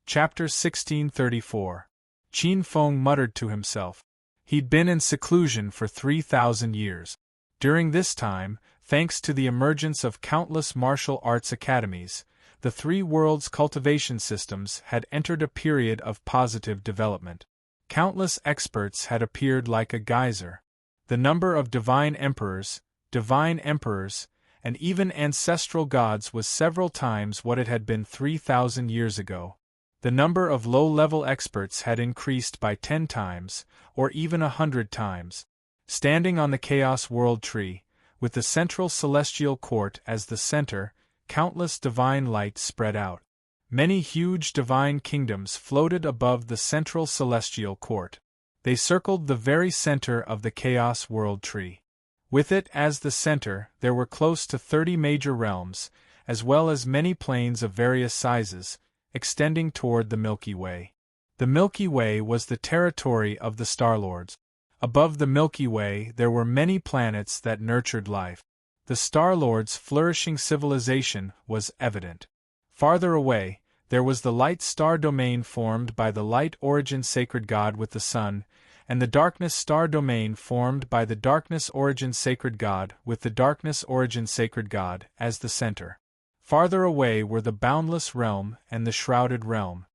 Chapter 1634. Qin Feng muttered to himself. He'd been in seclusion for 3,000 years. During this time, thanks to the emergence of countless martial arts academies, the three worlds' cultivation systems had entered a period of positive development. Countless experts had appeared like a geyser. The number of divine emperors, and even ancestral gods was several times what it had been 3,000 years ago. The number of low-level experts had increased by 10 times, or even 100 times. Standing on the Chaos World Tree, with the central celestial court as the center, countless divine lights spread out. Many huge divine kingdoms floated above the central celestial court. They circled the very center of the Chaos World Tree. With it as the center, there were close to 30 major realms, as well as many planes of various sizes, extending toward the Milky Way. The Milky Way was the territory of the Star-Lords. Above the Milky Way there were many planets that nurtured life. The Star-Lords' flourishing civilization was evident. Farther away, there was the light star domain formed by the light origin sacred god with the sun, and the darkness star domain formed by the darkness origin sacred god with the darkness origin sacred god as the center. Farther away were the boundless realm and the shrouded realm.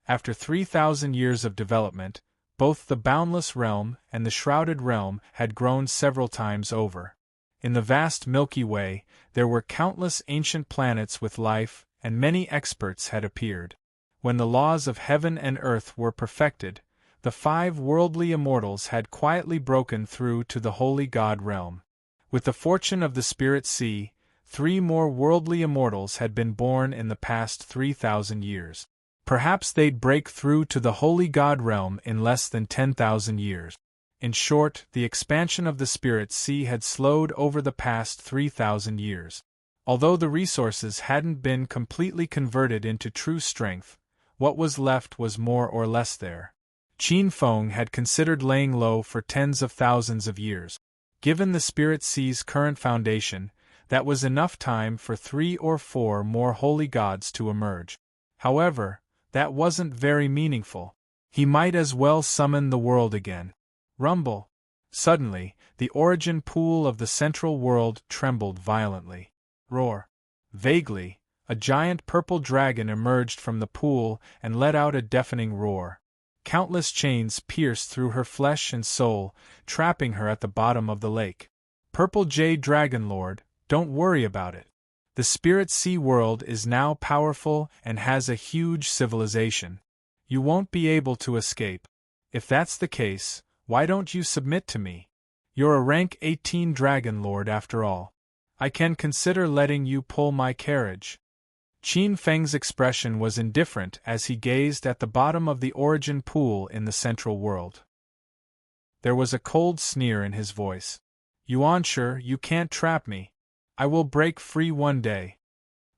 After 3,000 years of development, both the boundless realm and the shrouded realm had grown several times over. In the vast Milky Way, there were countless ancient planets with life, and many experts had appeared. When the laws of heaven and earth were perfected, the 5 worldly immortals had quietly broken through to the holy god realm. With the fortune of the Spirit Sea, 3 more worldly immortals had been born in the past 3,000 years. Perhaps they'd break through to the holy god realm in less than 10,000 years. In short, the expansion of the Spirit Sea had slowed over the past 3,000 years. Although the resources hadn't been completely converted into true strength, what was left was more or less there. Qin Feng had considered laying low for tens of thousands of years. Given the Spirit Sea's current foundation, that was enough time for 3 or 4 more holy gods to emerge. However, that wasn't very meaningful. He might as well summon the world again. Rumble. Suddenly, the origin pool of the central world trembled violently. Roar. Vaguely, a giant purple dragon emerged from the pool and let out a deafening roar. Countless chains pierced through her flesh and soul, trapping her at the bottom of the lake. Purple Jade Dragon Lord, don't worry about it. The Spirit Sea world is now powerful and has a huge civilization. You won't be able to escape. If that's the case, why don't you submit to me? You're a rank 18 Dragon Lord after all. I can consider letting you pull my carriage. Qin Feng's expression was indifferent as he gazed at the bottom of the origin pool in the central world. There was a cold sneer in his voice. Yuanshi, you can't trap me. I will break free one day.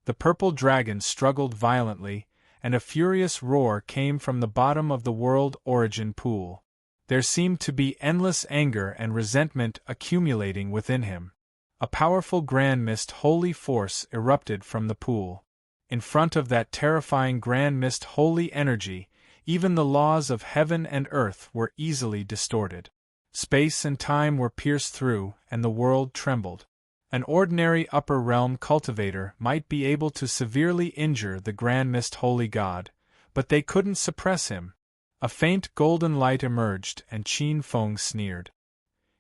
The purple dragon struggled violently, and a furious roar came from the bottom of the world origin pool. There seemed to be endless anger and resentment accumulating within him. A powerful grand mist holy force erupted from the pool. In front of that terrifying grand mist holy energy, even the laws of heaven and earth were easily distorted. Space and time were pierced through, and the world trembled. An ordinary upper realm cultivator might be able to severely injure the grand mist holy god, but they couldn't suppress him. A faint golden light emerged and Qin Feng sneered.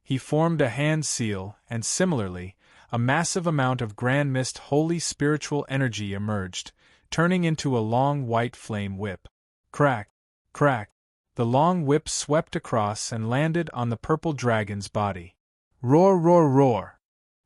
He formed a hand seal and similarly, a massive amount of grand mist holy spiritual energy emerged, turning into a long white flame whip. Crack! Crack! The long whip swept across and landed on the purple dragon's body. Roar, roar, roar!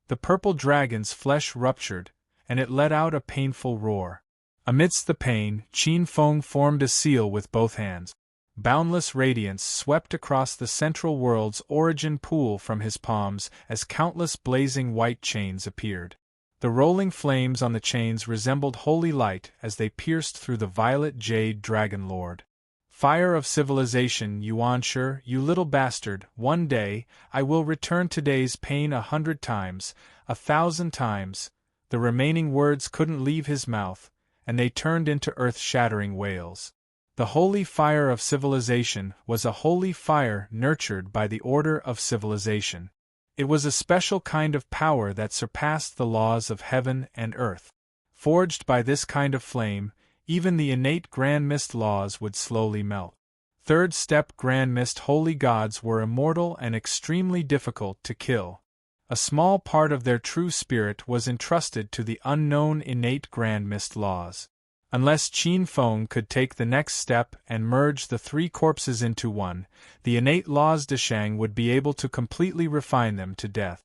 The purple dragon's flesh ruptured, and it let out a painful roar. Amidst the pain, Qin Feng formed a seal with both hands. Boundless radiance swept across the central world's origin pool from his palms as countless blazing white chains appeared. The rolling flames on the chains resembled holy light as they pierced through the violet jade dragon lord. Fire of civilization, Yuanshi, you little bastard, one day, I will return today's pain 100 times, 1,000 times. The remaining words couldn't leave his mouth, and they turned into earth-shattering wails. The holy fire of civilization was a holy fire nurtured by the order of civilization. It was a special kind of power that surpassed the laws of heaven and earth. Forged by this kind of flame, even the innate grand mist laws would slowly melt. Third step grand mist holy gods were immortal and extremely difficult to kill. A small part of their true spirit was entrusted to the unknown innate grand mist laws. Unless Qin Feng could take the next step and merge the three corpses into one, the innate laws de Shang would be able to completely refine them to death.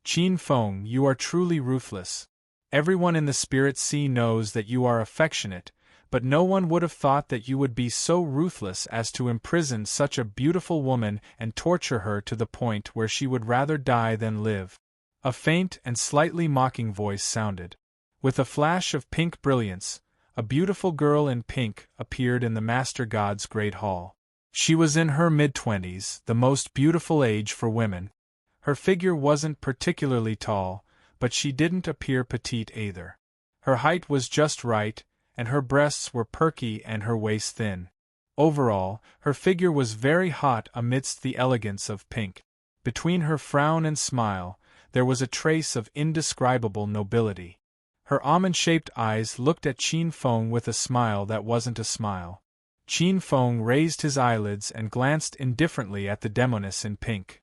Qin Feng, you are truly ruthless. Everyone in the spirit sea knows that you are affectionate, but no one would have thought that you would be so ruthless as to imprison such a beautiful woman and torture her to the point where she would rather die than live. A faint and slightly mocking voice sounded. With a flash of pink brilliance, a beautiful girl in pink appeared in the Master God's great hall. She was in her mid-20s, the most beautiful age for women. Her figure wasn't particularly tall, but she didn't appear petite either. Her height was just right, and her breasts were perky and her waist thin. Overall, her figure was very hot amidst the elegance of pink. Between her frown and smile, there was a trace of indescribable nobility. Her almond-shaped eyes looked at Qin Feng with a smile that wasn't a smile. Qin Feng raised his eyelids and glanced indifferently at the demoness in pink.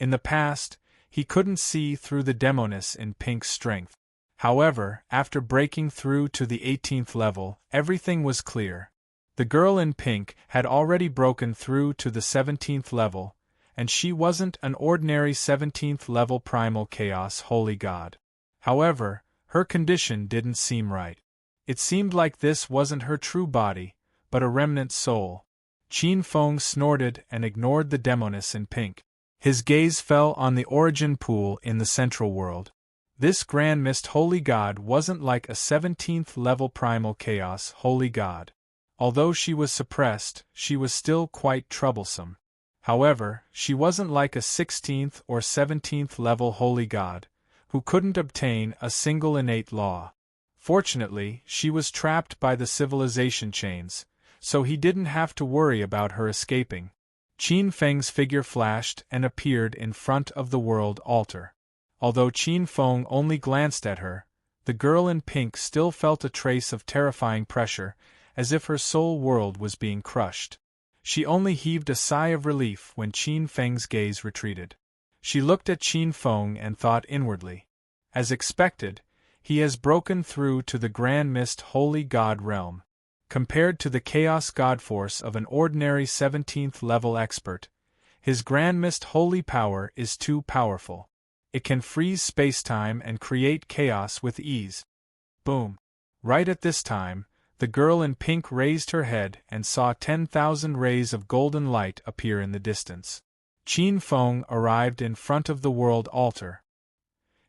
In the past, he couldn't see through the demoness in pink's strength. However, after breaking through to the 18th level, everything was clear. The girl in pink had already broken through to the 17th level, and she wasn't an ordinary 17th level primal chaos holy god. However, her condition didn't seem right. It seemed like this wasn't her true body, but a remnant soul. Qin Feng snorted and ignored the demoness in pink. His gaze fell on the origin pool in the central world. This grand mist holy god wasn't like a 17th level primal chaos holy god. Although she was suppressed, she was still quite troublesome. However, she wasn't like a 16th or 17th level holy god, who couldn't obtain a single innate law. Fortunately, she was trapped by the civilization chains, so he didn't have to worry about her escaping. Qin Feng's figure flashed and appeared in front of the world altar. Although Qin Feng only glanced at her, the girl in pink still felt a trace of terrifying pressure, as if her soul world was being crushed. She only heaved a sigh of relief when Qin Feng's gaze retreated. She looked at Qin Feng and thought inwardly. As expected, he has broken through to the Grand Mist Holy God realm. Compared to the Chaos God force of an ordinary 17th level expert, his Grand Mist Holy power is too powerful. It can freeze space-time and create chaos with ease. Boom! Right at this time, the girl in pink raised her head and saw 10,000 rays of golden light appear in the distance. Qin Feng arrived in front of the world altar.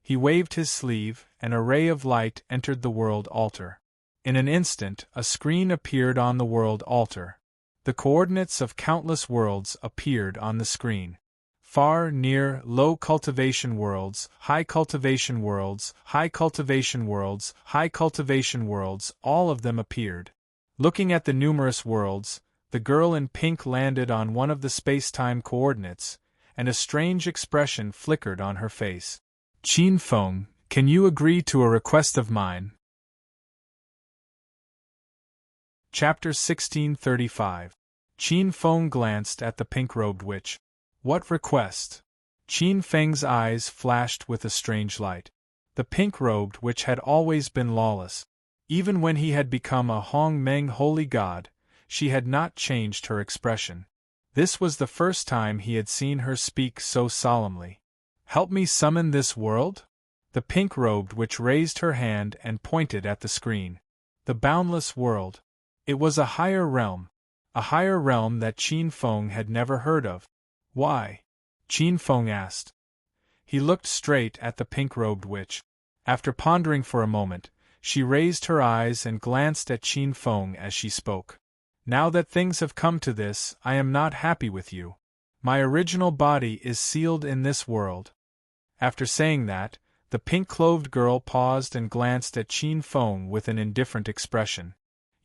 He waved his sleeve, and a ray of light entered the world altar. In an instant, a screen appeared on the world altar. The coordinates of countless worlds appeared on the screen. Far, near, low cultivation worlds, high cultivation worlds, high cultivation worlds, high cultivation worlds, all of them appeared. Looking at the numerous worlds, the girl in pink landed on one of the space-time coordinates, and a strange expression flickered on her face. Qin Feng, can you agree to a request of mine? Chapter 1635. Qin Feng glanced at the pink-robed witch. What request? Qin Feng's eyes flashed with a strange light. The pink-robed witch had always been lawless. Even when he had become a Hong Meng holy god, she had not changed her expression. This was the first time he had seen her speak so solemnly. Help me summon this world? The pink-robed witch raised her hand and pointed at the screen. The boundless world. It was a higher realm that Qin Feng had never heard of. Why? Qin Feng asked. He looked straight at the pink-robed witch. After pondering for a moment, she raised her eyes and glanced at Qin Feng as she spoke. Now that things have come to this, I am not happy with you. My original body is sealed in this world. After saying that, the pink-clothed girl paused and glanced at Qin Feng with an indifferent expression.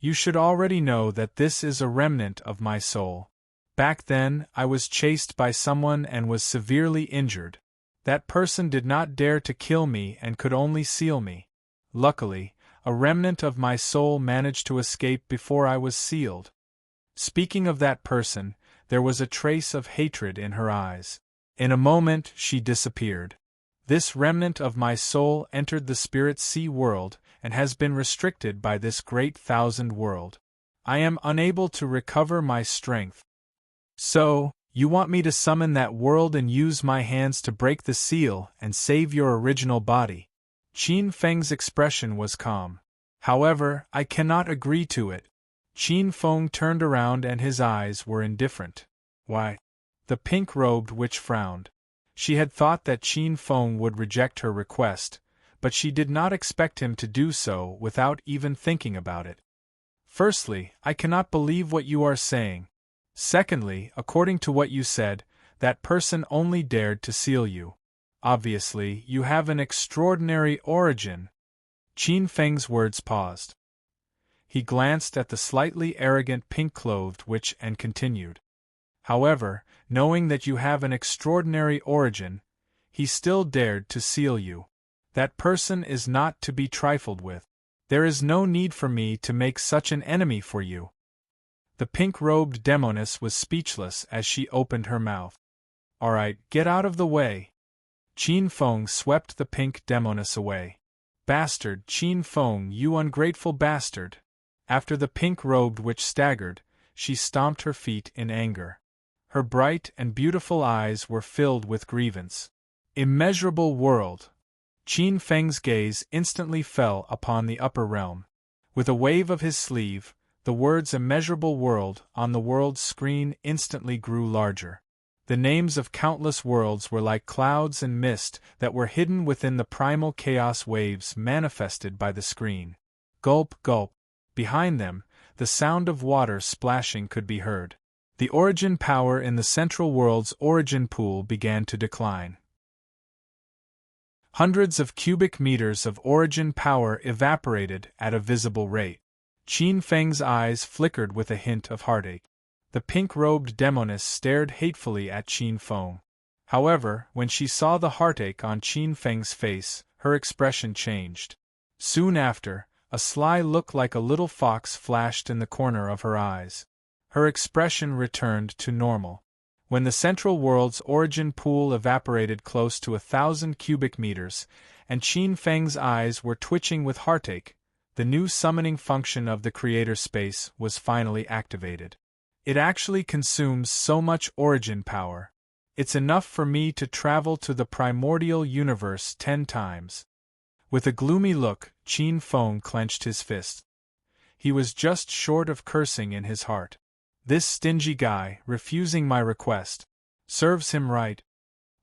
You should already know that this is a remnant of my soul. Back then, I was chased by someone and was severely injured. That person did not dare to kill me and could only seal me. Luckily, a remnant of my soul managed to escape before I was sealed. Speaking of that person, there was a trace of hatred in her eyes. In a moment, she disappeared. This remnant of my soul entered the spirit sea world and has been restricted by this great thousand world. I am unable to recover my strength. So, you want me to summon that world and use my hands to break the seal and save your original body? Qin Feng's expression was calm. However, I cannot agree to it. Qin Feng turned around and his eyes were indifferent. Why? The pink-robed witch frowned. She had thought that Qin Feng would reject her request, but she did not expect him to do so without even thinking about it. Firstly, I cannot believe what you are saying. Secondly, according to what you said, that person only dared to seal you. Obviously, you have an extraordinary origin. Qin Feng's words paused. He glanced at the slightly arrogant pink-clothed witch and continued. However, knowing that you have an extraordinary origin, he still dared to seal you. That person is not to be trifled with. There is no need for me to make such an enemy for you. The pink-robed demoness was speechless as she opened her mouth. All right, get out of the way. Qin Feng swept the pink demoness away. Bastard, Qin Feng, you ungrateful bastard. After the pink-robed witch staggered, she stomped her feet in anger. Her bright and beautiful eyes were filled with grievance. Immeasurable world. Qin Feng's gaze instantly fell upon the upper realm. With a wave of his sleeve, the words immeasurable world on the world's screen instantly grew larger. The names of countless worlds were like clouds and mist that were hidden within the primal chaos waves manifested by the screen. Gulp, gulp. Behind them, the sound of water splashing could be heard. The origin power in the central world's origin pool began to decline. Hundreds of cubic meters of origin power evaporated at a visible rate. Qin Feng's eyes flickered with a hint of heartache. The pink-robed demoness stared hatefully at Qin Feng. However, when she saw the heartache on Qin Feng's face, her expression changed. Soon after, a sly look like a little fox flashed in the corner of her eyes. Her expression returned to normal. When the central world's origin pool evaporated close to 1,000 cubic meters, and Qin Feng's eyes were twitching with heartache, the new summoning function of the creator space was finally activated. It actually consumes so much origin power. It's enough for me to travel to the primordial universe 10 times. With a gloomy look, Qin Feng clenched his fist. He was just short of cursing in his heart. This stingy guy, refusing my request. Serves him right.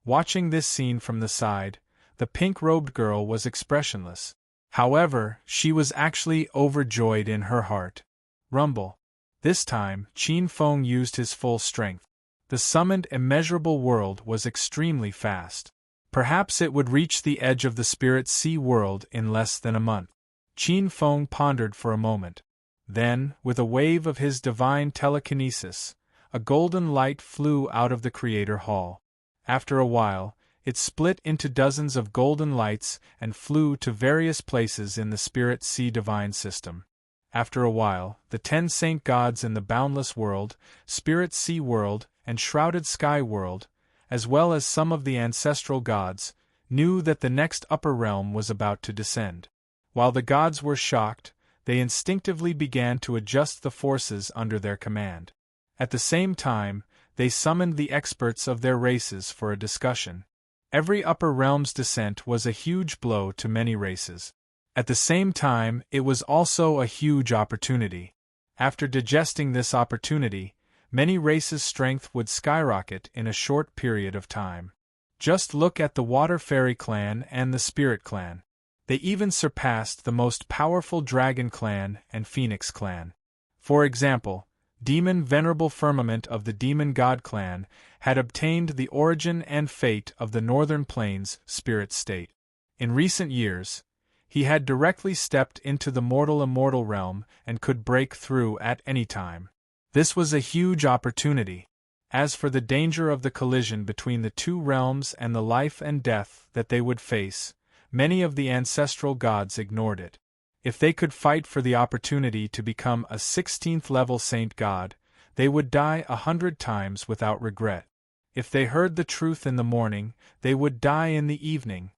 Watching this scene from the side, the pink-robed girl was expressionless. However, she was actually overjoyed in her heart. Rumble. This time, Qin Feng used his full strength. The summoned immeasurable world was extremely fast. Perhaps it would reach the edge of the spirit sea world in less than a month. Qin Feng pondered for a moment. Then, with a wave of his divine telekinesis, a golden light flew out of the Creator Hall. After a while, it split into dozens of golden lights and flew to various places in the Spirit Sea Divine System. After a while, the 10 saint gods in the Boundless World, Spirit Sea World, and Shrouded Sky World, as well as some of the ancestral gods, knew that the next upper realm was about to descend. While the gods were shocked, they instinctively began to adjust the forces under their command. At the same time, they summoned the experts of their races for a discussion. Every upper realm's descent was a huge blow to many races. At the same time, it was also a huge opportunity. After digesting this opportunity, many races' strength would skyrocket in a short period of time. Just look at the Water Fairy clan and the Spirit clan. They even surpassed the most powerful Dragon clan and Phoenix clan. For example, Demon Venerable Firmament of the Demon God clan had obtained the origin and fate of the Northern Plains spirit state. In recent years, He had directly stepped into the mortal-immortal realm and could break through at any time. This was a huge opportunity. As for the danger of the collision between the two realms and the life and death that they would face, many of the ancestral gods ignored it. If they could fight for the opportunity to become a 16th-level saint god, they would die 100 times without regret. If they heard the truth in the morning, they would die in the evening.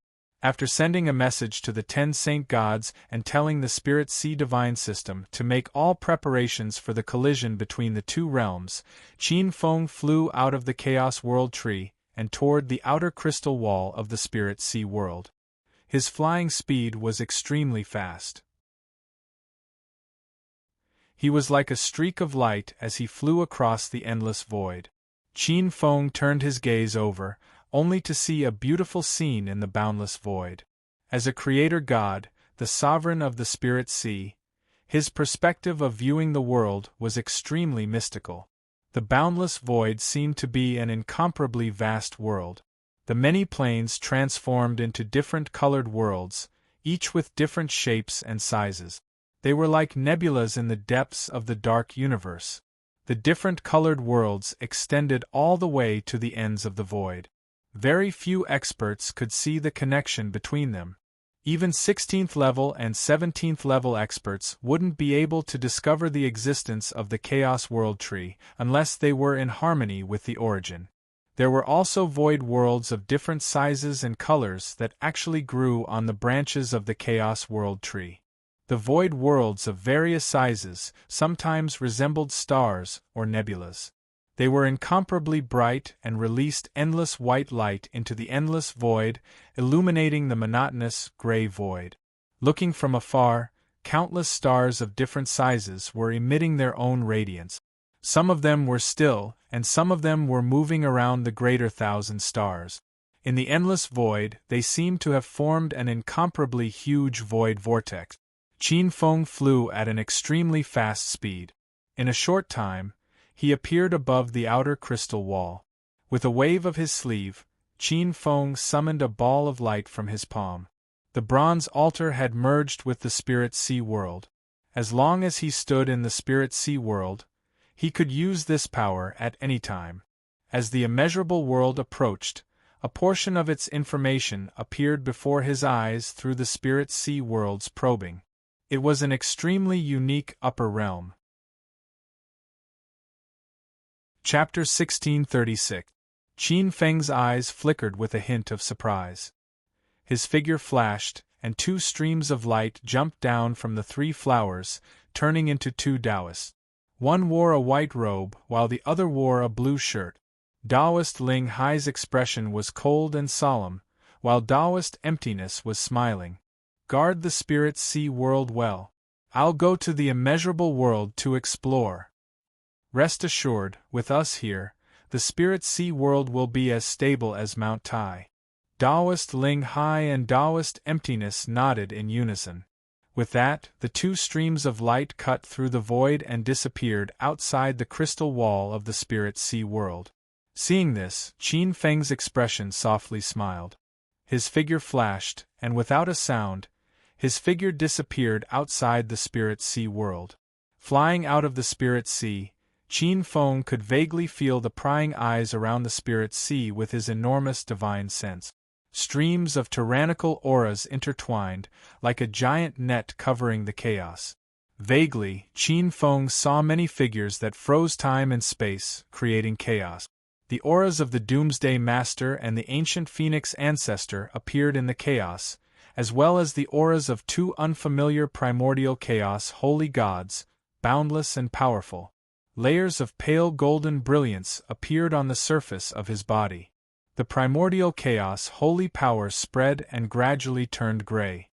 After sending a message to the 10 saint gods and telling the Spirit Sea divine system to make all preparations for the collision between the two realms, Qin Feng flew out of the Chaos World Tree and toward the outer crystal wall of the Spirit Sea world. His flying speed was extremely fast. He was like a streak of light as he flew across the endless void. Qin Feng turned his gaze over, only to see a beautiful scene in the boundless void. As a creator god, the sovereign of the Spirit Sea, his perspective of viewing the world was extremely mystical. The boundless void seemed to be an incomparably vast world. The many planes transformed into different colored worlds, each with different shapes and sizes. They were like nebulas in the depths of the dark universe. The different colored worlds extended all the way to the ends of the void. Very few experts could see the connection between them. Even 16th level and 17th level experts wouldn't be able to discover the existence of the Chaos World Tree unless they were in harmony with the origin. There were also void worlds of different sizes and colors that actually grew on the branches of the Chaos World Tree. The void worlds of various sizes sometimes resembled stars or nebulas. They were incomparably bright and released endless white light into the endless void, illuminating the monotonous gray void. Looking from afar, countless stars of different sizes were emitting their own radiance. Some of them were still, and some of them were moving around the greater thousand stars. In the endless void, they seemed to have formed an incomparably huge void vortex. Qin Feng flew at an extremely fast speed. In a short time, he appeared above the outer crystal wall. With a wave of his sleeve, Qin Feng summoned a ball of light from his palm. The bronze altar had merged with the Spirit Sea world. As long as he stood in the Spirit Sea world, he could use this power at any time. As the immeasurable world approached, a portion of its information appeared before his eyes through the Spirit Sea world's probing. It was an extremely unique upper realm. Chapter 1636. Qin Feng's eyes flickered with a hint of surprise. His figure flashed, and 2 streams of light jumped down from the 3 flowers, turning into 2 Taoists. One wore a white robe, while the other wore a blue shirt. Taoist Ling Hai's expression was cold and solemn, while Taoist Emptiness was smiling. Guard the Spirit Sea world well. I'll go to the immeasurable world to explore. Rest assured, with us here, the Spirit Sea world will be as stable as Mount Tai. Taoist Ling Hai and Taoist Emptiness nodded in unison. With that, the 2 streams of light cut through the void and disappeared outside the crystal wall of the Spirit Sea world. Seeing this, Qin Feng's expression softly smiled. His figure flashed, and without a sound, his figure disappeared outside the Spirit Sea world. Flying out of the Spirit Sea, Qin Feng could vaguely feel the prying eyes around the Spirit Sea with his enormous divine sense. Streams of tyrannical auras intertwined, like a giant net covering the chaos. Vaguely, Qin Feng saw many figures that froze time and space, creating chaos. The auras of the Doomsday Master and the ancient Phoenix Ancestor appeared in the chaos, as well as the auras of 2 unfamiliar primordial chaos holy gods, boundless and powerful. Layers of pale golden brilliance appeared on the surface of his body. The primordial chaos holy power spread and gradually turned gray.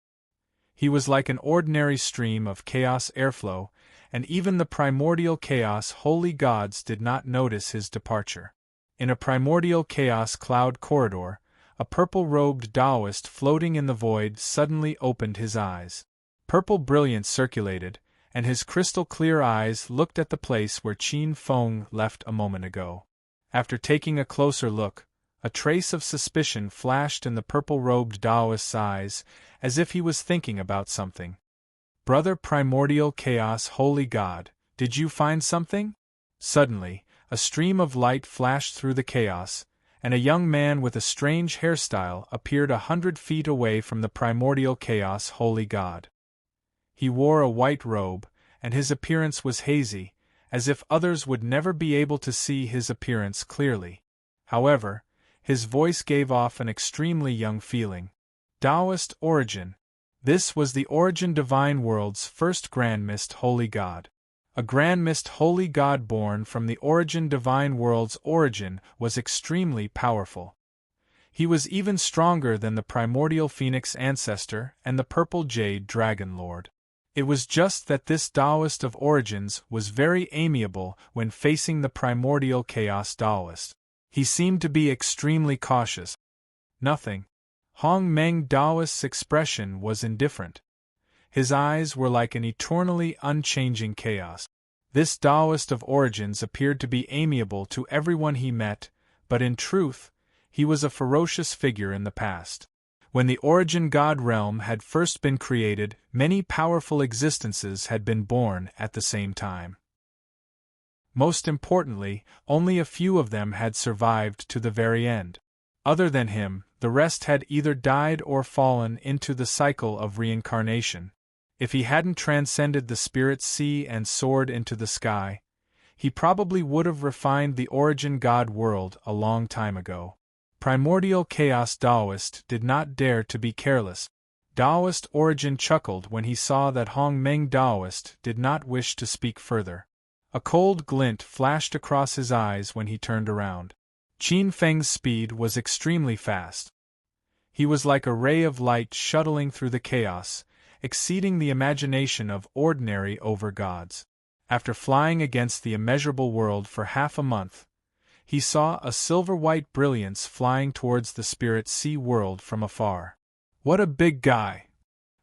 He was like an ordinary stream of chaos airflow, and even the primordial chaos holy gods did not notice his departure. In a primordial chaos cloud corridor, a purple-robed Taoist floating in the void suddenly opened his eyes. Purple brilliance circulated, and his crystal-clear eyes looked at the place where Qin Feng left a moment ago. After taking a closer look, A trace of suspicion flashed in the purple-robed Taoist's eyes, as if he was thinking about something. "Brother Primordial Chaos, Holy God, did you find something?" Suddenly, a stream of light flashed through the chaos, and a young man with a strange hairstyle appeared 100 feet away from the Primordial Chaos, Holy God. He wore a white robe, and his appearance was hazy, as if others would never be able to see his appearance clearly. However, his voice gave off an extremely young feeling. Taoist origin. This was the Origin Divine World's first Grand Mist Holy God. A Grand Mist Holy God born from the Origin Divine World's origin was extremely powerful. He was even stronger than the Primordial Phoenix Ancestor and the Purple Jade Dragon Lord. It was just that this Taoist of origins was very amiable when facing the Primordial Chaos Taoist. He seemed to be extremely cautious. Nothing. Hong Meng Taoist's expression was indifferent. His eyes were like an eternally unchanging chaos. This Taoist of origins appeared to be amiable to everyone he met, but in truth, he was a ferocious figure in the past. When the Origin God realm had first been created, many powerful existences had been born at the same time. Most importantly, only a few of them had survived to the very end. Other than him, the rest had either died or fallen into the cycle of reincarnation. If he hadn't transcended the spirit sea and soared into the sky, he probably would have refined the Origin God world a long time ago. Primordial Chaos Taoist did not dare to be careless. Taoist Origin chuckled when he saw that Hong Meng Taoist did not wish to speak further. A cold glint flashed across his eyes when he turned around. Qin Feng's speed was extremely fast. He was like a ray of light shuttling through the chaos, exceeding the imagination of ordinary over-gods. After flying against the immeasurable world for half a month, he saw a silver-white brilliance flying towards the spirit sea world from afar. What a big guy!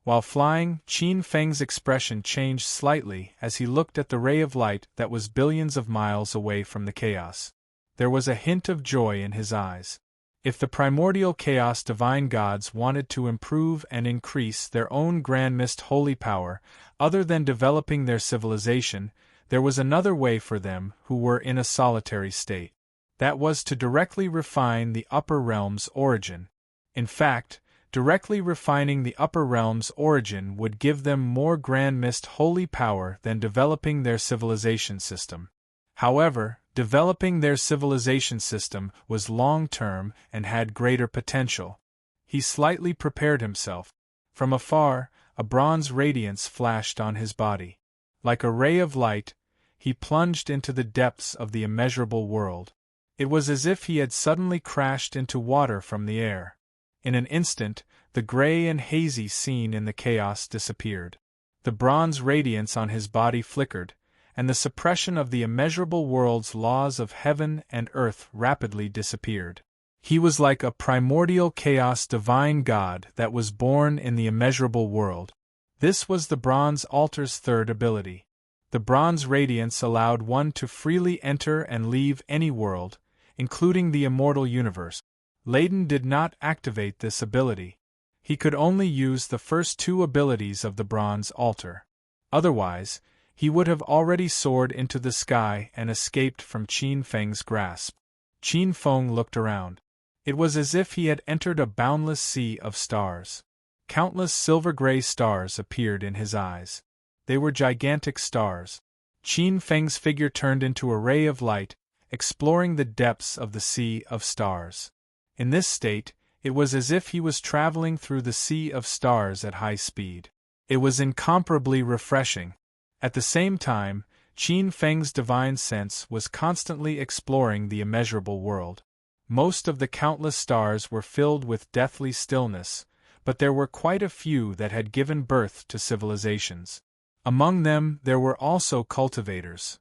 While flying, Qin Feng's expression changed slightly as he looked at the ray of light that was billions of miles away from the chaos. There was a hint of joy in his eyes. If the Primordial Chaos Divine Gods wanted to improve and increase their own Grand Mist holy power, other than developing their civilization, there was another way for them who were in a solitary state. That was to directly refine the upper realm's origin. In fact, directly refining the upper realm's origin would give them more Grand Mist holy power than developing their civilization system. However, developing their civilization system was long-term and had greater potential. He slightly prepared himself. From afar, a bronze radiance flashed on his body. Like a ray of light, he plunged into the depths of the immeasurable world. It was as if he had suddenly crashed into water from the air. In an instant, the gray and hazy scene in the chaos disappeared. The bronze radiance on his body flickered, and the suppression of the immeasurable world's laws of heaven and earth rapidly disappeared. He was like a primordial chaos divine god that was born in the immeasurable world. This was the bronze altar's third ability. The bronze radiance allowed one to freely enter and leave any world, including the immortal universe. Layden did not activate this ability. He could only use the first two abilities of the bronze altar. Otherwise, he would have already soared into the sky and escaped from Qin Feng's grasp. Qin Feng looked around. It was as if he had entered a boundless sea of stars. Countless silver-gray stars appeared in his eyes. They were gigantic stars. Qin Feng's figure turned into a ray of light, exploring the depths of the sea of stars. In this state, it was as if he was traveling through the sea of stars at high speed. It was incomparably refreshing. At the same time, Qin Feng's divine sense was constantly exploring the immeasurable world. Most of the countless stars were filled with deathly stillness, but there were quite a few that had given birth to civilizations. Among them there were also cultivators.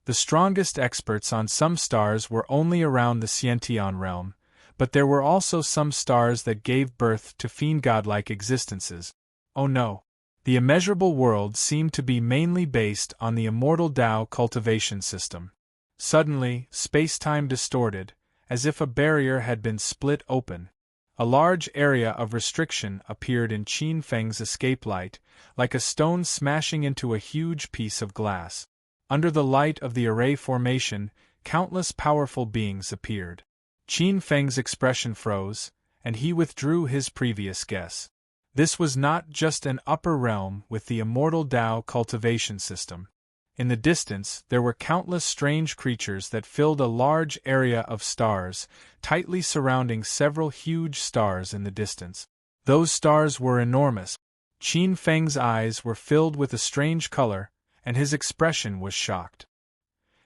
The strongest experts on some stars were only around the Xiantian realm, but there were also some stars that gave birth to fiend-godlike existences. Oh no! The immeasurable world seemed to be mainly based on the immortal Tao cultivation system. Suddenly, space-time distorted, as if a barrier had been split open. A large area of restriction appeared in Qin Feng's escape light, like a stone smashing into a huge piece of glass. Under the light of the array formation, countless powerful beings appeared. Qin Feng's expression froze, and he withdrew his previous guess. This was not just an upper realm with the immortal Tao cultivation system. In the distance, there were countless strange creatures that filled a large area of stars, tightly surrounding several huge stars in the distance. Those stars were enormous. Qin Feng's eyes were filled with a strange color, and his expression was shocked.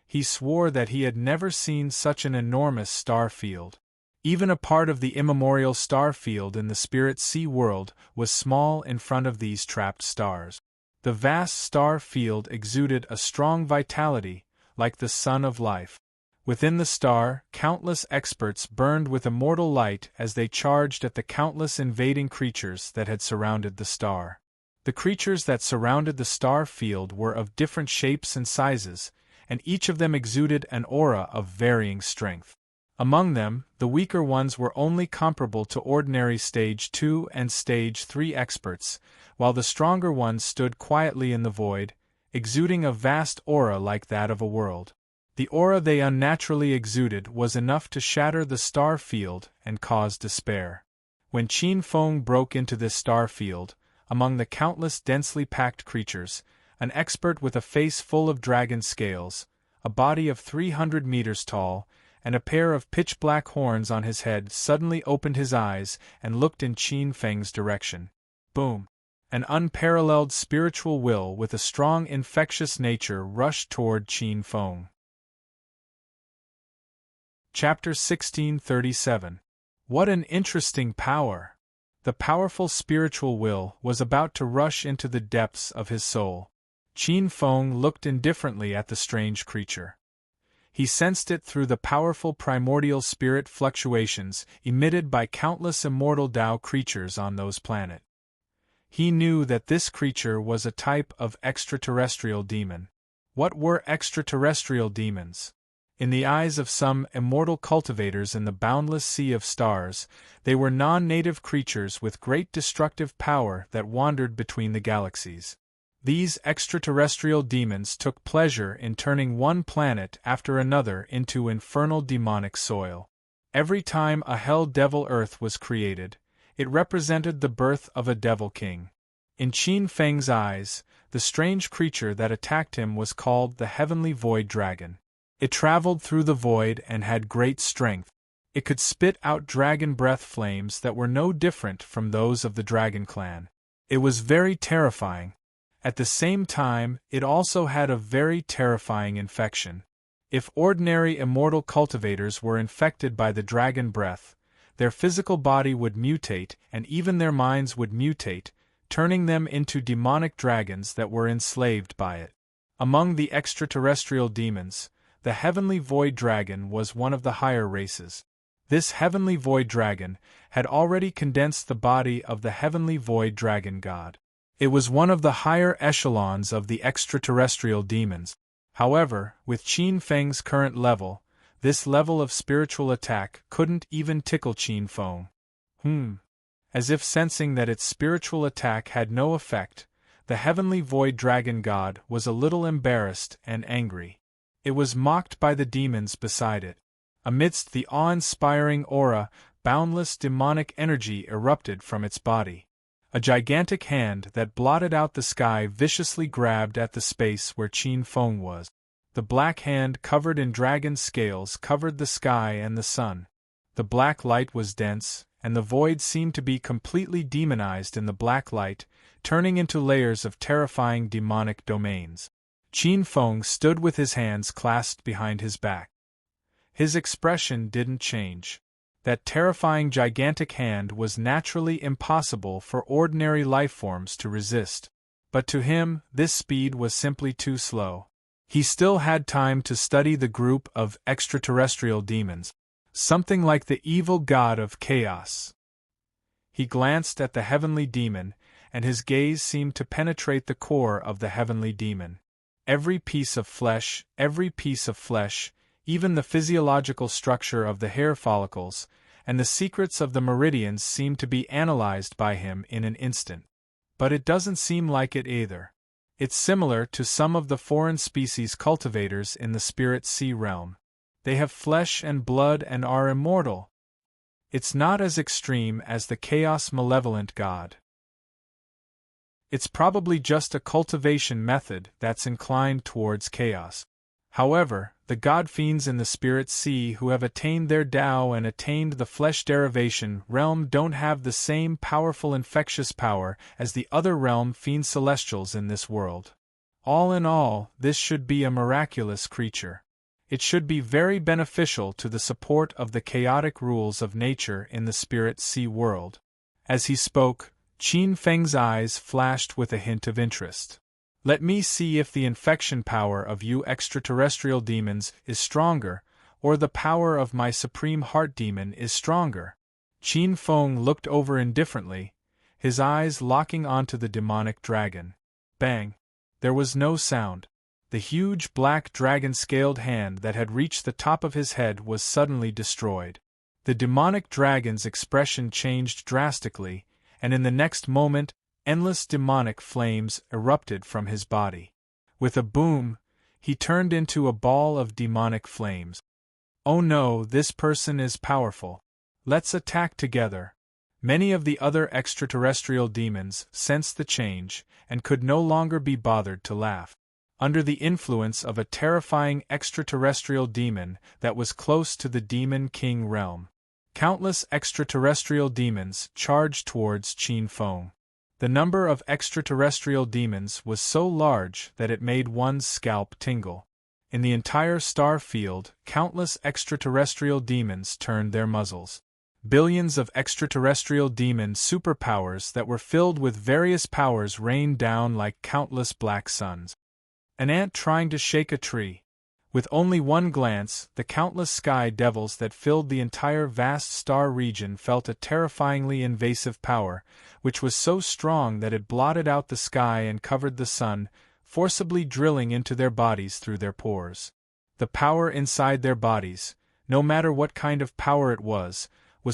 He swore that he had never seen such an enormous star field. Even a part of the immemorial star field in the Spirit Sea world was small in front of these trapped stars. The vast star field exuded a strong vitality, like the sun of life. Within the star, countless experts burned with immortal light as they charged at the countless invading creatures that had surrounded the star. The creatures that surrounded the star field were of different shapes and sizes, and each of them exuded an aura of varying strength. Among them, the weaker ones were only comparable to ordinary Stage 2 and Stage 3 experts, while the stronger ones stood quietly in the void, exuding a vast aura like that of a world. The aura they unnaturally exuded was enough to shatter the star field and cause despair. When Qin Feng broke into this star field, among the countless densely packed creatures, an expert with a face full of dragon scales, a body of 300 meters tall, and a pair of pitch-black horns on his head suddenly opened his eyes and looked in Qin Feng's direction. Boom! An unparalleled spiritual will with a strong infectious nature rushed toward Qin Feng. Chapter 1637. What an interesting power! The powerful spiritual will was about to rush into the depths of his soul. Qin Feng looked indifferently at the strange creature. He sensed it through the powerful primordial spirit fluctuations emitted by countless immortal Tao creatures on those planets. He knew that this creature was a type of extraterrestrial demon. What were extraterrestrial demons? In the eyes of some immortal cultivators in the boundless sea of stars, they were non-native creatures with great destructive power that wandered between the galaxies. These extraterrestrial demons took pleasure in turning one planet after another into infernal demonic soil. Every time a hell devil Earth was created, it represented the birth of a devil king. In Qin Feng's eyes, the strange creature that attacked him was called the Heavenly Void Dragon. It traveled through the void and had great strength. It could spit out dragon breath flames that were no different from those of the Dragon Clan. It was very terrifying. At the same time, it also had a very terrifying infection. If ordinary immortal cultivators were infected by the dragon breath, their physical body would mutate and even their minds would mutate, turning them into demonic dragons that were enslaved by it. Among the extraterrestrial demons, the Heavenly Void Dragon was one of the higher races. This Heavenly Void Dragon had already condensed the body of the Heavenly Void Dragon God. It was one of the higher echelons of the extraterrestrial demons. However, with Qin Feng's current level, this level of spiritual attack couldn't even tickle Qin Feng. As if sensing that its spiritual attack had no effect, the Heavenly Void Dragon God was a little embarrassed and angry. It was mocked by the demons beside it. Amidst the awe-inspiring aura, boundless demonic energy erupted from its body. A gigantic hand that blotted out the sky viciously grabbed at the space where Qin Feng was. The black hand covered in dragon scales covered the sky and the sun. The black light was dense, and the void seemed to be completely demonized in the black light, turning into layers of terrifying demonic domains. Qin Feng stood with his hands clasped behind his back. His expression didn't change. That terrifying gigantic hand was naturally impossible for ordinary lifeforms to resist. But to him, this speed was simply too slow. He still had time to study the group of extraterrestrial demons, something like the evil god of chaos. He glanced at the heavenly demon, and his gaze seemed to penetrate the core of the heavenly demon. Every piece of flesh, Even the physiological structure of the hair follicles and the secrets of the meridians seem to be analyzed by him in an instant. But it doesn't seem like it either. It's similar to some of the foreign species cultivators in the spirit sea realm. They have flesh and blood and are immortal. It's not as extreme as the chaos malevolent god. It's probably just a cultivation method that's inclined towards chaos. However, the god-fiends in the spirit sea who have attained their Tao and attained the flesh derivation realm don't have the same powerful infectious power as the other realm fiend celestials in this world. All in all, this should be a miraculous creature. It should be very beneficial to the support of the chaotic rules of nature in the spirit sea world. As he spoke, Qin Feng's eyes flashed with a hint of interest. Let me see if the infection power of you extraterrestrial demons is stronger, or the power of my supreme heart demon is stronger. Qin Feng looked over indifferently, his eyes locking onto the demonic dragon. Bang! There was no sound. The huge black dragon-scaled hand that had reached the top of his head was suddenly destroyed. The demonic dragon's expression changed drastically, and in the next moment, endless demonic flames erupted from his body. With a boom, he turned into a ball of demonic flames. Oh no, this person is powerful. Let's attack together. Many of the other extraterrestrial demons sensed the change and could no longer be bothered to laugh. Under the influence of a terrifying extraterrestrial demon that was close to the Demon King realm, countless extraterrestrial demons charged towards Qin Feng. The number of extraterrestrial demons was so large that it made one's scalp tingle. In the entire star field, countless extraterrestrial demons turned their muzzles. Billions of extraterrestrial demon superpowers that were filled with various powers rained down like countless black suns. An ant trying to shake a tree. With only one glance, the countless sky devils that filled the entire vast star region felt a terrifyingly invasive power, which was so strong that it blotted out the sky and covered the sun, forcibly drilling into their bodies through their pores. The power inside their bodies, no matter what kind of power it was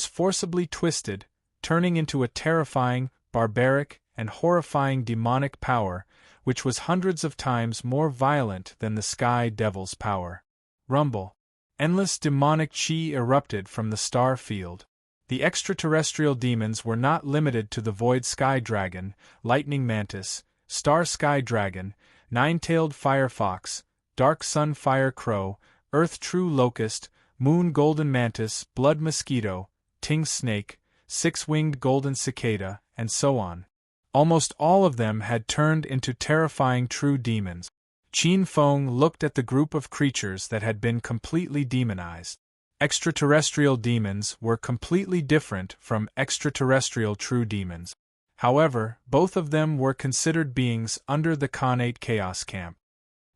forcibly twisted, turning into a terrifying, barbaric, and horrifying demonic power, which was hundreds of times more violent than the Sky Devil's power. Rumble. Endless demonic chi erupted from the star field. The extraterrestrial demons were not limited to the Void Sky Dragon, Lightning Mantis, Star Sky Dragon, Nine-tailed Firefox, Dark Sun Fire Crow, Earth True Locust, Moon Golden Mantis, Blood Mosquito, Ting Snake, Six-winged Golden Cicada, and so on. Almost all of them had turned into terrifying true demons. Qin Feng looked at the group of creatures that had been completely demonized. Extraterrestrial demons were completely different from extraterrestrial true demons. However, both of them were considered beings under the Khanate Chaos Camp.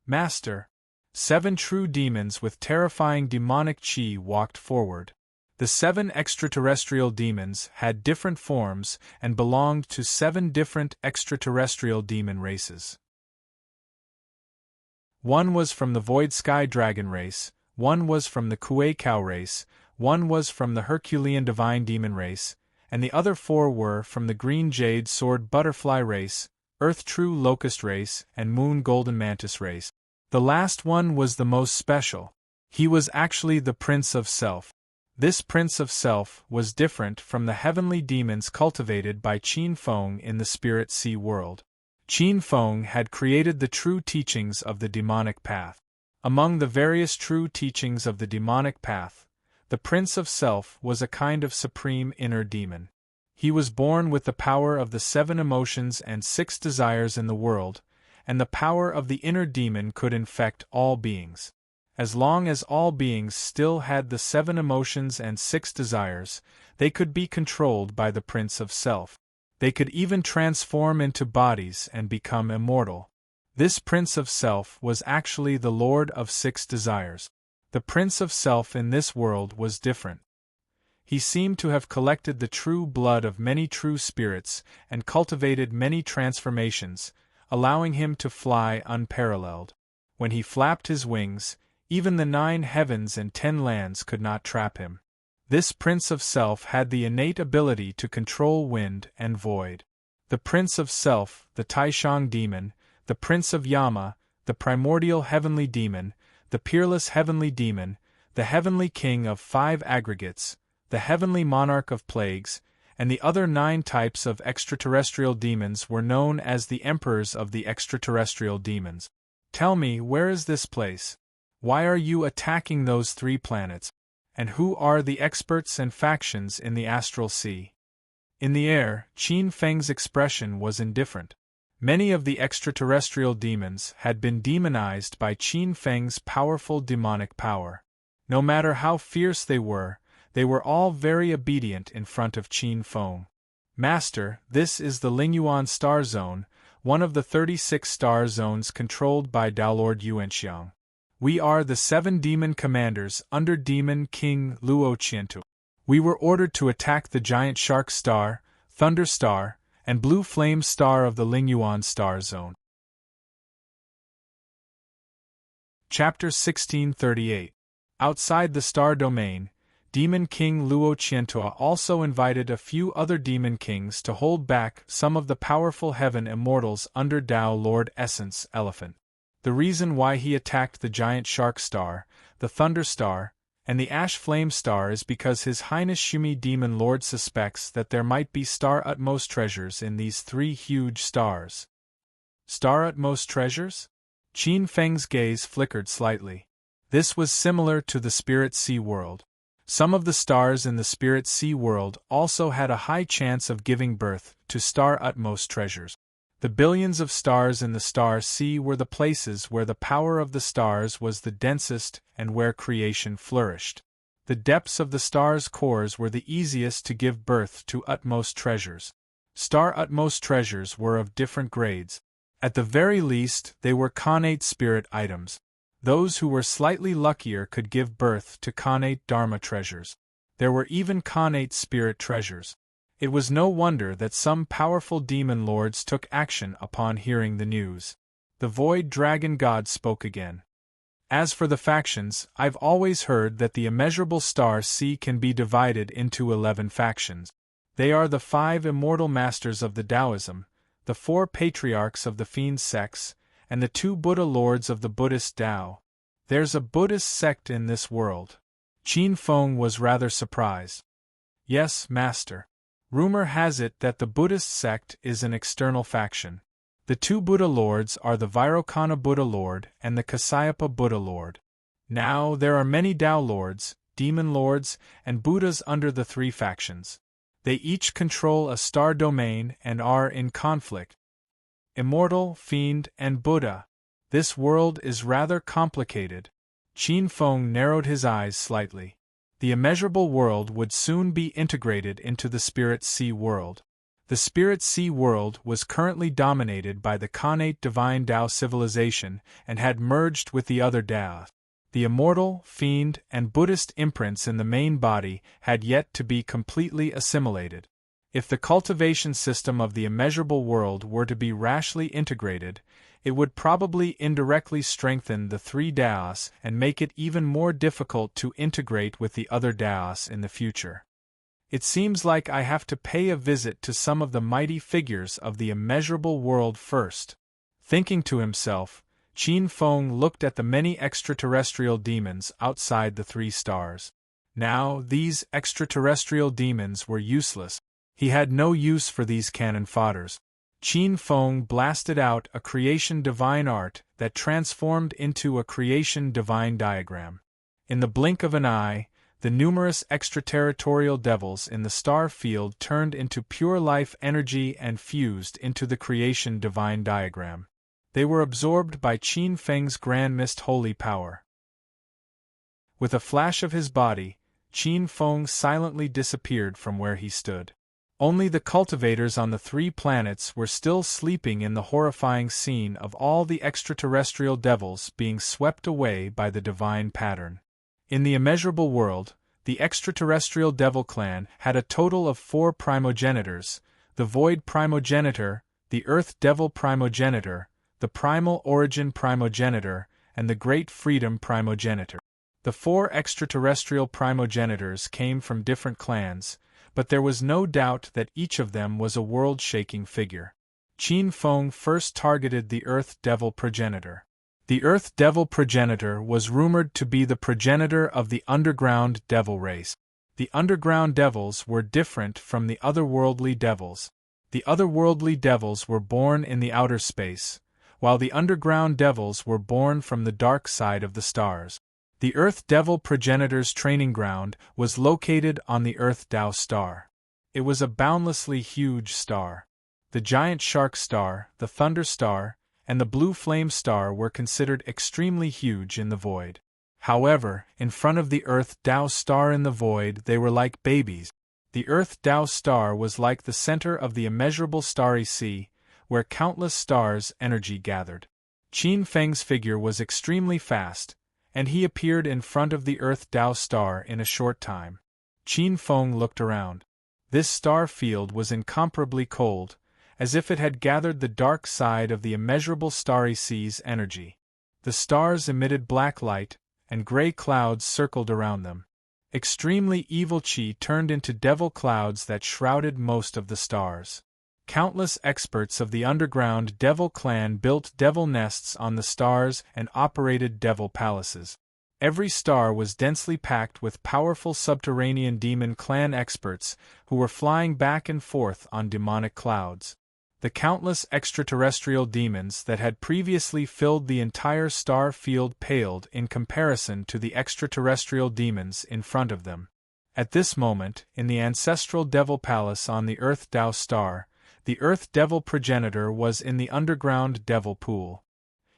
Master. 7 true demons with terrifying demonic chi walked forward. The 7 extraterrestrial demons had different forms and belonged to 7 different extraterrestrial demon races. One was from the Void Sky Dragon race, one was from the Kuei Cow race, one was from the Herculean Divine Demon race, and the other 4 were from the Green Jade Sword Butterfly race, Earth True Locust race, and Moon Golden Mantis race. The last one was the most special. He was actually the Prince of Self. This Prince of Self was different from the heavenly demons cultivated by Qin Feng in the Spirit Sea world. Qin Feng had created the true teachings of the demonic path. Among the various true teachings of the demonic path, the Prince of Self was a kind of supreme inner demon. He was born with the power of the 7 emotions and 6 desires in the world, and the power of the inner demon could infect all beings. As long as all beings still had the 7 emotions and 6 desires, they could be controlled by the Prince of Self. They could even transform into bodies and become immortal. This Prince of Self was actually the Lord of 6 desires. The Prince of Self in this world was different. He seemed to have collected the true blood of many true spirits and cultivated many transformations, allowing him to fly unparalleled. When he flapped his wings, Even the 9 heavens and 10 lands could not trap him. This Prince of Self had the innate ability to control wind and void. The Prince of Self, the Taishang demon, the Prince of Yama, the primordial heavenly demon, the peerless heavenly demon, the heavenly king of 5 aggregates, the heavenly monarch of plagues, and the other 9 types of extraterrestrial demons were known as the emperors of the extraterrestrial demons. Tell me, where is this place? Why are you attacking those 3 planets? And who are the experts and factions in the astral sea? In the air, Qin Feng's expression was indifferent. Many of the extraterrestrial demons had been demonized by Qin Feng's powerful demonic power. No matter how fierce they were all very obedient in front of Qin Feng. Master, this is the Lingyuan Star Zone, one of the 36 star zones controlled by Tao Lord Yuanxiang. We are the 7 demon commanders under Demon King Luo Qiantu. We were ordered to attack the giant shark star, thunder star, and blue flame star of the Lingyuan Star Zone. Chapter 1638. Outside the star domain, Demon King Luo Qiantua also invited a few other demon kings to hold back some of the powerful heaven immortals under Tao Lord Essence Elephant. The reason why he attacked the giant shark star, the thunder star, and the ash flame star is because His Highness Shumi Demon Lord suspects that there might be star utmost treasures in these 3 huge stars. Star utmost treasures? Qin Feng's gaze flickered slightly. This was similar to the Spirit Sea world. Some of the stars in the Spirit Sea world also had a high chance of giving birth to star utmost treasures. The billions of stars in the Star Sea were the places where the power of the stars was the densest and where creation flourished. The depths of the stars' cores were the easiest to give birth to utmost treasures. Star utmost treasures were of different grades. At the very least, they were connate spirit items. Those who were slightly luckier could give birth to connate dharma treasures. There were even connate spirit treasures. It was no wonder that some powerful demon lords took action upon hearing the news. The Void Dragon God spoke again. As for the factions, I've always heard that the immeasurable star sea can be divided into 11 factions. They are the 5 immortal masters of the Taoism, the 4 patriarchs of the fiend sects, and the 2 Buddha lords of the Buddhist Tao. There's a Buddhist sect in this world. Qin Feng was rather surprised. Yes, master. Rumor has it that the Buddhist sect is an external faction. The 2 Buddha lords are the Vairocana Buddha Lord and the Kasyapa Buddha Lord. Now, there are many Tao lords, demon lords, and Buddhas under the 3 factions. They each control a star domain and are in conflict. Immortal, fiend, and Buddha. This world is rather complicated. Qin Feng narrowed his eyes slightly. The immeasurable world would soon be integrated into the Spirit Sea world. The Spirit Sea world was currently dominated by the connate divine Tao civilization and had merged with the other Tao. The immortal, fiend, and Buddhist imprints in the main body had yet to be completely assimilated. If the cultivation system of the immeasurable world were to be rashly integrated, it would probably indirectly strengthen the 3 Taos and make it even more difficult to integrate with the other Taos in the future. It seems like I have to pay a visit to some of the mighty figures of the immeasurable world first. Thinking to himself, Qin Feng looked at the many extraterrestrial demons outside the 3 stars. Now, these extraterrestrial demons were useless. He had no use for these cannon fodders. Qin Feng blasted out a creation divine art that transformed into a creation divine diagram. In the blink of an eye, the numerous extraterritorial devils in the star field turned into pure life energy and fused into the creation divine diagram. They were absorbed by Qin Feng's grand mist holy power. With a flash of his body, Qin Feng silently disappeared from where he stood. Only the cultivators on the 3 planets were still sleeping in the horrifying scene of all the extraterrestrial devils being swept away by the divine pattern. In the immeasurable world, the extraterrestrial devil clan had a total of 4 primogenitors: the Void Primogenitor, the Earth Devil Primogenitor, the Primal Origin Primogenitor, and the Great Freedom Primogenitor. The 4 extraterrestrial primogenitors came from different clans, but there was no doubt that each of them was a world-shaking figure. Qin Feng first targeted the Earth Devil progenitor. The Earth Devil progenitor was rumored to be the progenitor of the underground devil race. The underground devils were different from the otherworldly devils. The otherworldly devils were born in the outer space, while the underground devils were born from the dark side of the stars. The Earth Devil progenitor's training ground was located on the Earth Tao star. It was a boundlessly huge star. The giant shark star, the thunder star, and the blue flame star were considered extremely huge in the void. However, in front of the Earth Tao star in the void, they were like babies. The Earth Tao star was like the center of the immeasurable starry sea, where countless stars' energy gathered. Qin Feng's figure was extremely fast, and he appeared in front of the Earth Tao star in a short time. Qin Feng looked around. This star field was incomparably cold, as if it had gathered the dark side of the immeasurable starry sea's energy. The stars emitted black light, and gray clouds circled around them. Extremely evil qi turned into devil clouds that shrouded most of the stars. Countless experts of the underground devil clan built devil nests on the stars and operated devil palaces. Every star was densely packed with powerful subterranean demon clan experts who were flying back and forth on demonic clouds. The countless extraterrestrial demons that had previously filled the entire star field paled in comparison to the extraterrestrial demons in front of them. At this moment, in the ancestral devil palace on the Earth Tao star, the Earth Devil progenitor was in the underground devil pool.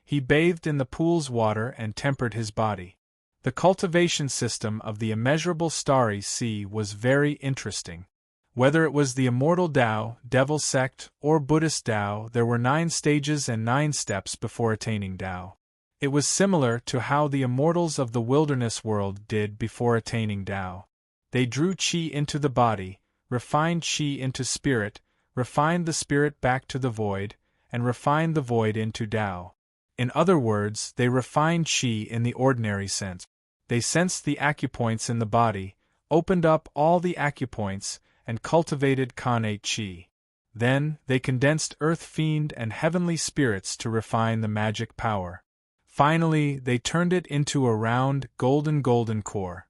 He bathed in the pool's water and tempered his body. The cultivation system of the immeasurable starry sea was very interesting. Whether it was the immortal Tao, devil sect, or Buddhist Tao, there were 9 stages and 9 steps before attaining Tao. It was similar to how the immortals of the wilderness world did before attaining Tao. They drew qi into the body, refined qi into spirit, refined the spirit back to the void, and refined the void into Tao. In other words, they refined qi in the ordinary sense. They sensed the acupoints in the body, opened up all the acupoints, and cultivated Kanei Qi. Then, they condensed earth fiend and heavenly spirits to refine the magic power. Finally, they turned it into a round, golden core.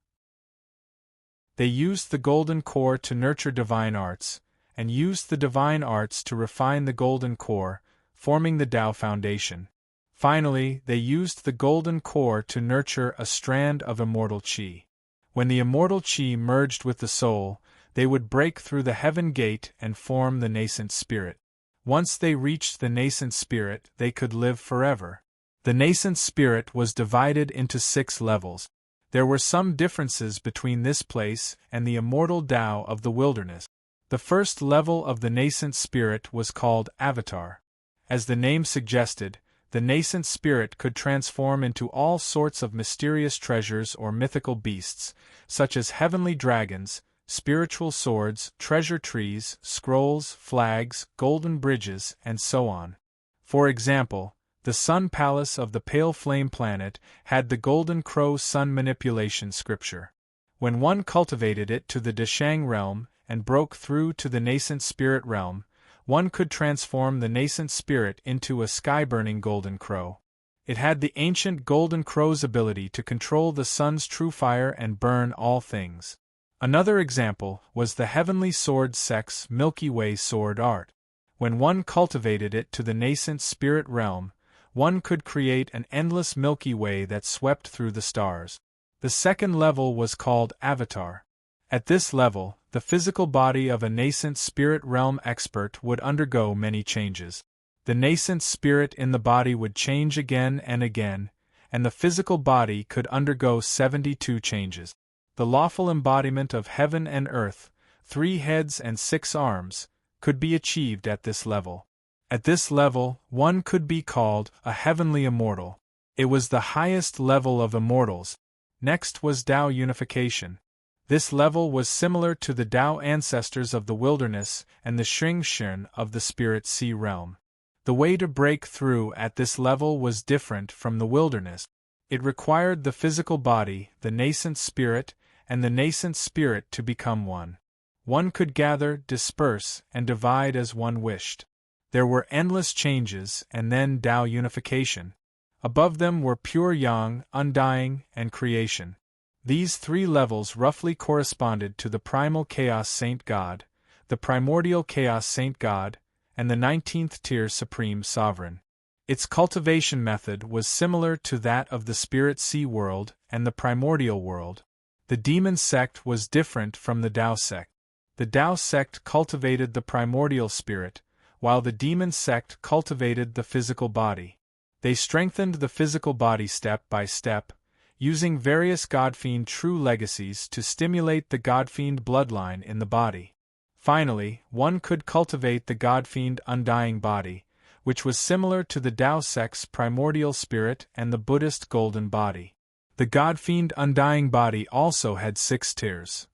They used the golden core to nurture divine arts, and used the divine arts to refine the golden core, forming the Tao foundation. Finally, they used the golden core to nurture a strand of immortal qi. When the immortal qi merged with the soul, they would break through the heaven gate and form the nascent spirit. Once they reached the nascent spirit, they could live forever. The nascent spirit was divided into 6 levels. There were some differences between this place and the immortal Tao of the wilderness. The first level of the nascent spirit was called Avatar. As the name suggested, the nascent spirit could transform into all sorts of mysterious treasures or mythical beasts, such as heavenly dragons, spiritual swords, treasure trees, scrolls, flags, golden bridges, and so on. For example, the Sun Palace of the Pale Flame Planet had the Golden Crow Sun Manipulation Scripture. When one cultivated it to the Deshang realm and broke through to the nascent spirit realm, one could transform the nascent spirit into a sky-burning golden crow. It had the ancient golden crow's ability to control the sun's true fire and burn all things. Another example was the Heavenly Sword Sect's Milky Way sword art. When one cultivated it to the nascent spirit realm, one could create an endless Milky Way that swept through the stars. The second level was called Avatar. At this level, the physical body of a nascent spirit realm expert would undergo many changes. The nascent spirit in the body would change again and again, and the physical body could undergo 72 changes. The lawful embodiment of heaven and earth, 3 heads and 6 arms, could be achieved at this level. At this level, one could be called a heavenly immortal. It was the highest level of immortals. Next was Tao unification. This level was similar to the Tao ancestors of the wilderness and the Xing Shen of the spirit sea realm. The way to break through at this level was different from the wilderness. It required the physical body, the nascent spirit, and the nascent spirit to become one. One could gather, disperse, and divide as one wished. There were endless changes and then Tao unification. Above them were pure yang, undying, and creation. These three levels roughly corresponded to the primal chaos saint god, the primordial chaos saint god, and the 19th tier supreme sovereign. Its cultivation method was similar to that of the spirit sea world and the primordial world. The demon sect was different from the Tao sect. The Tao sect cultivated the primordial spirit, while the demon sect cultivated the physical body. They strengthened the physical body step by step, using various Godfiend true legacies to stimulate the Godfiend bloodline in the body. Finally, one could cultivate the Godfiend undying body, which was similar to the Tao sect's primordial spirit and the Buddhist golden body. The Godfiend undying body also had 6 tiers.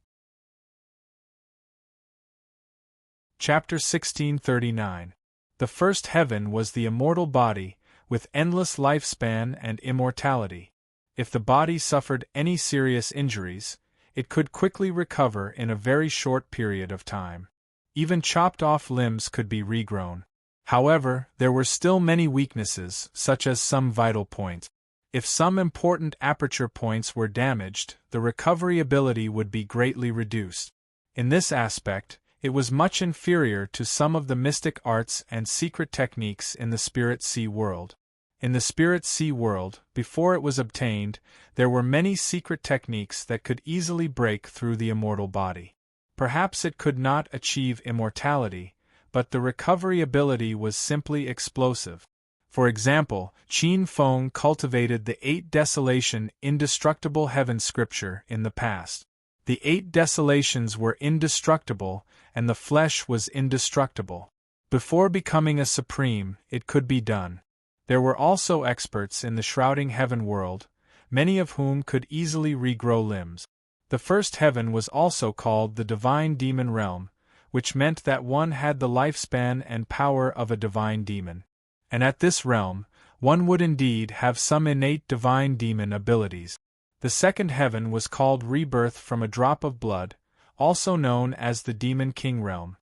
Chapter 1639. The first heaven was the immortal body, with endless lifespan and immortality. If the body suffered any serious injuries, it could quickly recover in a very short period of time. Even chopped-off limbs could be regrown. However, there were still many weaknesses, such as some vital points. If some important aperture points were damaged, the recovery ability would be greatly reduced. In this aspect, it was much inferior to some of the mystic arts and secret techniques in the spirit sea world. In the spirit sea world, before it was obtained, there were many secret techniques that could easily break through the immortal body. Perhaps it could not achieve immortality, but the recovery ability was simply explosive. For example, Qin Feng cultivated the 8 desolation indestructible heaven scripture in the past. The 8 desolations were indestructible, and the flesh was indestructible. Before becoming a supreme, it could be done. There were also experts in the shrouding heaven world, many of whom could easily regrow limbs. The first heaven was also called the divine demon realm, which meant that one had the lifespan and power of a divine demon. And at this realm, one would indeed have some innate divine demon abilities. The second heaven was called rebirth from a drop of blood, also known as the demon king realm.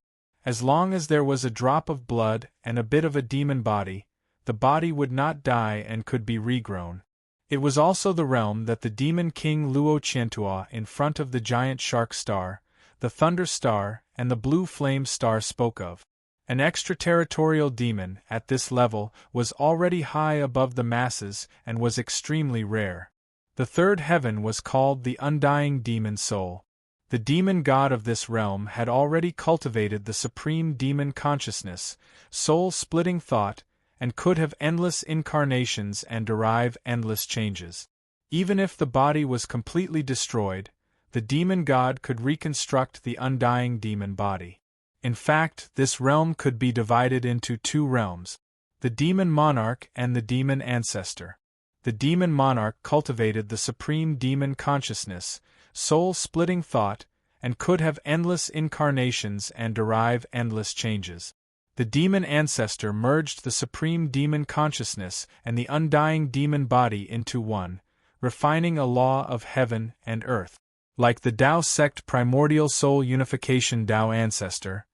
As long as there was a drop of blood and a bit of a demon body, the body would not die and could be regrown. It was also the realm that the demon king Luo Qiantua in front of the giant shark star, the thunder star, and the blue flame star spoke of. An extraterritorial demon, at this level, was already high above the masses and was extremely rare. The third heaven was called the undying demon soul. The demon god of this realm had already cultivated the supreme demon consciousness, soul-splitting thought, and could have endless incarnations and derive endless changes. Even if the body was completely destroyed, the demon god could reconstruct the undying demon body. In fact, this realm could be divided into 2 realms: the demon monarch and the demon ancestor. The demon monarch cultivated the supreme demon consciousness, soul-splitting thought, and could have endless incarnations and derive endless changes. The demon ancestor merged the supreme demon consciousness and the undying demon body into one, refining a law of heaven and earth. Like the Tao sect primordial soul unification Tao ancestor,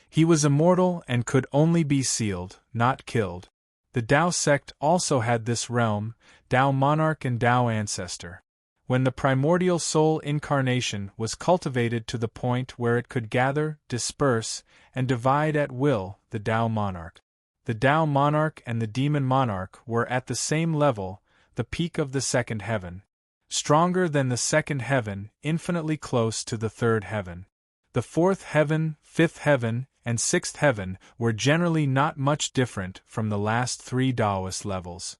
he was immortal and could only be sealed, not killed. The Tao sect also had this realm, Tao monarch and Tao ancestor. When the primordial soul incarnation was cultivated to the point where it could gather, disperse, and divide at will, the Tao monarch. The Tao monarch and the demon monarch were at the same level, the peak of the second heaven. Stronger than the second heaven, infinitely close to the third heaven. The fourth heaven, fifth heaven, and sixth heaven were generally not much different from the last 3 Taoist levels.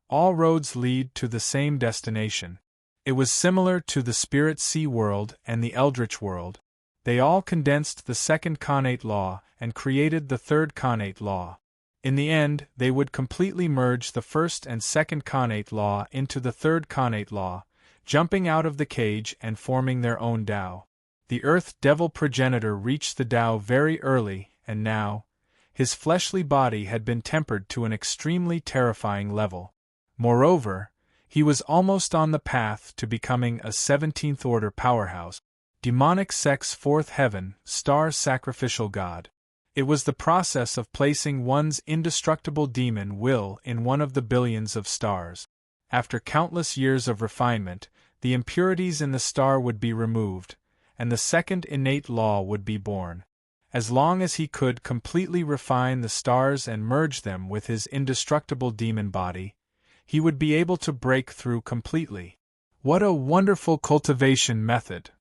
All roads lead to the same destination. It was similar to the spirit sea world and the eldritch world. They all condensed the second Khanate law and created the third Khanate law. In the end, they would completely merge the first and second Khanate law into the third Khanate law, jumping out of the cage and forming their own Tao. The Earth Devil progenitor reached the Tao very early, and now, his fleshly body had been tempered to an extremely terrifying level. Moreover, he was almost on the path to becoming a 17th-order powerhouse. Demonic sect's fourth heaven, star sacrificial god. It was the process of placing one's indestructible demon will in one of the billions of stars. After countless years of refinement, the impurities in the star would be removed, and the second innate law would be born. As long as he could completely refine the stars and merge them with his indestructible demon body, he would be able to break through completely. What a wonderful cultivation method!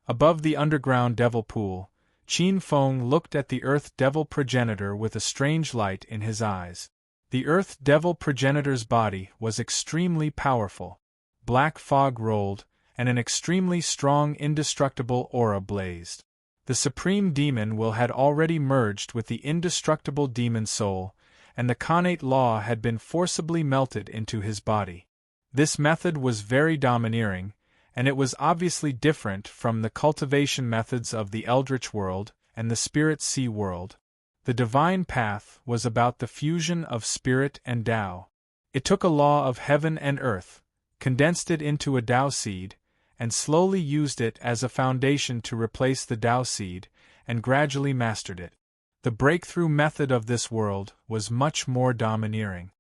Above the underground devil pool, Qin Feng looked at the Earth Devil progenitor with a strange light in his eyes. The Earth Devil progenitor's body was extremely powerful. Black fog rolled, and an extremely strong indestructible aura blazed. The supreme demon will had already merged with the indestructible demon soul, and the connate law had been forcibly melted into his body. This method was very domineering, and it was obviously different from the cultivation methods of the Eldritch world and the Spirit Sea world. The divine path was about the fusion of spirit and Tao. It took a law of heaven and earth, condensed it into a Tao seed, and slowly used it as a foundation to replace the Tao seed, and gradually mastered it. The breakthrough method of this world was much more domineering.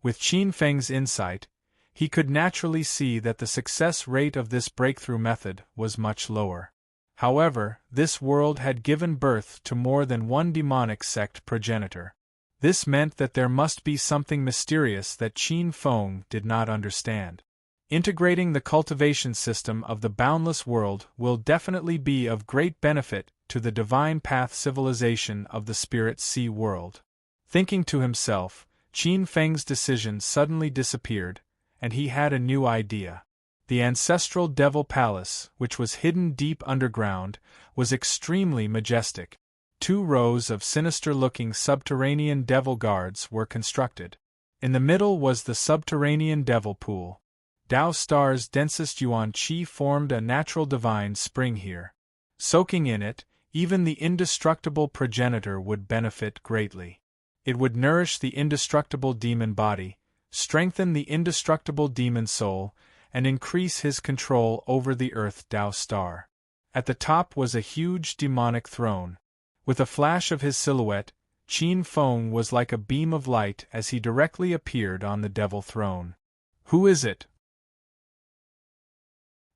With Qin Feng's insight, he could naturally see that the success rate of this breakthrough method was much lower. However, this world had given birth to more than one demonic sect progenitor. This meant that there must be something mysterious that Qin Feng did not understand. Integrating the cultivation system of the boundless world will definitely be of great benefit to the divine path civilization of the Spirit Sea world. Thinking to himself, Qin Feng's decision suddenly disappeared, and he had a new idea. The ancestral Devil Palace, which was hidden deep underground, was extremely majestic. 2 rows of sinister-looking subterranean devil guards were constructed. In the middle was the subterranean devil pool. Tao Star's densest yuan qi formed a natural divine spring here. Soaking in it, even the indestructible progenitor would benefit greatly. It would nourish the indestructible demon body, strengthen the indestructible demon soul, and increase his control over the Earth Tao Star. At the top was a huge demonic throne. With a flash of his silhouette, Qin Feng was like a beam of light as he directly appeared on the devil throne. "Who is it?"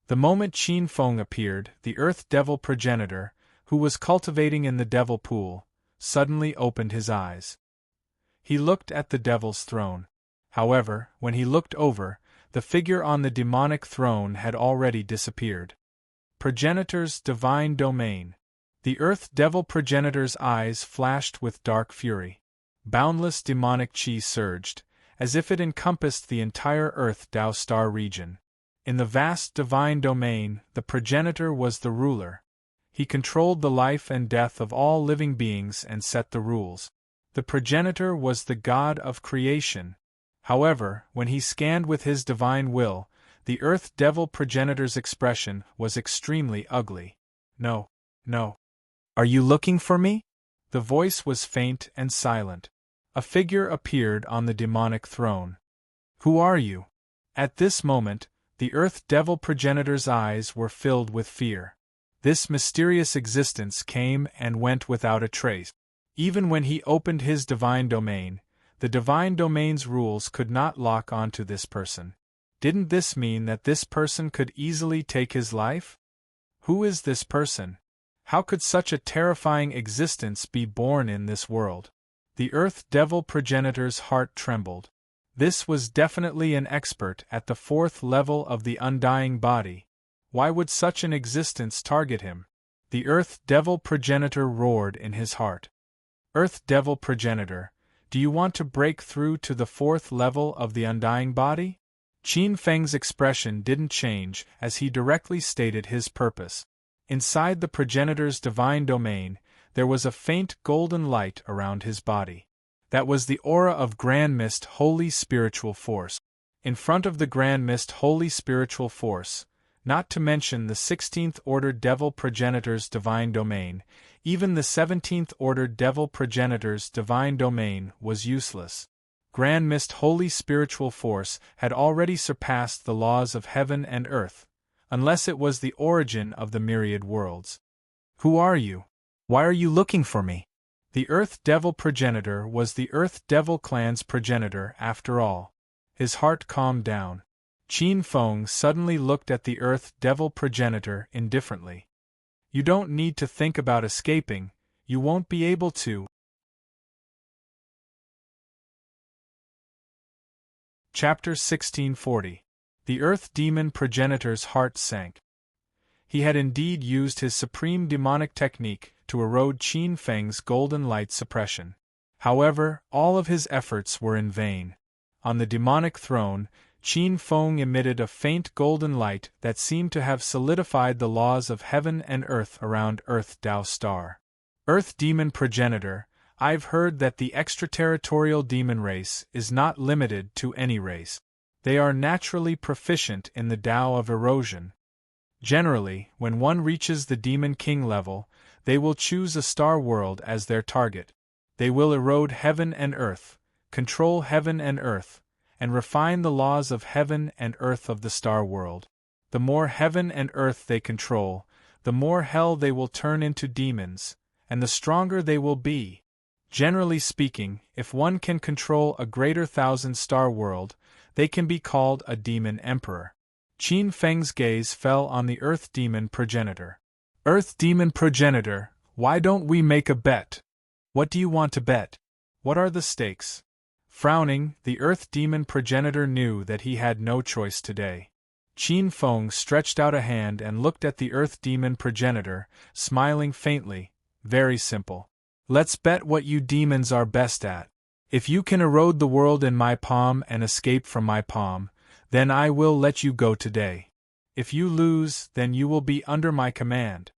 The moment Qin Feng appeared, the Earth Devil progenitor, who was cultivating in the devil pool, suddenly opened his eyes. He looked at the devil's throne. However, when he looked over, the figure on the demonic throne had already disappeared. Progenitor's divine domain. The Earth Devil progenitor's eyes flashed with dark fury. Boundless demonic chi surged, as if it encompassed the entire Earth Tao Star region. In the vast divine domain, the progenitor was the ruler. He controlled the life and death of all living beings and set the rules. The progenitor was the god of creation. However, when he scanned with his divine will, the Earth Devil progenitor's expression was extremely ugly. "No, no. Are you looking for me?" The voice was faint and silent. A figure appeared on the demonic throne. "Who are you?" At this moment, the Earth Devil progenitor's eyes were filled with fear. This mysterious existence came and went without a trace. Even when he opened his divine domain, the divine domain's rules could not lock onto this person. Didn't this mean that this person could easily take his life? Who is this person? How could such a terrifying existence be born in this world? The Earth Devil progenitor's heart trembled. This was definitely an expert at the 4th level of the undying body. Why would such an existence target him? The Earth Devil progenitor roared in his heart. "Earth Devil progenitor, do you want to break through to the 4th level of the undying body?" Qin Feng's expression didn't change as he directly stated his purpose. Inside the progenitor's divine domain, there was a faint golden light around his body. That was the aura of Grand Mist Holy Spiritual Force. In front of the Grand Mist Holy Spiritual Force, not to mention the 16th Order Devil Progenitor's divine domain, even the 17th Order Devil Progenitor's divine domain was useless. Grand Mist holy spiritual force had already surpassed the laws of heaven and earth, unless it was the origin of the myriad worlds. Who are you? Why are you looking for me? The Earth Devil progenitor was the Earth Devil clan's progenitor after all. His heart calmed down. Qin Feng suddenly looked at the Earth Devil progenitor indifferently. You don't need to think about escaping, you won't be able to. Chapter 1640. The Earth Demon progenitor's heart sank. He had indeed used his supreme demonic technique to erode Qin Feng's golden light suppression. However, all of his efforts were in vain. On the demonic throne, Qin Feng emitted a faint golden light that seemed to have solidified the laws of heaven and earth around Earth Tao Star. Earth Demon progenitor, I've heard that the extraterritorial demon race is not limited to any race. They are naturally proficient in the Tao of erosion. Generally, when one reaches the Demon King level, they will choose a star world as their target. They will erode heaven and earth, control heaven and earth, and refine the laws of heaven and earth of the star world. The more heaven and earth they control, the more hell they will turn into demons, and the stronger they will be. Generally speaking, if one can control a greater thousand-star world, they can be called a demon emperor. Qin Feng's gaze fell on the Earth Demon progenitor. Earth Demon progenitor, why don't we make a bet? What do you want to bet? What are the stakes? Frowning, the Earth Demon progenitor knew that he had no choice today. Qin Feng stretched out a hand and looked at the Earth Demon progenitor, smiling faintly. Very simple. Let's bet what you demons are best at. If you can erode the world in my palm and escape from my palm, then I will let you go today. If you lose, then you will be under my command.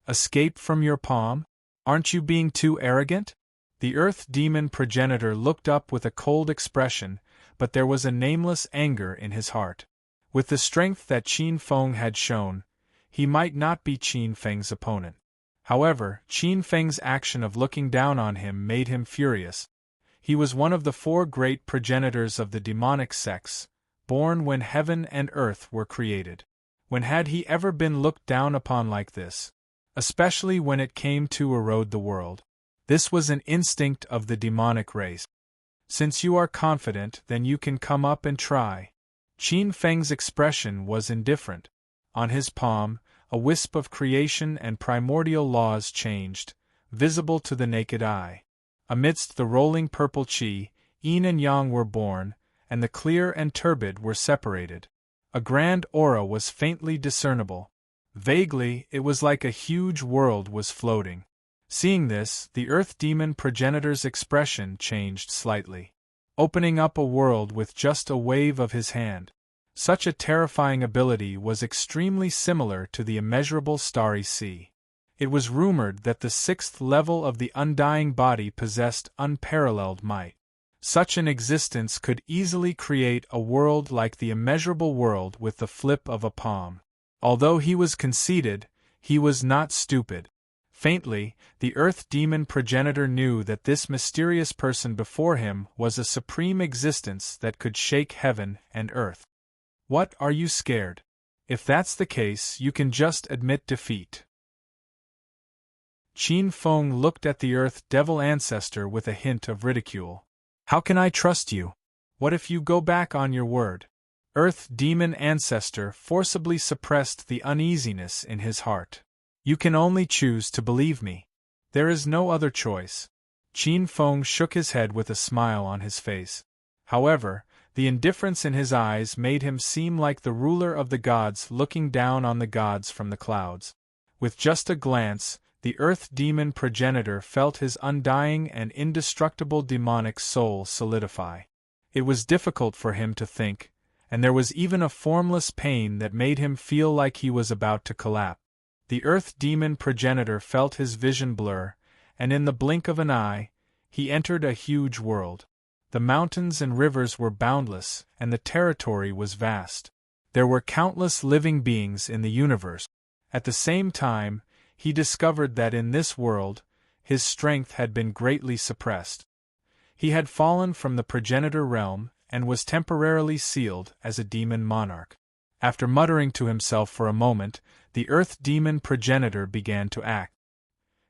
Escape from your palm? Aren't you being too arrogant? The Earth Demon progenitor looked up with a cold expression, but there was a nameless anger in his heart. With the strength that Qin Feng had shown, he might not be Qin Feng's opponent. However, Qin Feng's action of looking down on him made him furious. He was one of the four great progenitors of the demonic sex, born when heaven and earth were created. When had he ever been looked down upon like this? Especially when it came to erode the world. This was an instinct of the demonic race. Since you are confident, then you can come up and try. Qin Feng's expression was indifferent. On his palm, a wisp of creation and primordial laws changed, visible to the naked eye. Amidst the rolling purple qi, yin and yang were born, and the clear and turbid were separated. A grand aura was faintly discernible. Vaguely, it was like a huge world was floating. Seeing this, the Earth Demon progenitor's expression changed slightly. Opening up a world with just a wave of his hand. Such a terrifying ability was extremely similar to the immeasurable starry sea. It was rumored that the sixth level of the undying body possessed unparalleled might. Such an existence could easily create a world like the immeasurable world with the flip of a palm. Although he was conceited, he was not stupid. Faintly, the Earth Demon progenitor knew that this mysterious person before him was a supreme existence that could shake heaven and earth. What, are you scared? If that's the case, you can just admit defeat. Qin Feng looked at the Earth Devil ancestor with a hint of ridicule. How can I trust you? What if you go back on your word? Earth Demon ancestor forcibly suppressed the uneasiness in his heart. You can only choose to believe me. There is no other choice. Qin Feng shook his head with a smile on his face. However, the indifference in his eyes made him seem like the ruler of the gods looking down on the gods from the clouds. With just a glance, the Earth Demon progenitor felt his undying and indestructible demonic soul solidify. It was difficult for him to think, and there was even a formless pain that made him feel like he was about to collapse. The Earth Demon progenitor felt his vision blur, and in the blink of an eye, he entered a huge world. The mountains and rivers were boundless, and the territory was vast. There were countless living beings in the universe. At the same time, he discovered that in this world, his strength had been greatly suppressed. He had fallen from the progenitor realm and was temporarily sealed as a demon monarch. After muttering to himself for a moment, the earth demon progenitor began to act.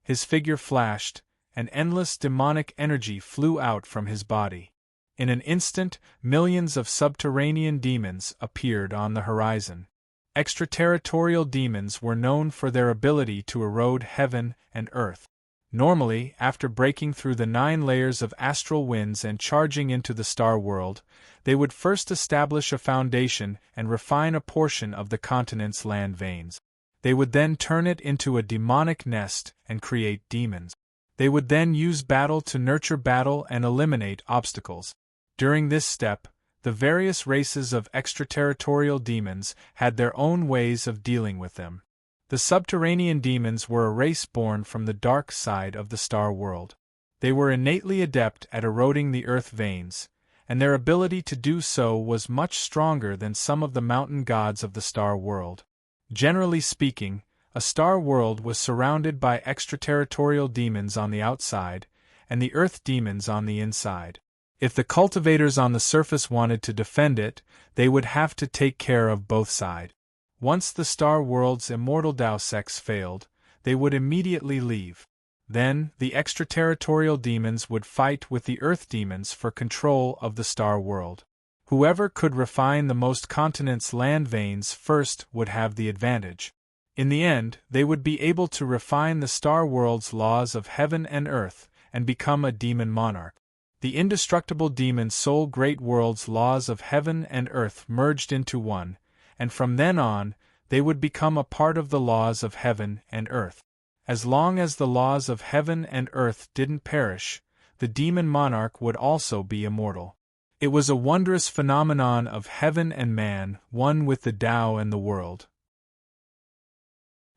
His figure flashed, and endless demonic energy flew out from his body. In an instant, millions of subterranean demons appeared on the horizon. Extraterritorial demons were known for their ability to erode heaven and earth. Normally, after breaking through the 9 layers of astral winds and charging into the star world, they would first establish a foundation and refine a portion of the continent's land veins. They would then turn it into a demonic nest and create demons. They would then use battle to nurture battle and eliminate obstacles. During this step, the various races of extraterritorial demons had their own ways of dealing with them. The subterranean demons were a race born from the dark side of the star world. They were innately adept at eroding the earth veins, and their ability to do so was much stronger than some of the mountain gods of the star world. Generally speaking, a star world was surrounded by extraterritorial demons on the outside, and the earth demons on the inside. If the cultivators on the surface wanted to defend it, they would have to take care of both sides. Once the star world's immortal Tao sects failed, they would immediately leave. Then, the extraterritorial demons would fight with the earth demons for control of the star world. Whoever could refine the most continents' land veins first would have the advantage. In the end, they would be able to refine the star world's laws of heaven and earth and become a demon monarch. The indestructible demon soul great world's laws of heaven and earth merged into one, and from then on, they would become a part of the laws of heaven and earth. As long as the laws of heaven and earth didn't perish, the demon monarch would also be immortal. It was a wondrous phenomenon of heaven and man, one with the Tao and the world.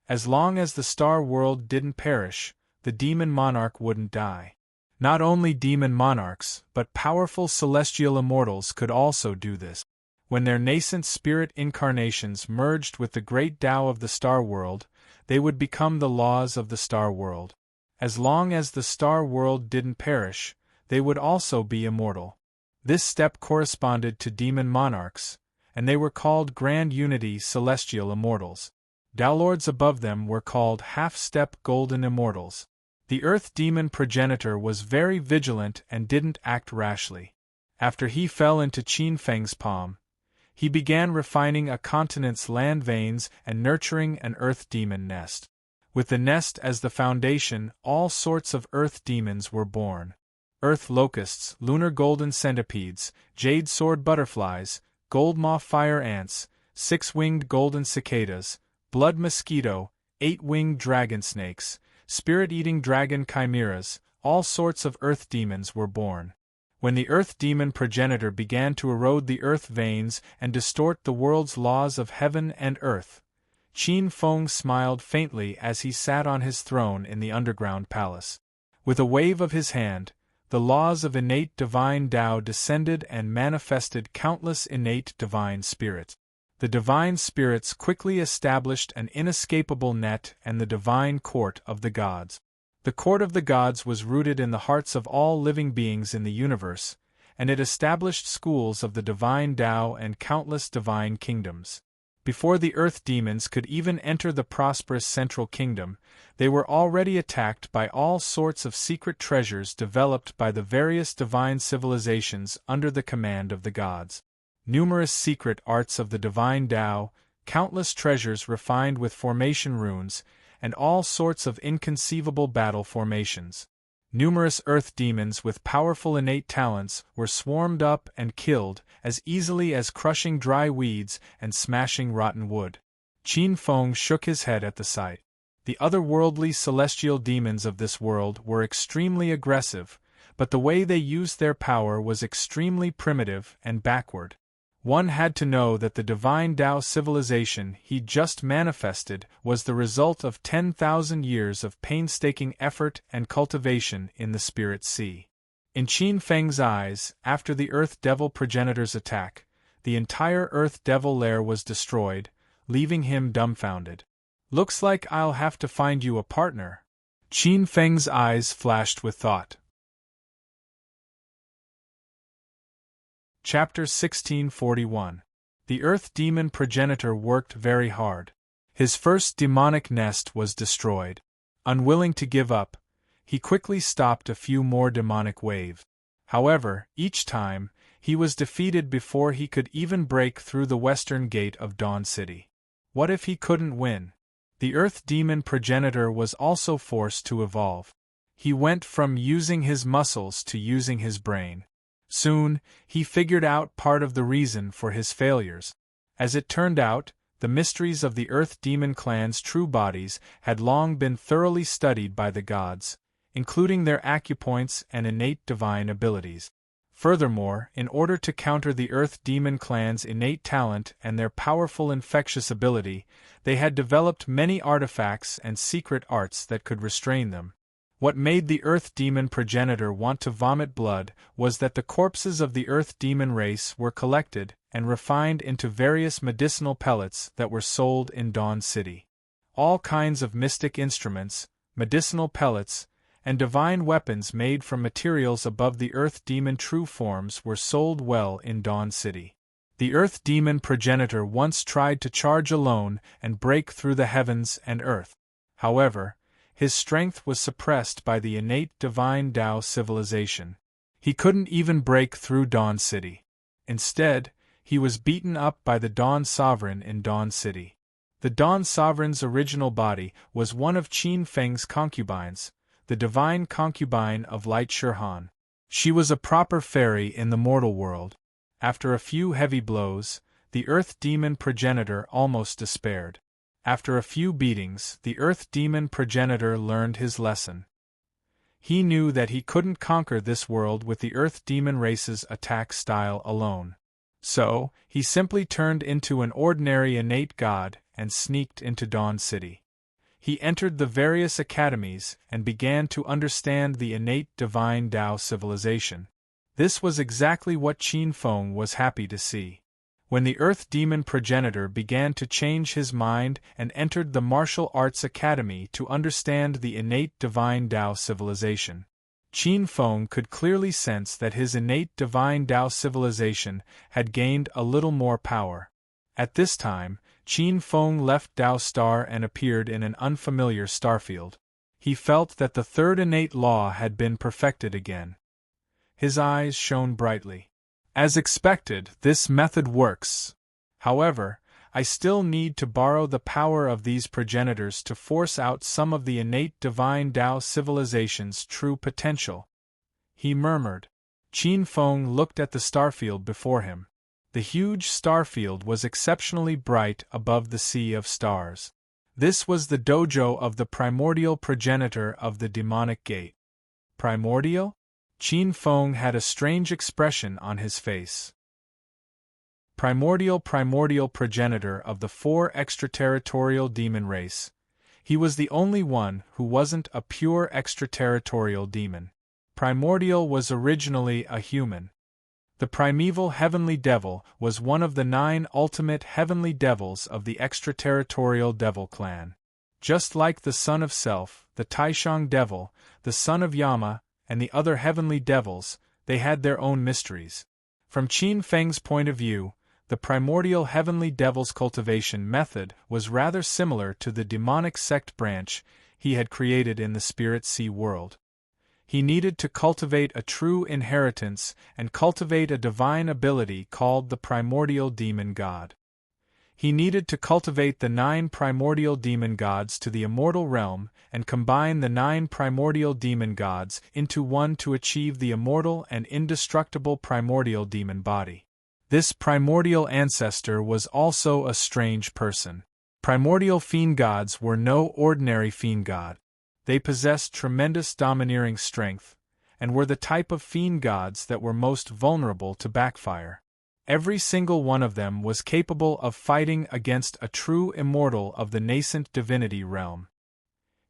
As long as the star world didn't perish, the demon monarch wouldn't die. Not only demon monarchs, but powerful celestial immortals could also do this. When their nascent spirit incarnations merged with the great Tao of the star world, they would become the laws of the star world. As long as the star world didn't perish, they would also be immortal. This step corresponded to demon monarchs, and they were called Grand Unity Celestial Immortals. Tao Lords above them were called Half-Step Golden Immortals. The Earth Demon progenitor was very vigilant and didn't act rashly. After he fell into Qin Feng's palm, he began refining a continent's land veins and nurturing an earth demon nest. With the nest as the foundation, all sorts of earth demons were born. Earth locusts, lunar golden centipedes, jade sword butterflies, gold moth fire ants, 6-winged golden cicadas, blood mosquito, 8-winged dragon snakes, spirit-eating dragon chimeras, all sorts of earth demons were born. When the earth demon progenitor began to erode the earth veins and distort the world's laws of heaven and earth, Qin Feng smiled faintly as he sat on his throne in the underground palace. With a wave of his hand, the laws of innate divine Tao descended and manifested countless innate divine spirits. The divine spirits quickly established an inescapable net and the divine court of the gods. The court of the gods was rooted in the hearts of all living beings in the universe, and it established schools of the divine Tao and countless divine kingdoms. Before the earth demons could even enter the prosperous central kingdom, they were already attacked by all sorts of secret treasures developed by the various divine civilizations under the command of the gods. Numerous secret arts of the divine Tao, countless treasures refined with formation runes, and all sorts of inconceivable battle formations. Numerous earth demons with powerful innate talents were swarmed up and killed as easily as crushing dry weeds and smashing rotten wood. Qin Feng shook his head at the sight. The otherworldly celestial demons of this world were extremely aggressive, but the way they used their power was extremely primitive and backward. One had to know that the divine Tao civilization he just manifested was the result of 10,000 years of painstaking effort and cultivation in the Spirit Sea. In Qin Feng's eyes, after the Earth Devil progenitor's attack, the entire Earth Devil lair was destroyed, leaving him dumbfounded. "Looks like I'll have to find you a partner." Qin Feng's eyes flashed with thought. Chapter 1641. The Earth Demon Progenitor worked very hard. His first demonic nest was destroyed. Unwilling to give up, he quickly stopped a few more demonic waves. However, each time, he was defeated before he could even break through the western gate of Dawn City. What if he couldn't win? The Earth Demon Progenitor was also forced to evolve. He went from using his muscles to using his brain. Soon, he figured out part of the reason for his failures. As it turned out, the mysteries of the Earth Demon clan's true bodies had long been thoroughly studied by the gods, including their acupoints and innate divine abilities. Furthermore, in order to counter the Earth Demon clan's innate talent and their powerful infectious ability, they had developed many artifacts and secret arts that could restrain them. What made the Earth Demon Progenitor want to vomit blood was that the corpses of the Earth Demon race were collected and refined into various medicinal pellets that were sold in Dawn City. All kinds of mystic instruments, medicinal pellets, and divine weapons made from materials above the Earth Demon true forms were sold well in Dawn City. The Earth Demon Progenitor once tried to charge alone and break through the heavens and earth. However, his strength was suppressed by the innate divine Tao civilization. He couldn't even break through Dawn City. Instead, he was beaten up by the Dawn Sovereign in Dawn City. The Dawn Sovereign's original body was one of Qin Feng's concubines, the divine concubine of Light Shurhan. She was a proper fairy in the mortal world. After a few heavy blows, the Earth Demon Progenitor almost despaired. After a few beatings, the Earth Demon Progenitor learned his lesson. He knew that he couldn't conquer this world with the Earth Demon race's attack style alone. So, he simply turned into an ordinary innate god and sneaked into Dawn City. He entered the various academies and began to understand the innate divine Tao civilization. This was exactly what Qin Feng was happy to see. When the Earth Demon Progenitor began to change his mind and entered the Martial Arts Academy to understand the innate divine Tao civilization, Qin Feng could clearly sense that his innate divine Tao civilization had gained a little more power. At this time, Qin Feng left Tao Star and appeared in an unfamiliar starfield. He felt that the third innate law had been perfected again. His eyes shone brightly. As expected, this method works. However, I still need to borrow the power of these progenitors to force out some of the innate divine Tao civilization's true potential, he murmured. Qin Feng looked at the starfield before him. The huge starfield was exceptionally bright above the sea of stars. This was the dojo of the primordial progenitor of the demonic gate. Primordial? Qin Feng had a strange expression on his face. Primordial progenitor of the 4 extraterritorial demon race. He was the only one who wasn't a pure extraterritorial demon. Primordial was originally a human. The primeval heavenly devil was one of the 9 ultimate heavenly devils of the extraterritorial devil clan. Just like the son of self, the Taishang devil, the son of Yama, and the other heavenly devils, they had their own mysteries. From Qin Feng's point of view, the primordial heavenly devil's cultivation method was rather similar to the demonic sect branch he had created in the Spirit Sea world. He needed to cultivate a true inheritance and cultivate a divine ability called the primordial demon god. He needed to cultivate the 9 primordial demon gods to the immortal realm and combine the 9 primordial demon gods into one to achieve the immortal and indestructible primordial demon body. This primordial ancestor was also a strange person. Primordial fiend gods were no ordinary fiend god. They possessed tremendous domineering strength, and were the type of fiend gods that were most vulnerable to backfire. Every single one of them was capable of fighting against a true immortal of the nascent divinity realm.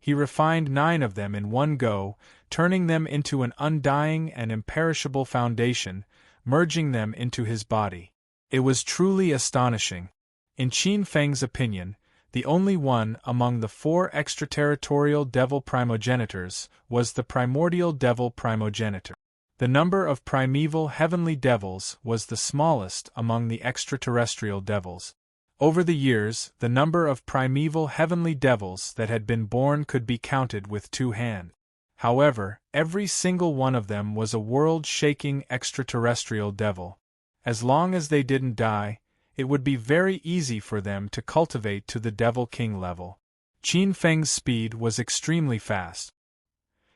He refined 9 of them in one go, turning them into an undying and imperishable foundation, merging them into his body. It was truly astonishing. In Qin Feng's opinion, the only one among the 4 extraterritorial devil primogenitors was the primordial devil primogenitor. The number of primeval heavenly devils was the smallest among the extraterrestrial devils. Over the years, the number of primeval heavenly devils that had been born could be counted with 2 hands. However, every single one of them was a world-shaking extraterrestrial devil. As long as they didn't die, it would be very easy for them to cultivate to the Devil King level. Qin Feng's speed was extremely fast.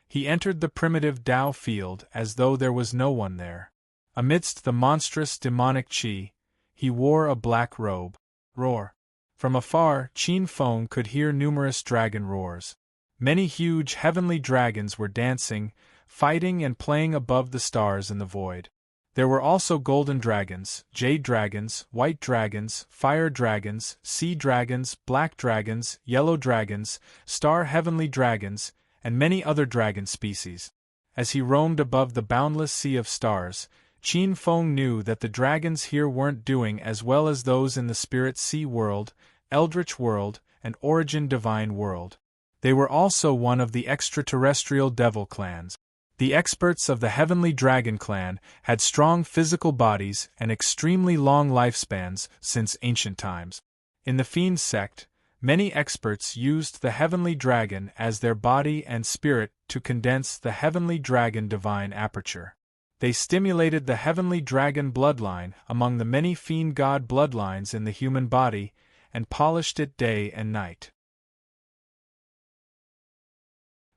He entered the primitive Dao field as though there was no one there. Amidst the monstrous demonic qi, he wore a black robe. Roar. From afar, Qin Feng could hear numerous dragon roars. Many huge heavenly dragons were dancing, fighting and playing above the stars in the void. There were also golden dragons, jade dragons, white dragons, fire dragons, sea dragons, black dragons, yellow dragons, star heavenly dragons, and many other dragon species. As he roamed above the boundless sea of stars, Qin Feng knew that the dragons here weren't doing as well as those in the Spirit Sea world, Eldritch world, and Origin Divine world. They were also one of the extraterrestrial devil clans. The experts of the Heavenly Dragon clan had strong physical bodies and extremely long lifespans since ancient times. In the Fiend sect, many experts used the Heavenly Dragon as their body and spirit to condense the Heavenly Dragon divine aperture. They stimulated the Heavenly Dragon bloodline among the many Fiend God bloodlines in the human body and polished it day and night.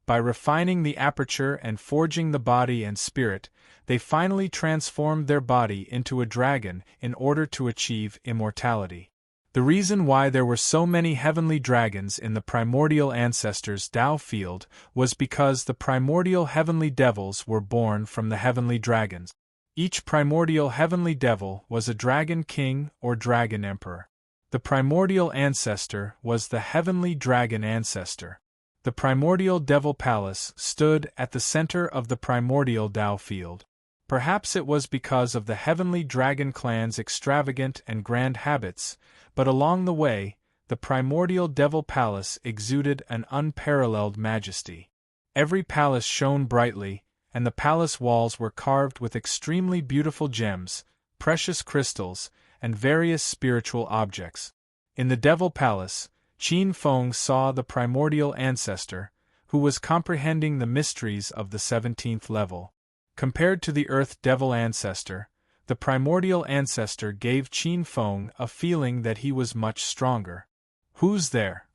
By refining the aperture and forging the body and spirit, they finally transformed their body into a dragon in order to achieve immortality. The reason why there were so many heavenly dragons in the primordial ancestors' Dao field was because the primordial heavenly devils were born from the heavenly dragons. Each primordial heavenly devil was a dragon king or dragon emperor. The primordial ancestor was the heavenly dragon ancestor. The primordial devil palace stood at the center of the primordial Dao field. Perhaps it was because of the heavenly dragon clan's extravagant and grand habits, but along the way, the primordial devil palace exuded an unparalleled majesty. Every palace shone brightly, and the palace walls were carved with extremely beautiful gems, precious crystals, and various spiritual objects. In the devil palace, Qin Feng saw the primordial ancestor, who was comprehending the mysteries of the 17th level. Compared to the Earth Devil ancestor, the primordial ancestor gave Qin Feng a feeling that he was much stronger. "Who's there?"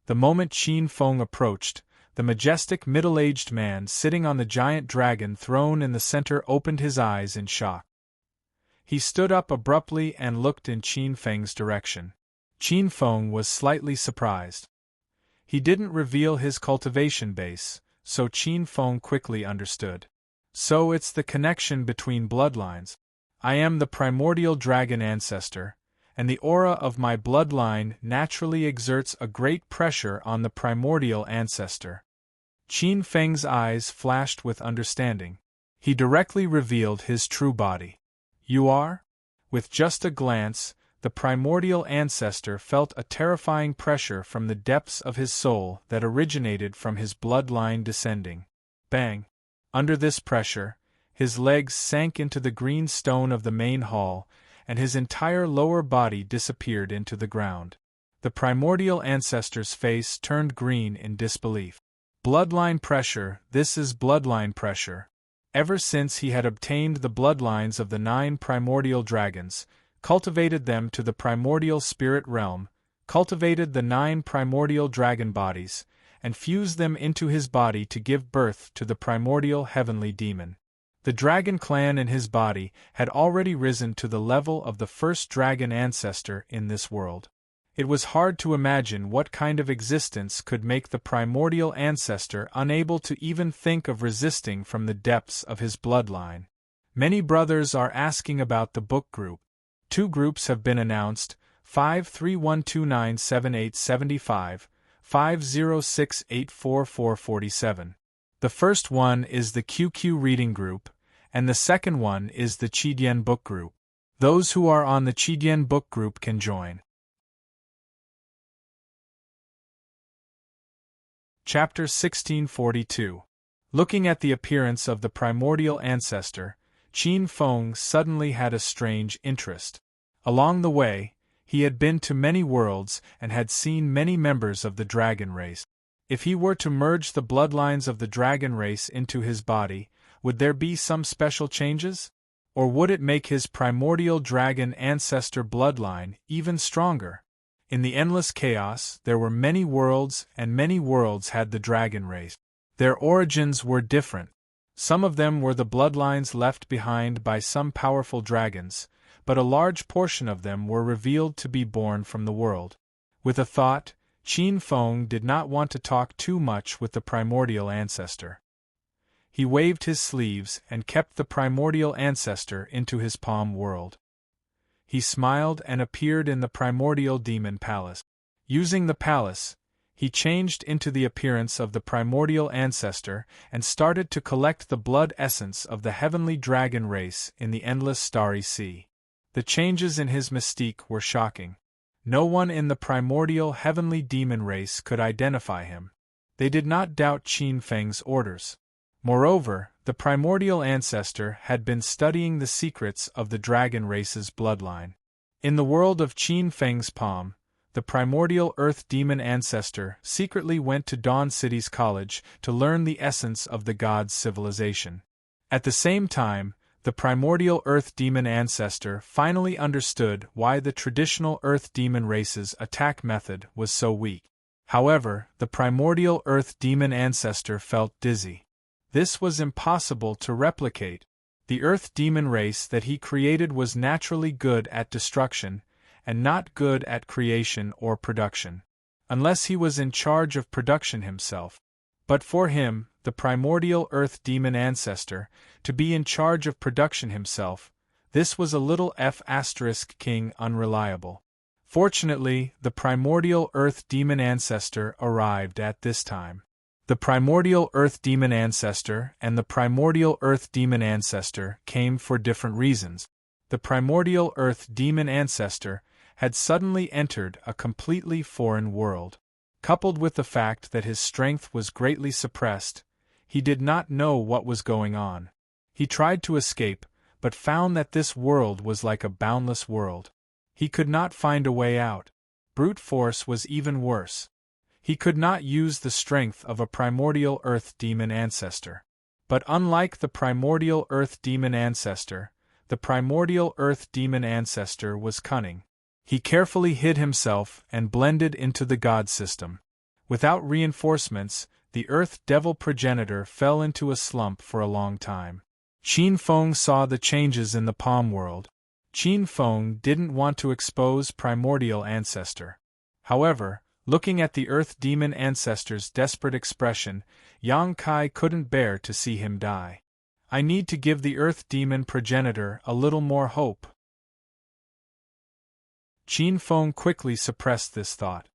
The moment Qin Feng approached, the majestic middle-aged man sitting on the giant dragon throne in the center opened his eyes in shock. He stood up abruptly and looked in Qin Feng's direction. Qin Feng was slightly surprised. He didn't reveal his cultivation base, so Qin Feng quickly understood. So it's the connection between bloodlines. I am the primordial dragon ancestor, and the aura of my bloodline naturally exerts a great pressure on the primordial ancestor. Qin Feng's eyes flashed with understanding. He directly revealed his true body. You are? With just a glance, the primordial ancestor felt a terrifying pressure from the depths of his soul that originated from his bloodline descending. Bang! Under this pressure, his legs sank into the green stone of the main hall, and his entire lower body disappeared into the ground. The primordial ancestor's face turned green in disbelief. Bloodline pressure, this is bloodline pressure. Ever since he had obtained the bloodlines of the 9 primordial dragons, cultivated them to the primordial spirit realm, cultivated the 9 primordial dragon bodies, and fused them into his body to give birth to the primordial heavenly demon. The dragon clan in his body had already risen to the level of the first dragon ancestor in this world. It was hard to imagine what kind of existence could make the primordial ancestor unable to even think of resisting from the depths of his bloodline. Many brothers are asking about the book group. 2 groups have been announced, 531297875, 506844447. The first one is the QQ Reading Group, and the second one is the Qidian Book Group. Those who are on the Qidian Book Group can join. Chapter 1642. Looking at the appearance of the primordial ancestor, Qin Feng suddenly had a strange interest. Along the way, he had been to many worlds and had seen many members of the dragon race. If he were to merge the bloodlines of the dragon race into his body, would there be some special changes? Or would it make his primordial dragon ancestor bloodline even stronger? In the endless chaos, there were many worlds, and many worlds had the dragon race. Their origins were different. Some of them were the bloodlines left behind by some powerful dragons, but a large portion of them were revealed to be born from the world. With a thought, Qin Feng did not want to talk too much with the primordial ancestor. He waved his sleeves and kept the primordial ancestor into his palm world. He smiled and appeared in the primordial demon palace. Using the palace, he changed into the appearance of the primordial ancestor and started to collect the blood essence of the heavenly dragon race in the endless starry sea. The changes in his mystique were shocking. No one in the primordial heavenly demon race could identify him. They did not doubt Qin Feng's orders. Moreover, the primordial ancestor had been studying the secrets of the dragon race's bloodline. In the world of Qin Feng's palm, the primordial earth demon ancestor secretly went to Dawn City's college to learn the essence of the god's civilization. At the same time, the primordial earth demon ancestor finally understood why the traditional earth demon race's attack method was so weak. However, the primordial earth demon ancestor felt dizzy. This was impossible to replicate. The earth demon race that he created was naturally good at destruction, and not good at creation or production. Unless he was in charge of production himself. But for him, the primordial earth demon ancestor, to be in charge of production himself, this was a little king unreliable. Fortunately, the primordial earth demon ancestor arrived at this time. The primordial earth demon ancestor and the primordial earth demon ancestor came for different reasons. The primordial earth demon ancestor had suddenly entered a completely foreign world. Coupled with the fact that his strength was greatly suppressed, he did not know what was going on. He tried to escape, but found that this world was like a boundless world. He could not find a way out. Brute force was even worse. He could not use the strength of a primordial earth demon ancestor. But unlike the primordial earth demon ancestor, the primordial earth demon ancestor was cunning. He carefully hid himself and blended into the god system. Without reinforcements, the earth devil progenitor fell into a slump for a long time. Qin Feng saw the changes in the palm world. Qin Feng didn't want to expose primordial ancestor. However, looking at the earth demon ancestor's desperate expression, Yang Kai couldn't bear to see him die. I need to give the earth demon progenitor a little more hope. Qin Feng quickly suppressed this thought.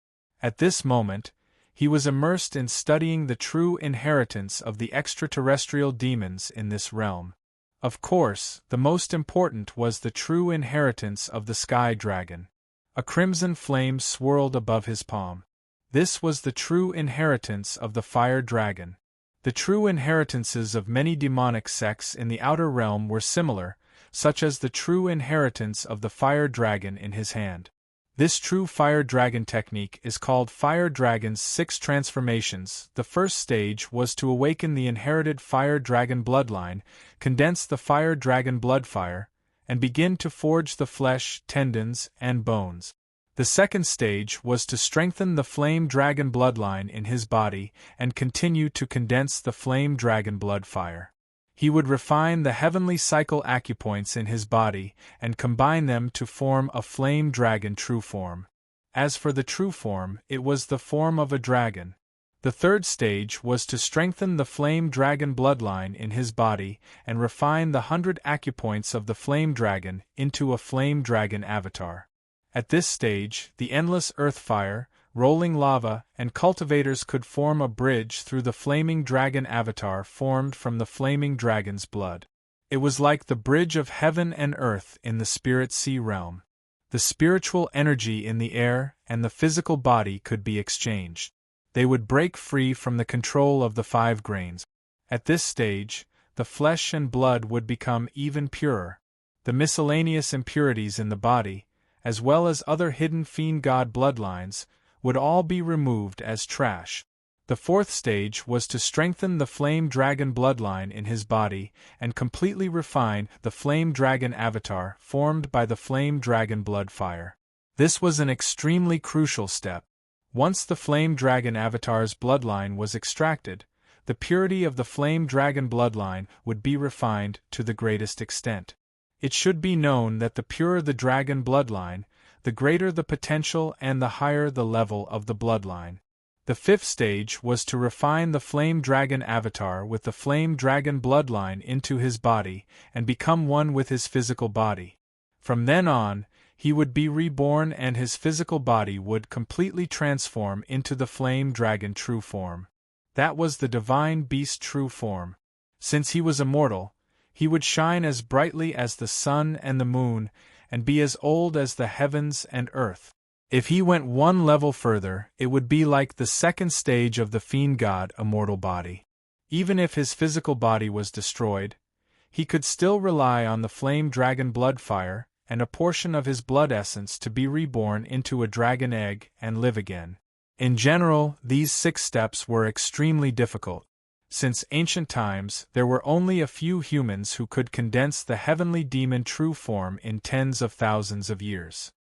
At this moment, he was immersed in studying the true inheritance of the extraterrestrial demons in this realm. Of course, the most important was the true inheritance of the sky dragon. A crimson flame swirled above his palm. This was the true inheritance of the fire dragon. The true inheritances of many demonic sects in the outer realm were similar, such as the true inheritance of the fire dragon in his hand. This true fire dragon technique is called Fire Dragon's 6 transformations. The first stage was to awaken the inherited fire dragon bloodline, condense the fire dragon blood fire, and begin to forge the flesh, tendons, and bones. The second stage was to strengthen the flame dragon bloodline in his body and continue to condense the flame dragon blood fire. He would refine the heavenly cycle acupoints in his body and combine them to form a flame dragon true form. As for the true form, it was the form of a dragon. The third stage was to strengthen the flame dragon bloodline in his body and refine the 100 acupoints of the flame dragon into a flame dragon avatar. At this stage, the endless earth fire, rolling lava, and cultivators could form a bridge through the flaming dragon avatar formed from the flaming dragon's blood. It was like the bridge of heaven and earth in the spirit sea realm. The spiritual energy in the air and the physical body could be exchanged. They would break free from the control of the 5 grains. At this stage, the flesh and blood would become even purer. The miscellaneous impurities in the body, as well as other hidden fiend god bloodlines, would all be removed as trash. The fourth stage was to strengthen the flame dragon bloodline in his body and completely refine the flame dragon avatar formed by the flame dragon blood fire. This was an extremely crucial step. Once the flame dragon avatar's bloodline was extracted, the purity of the flame dragon bloodline would be refined to the greatest extent. It should be known that the purer the dragon bloodline, the greater the potential and the higher the level of the bloodline. The fifth stage was to refine the flame dragon avatar with the flame dragon bloodline into his body and become one with his physical body. From then on, he would be reborn and his physical body would completely transform into the flame dragon true form. That was the divine beast true form. Since he was immortal, he would shine as brightly as the sun and the moon and be as old as the heavens and earth. If he went one level further, it would be like the second stage of the fiend god immortal body. Even if his physical body was destroyed, he could still rely on the flame dragon blood fire and a portion of his blood essence to be reborn into a dragon egg and live again. In general, these 6 steps were extremely difficult. Since ancient times, there were only a few humans who could condense the heavenly demon true form in tens of thousands of years.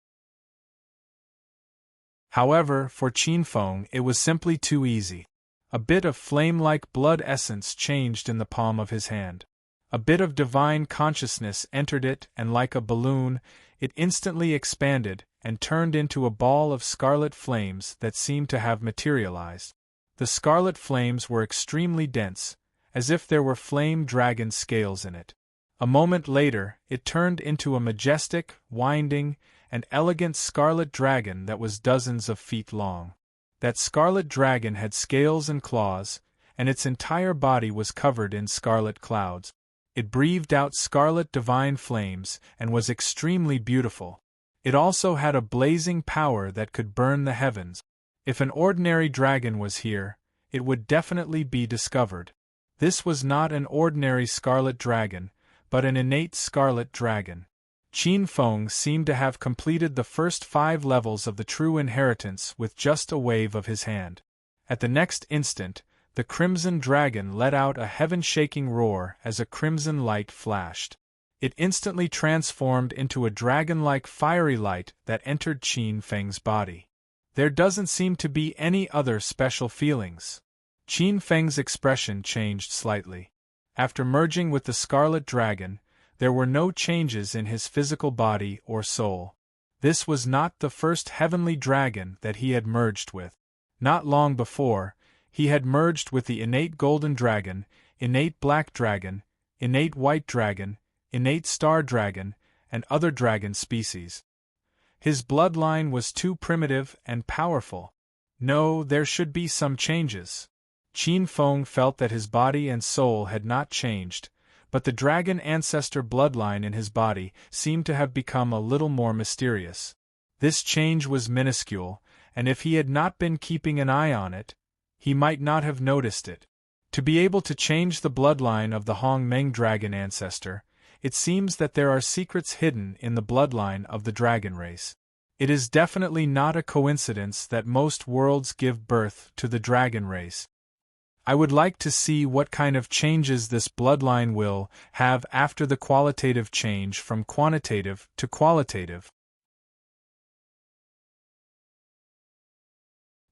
However, for Qinfeng it was simply too easy. A bit of flame-like blood essence changed in the palm of his hand. A bit of divine consciousness entered it and like a balloon, it instantly expanded and turned into a ball of scarlet flames that seemed to have materialized. The scarlet flames were extremely dense, as if there were flame dragon scales in it. A moment later, it turned into a majestic, winding, and elegant scarlet dragon that was dozens of feet long. That scarlet dragon had scales and claws, and its entire body was covered in scarlet clouds. It breathed out scarlet divine flames and was extremely beautiful. It also had a blazing power that could burn the heavens. If an ordinary dragon was here, it would definitely be discovered. This was not an ordinary scarlet dragon, but an innate scarlet dragon. Qinfeng seemed to have completed the first 5 levels of the true inheritance with just a wave of his hand. At the next instant, the crimson dragon let out a heaven-shaking roar as a crimson light flashed. It instantly transformed into a dragon-like fiery light that entered Qinfeng's body. There doesn't seem to be any other special feelings. Qinfeng's expression changed slightly. After merging with the scarlet dragon, there were no changes in his physical body or soul. This was not the first heavenly dragon that he had merged with. Not long before, he had merged with the innate golden dragon, innate black dragon, innate white dragon, innate star dragon, and other dragon species. His bloodline was too primitive and powerful. No, there should be some changes. Qinfeng felt that his body and soul had not changed, but the dragon ancestor bloodline in his body seemed to have become a little more mysterious. This change was minuscule, and if he had not been keeping an eye on it, he might not have noticed it. To be able to change the bloodline of the Hongmeng dragon ancestor, it seems that there are secrets hidden in the bloodline of the dragon race. It is definitely not a coincidence that most worlds give birth to the dragon race. I would like to see what kind of changes this bloodline will have after the qualitative change from quantitative to qualitative.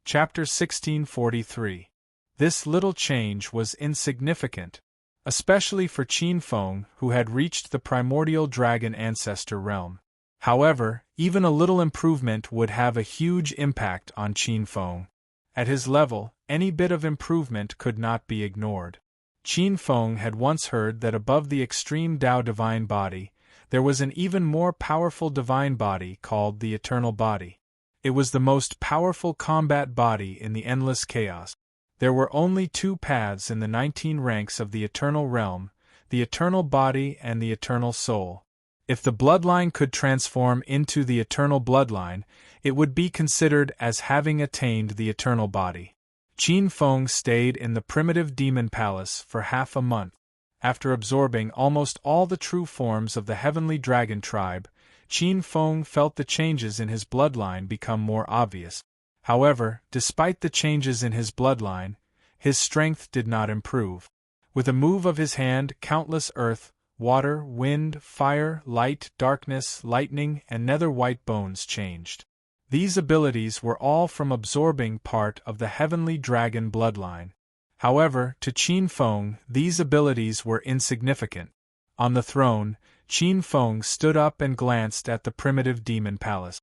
Chapter 1643. This little change was insignificant, especially for Qinfeng, who had reached the primordial dragon ancestor realm. However, even a little improvement would have a huge impact on Qinfeng. At his level, any bit of improvement could not be ignored. Qinfeng had once heard that above the extreme Tao divine body, there was an even more powerful divine body called the eternal body. It was the most powerful combat body in the endless chaos. There were only 2 paths in the 19 ranks of the eternal realm, the eternal body and the eternal soul. If the bloodline could transform into the eternal bloodline, it would be considered as having attained the eternal body. Qin Feng stayed in the primitive demon palace for half a month. After absorbing almost all the true forms of the heavenly dragon tribe, Qin Feng felt the changes in his bloodline become more obvious. However, despite the changes in his bloodline, his strength did not improve. With a move of his hand, countless earth, water, wind, fire, light, darkness, lightning, and nether white bones changed. These abilities were all from absorbing part of the heavenly dragon bloodline. However, to Qin Feng, these abilities were insignificant. On the throne, Qin Feng stood up and glanced at the primitive demon palace.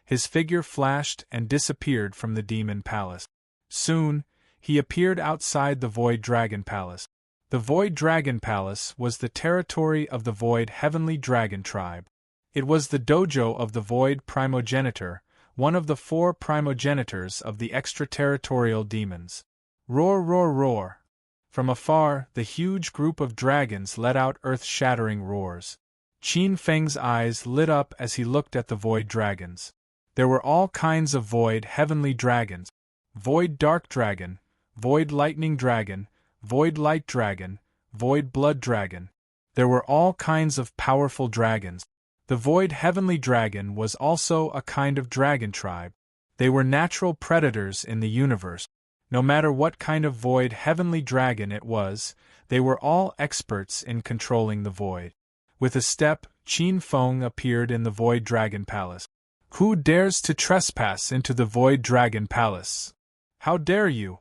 His figure flashed and disappeared from the demon palace. Soon, he appeared outside the Void Dragon Palace. The Void Dragon Palace was the territory of the Void Heavenly Dragon Tribe. It was the dojo of the Void Primogenitor, one of the 4 primogenitors of the extraterritorial demons. Roar, roar, roar! From afar, the huge group of dragons let out earth-shattering roars. Qin Feng's eyes lit up as he looked at the Void Dragons. There were all kinds of Void Heavenly Dragons: Void Dark Dragon, Void Lightning Dragon, Void Light Dragon, Void Blood Dragon. There were all kinds of powerful dragons. The Void Heavenly Dragon was also a kind of dragon tribe. They were natural predators in the universe. No matter what kind of Void Heavenly Dragon it was, they were all experts in controlling the Void. With a step, Qin Feng appeared in the Void Dragon Palace. "Who dares to trespass into the Void Dragon Palace? How dare you?"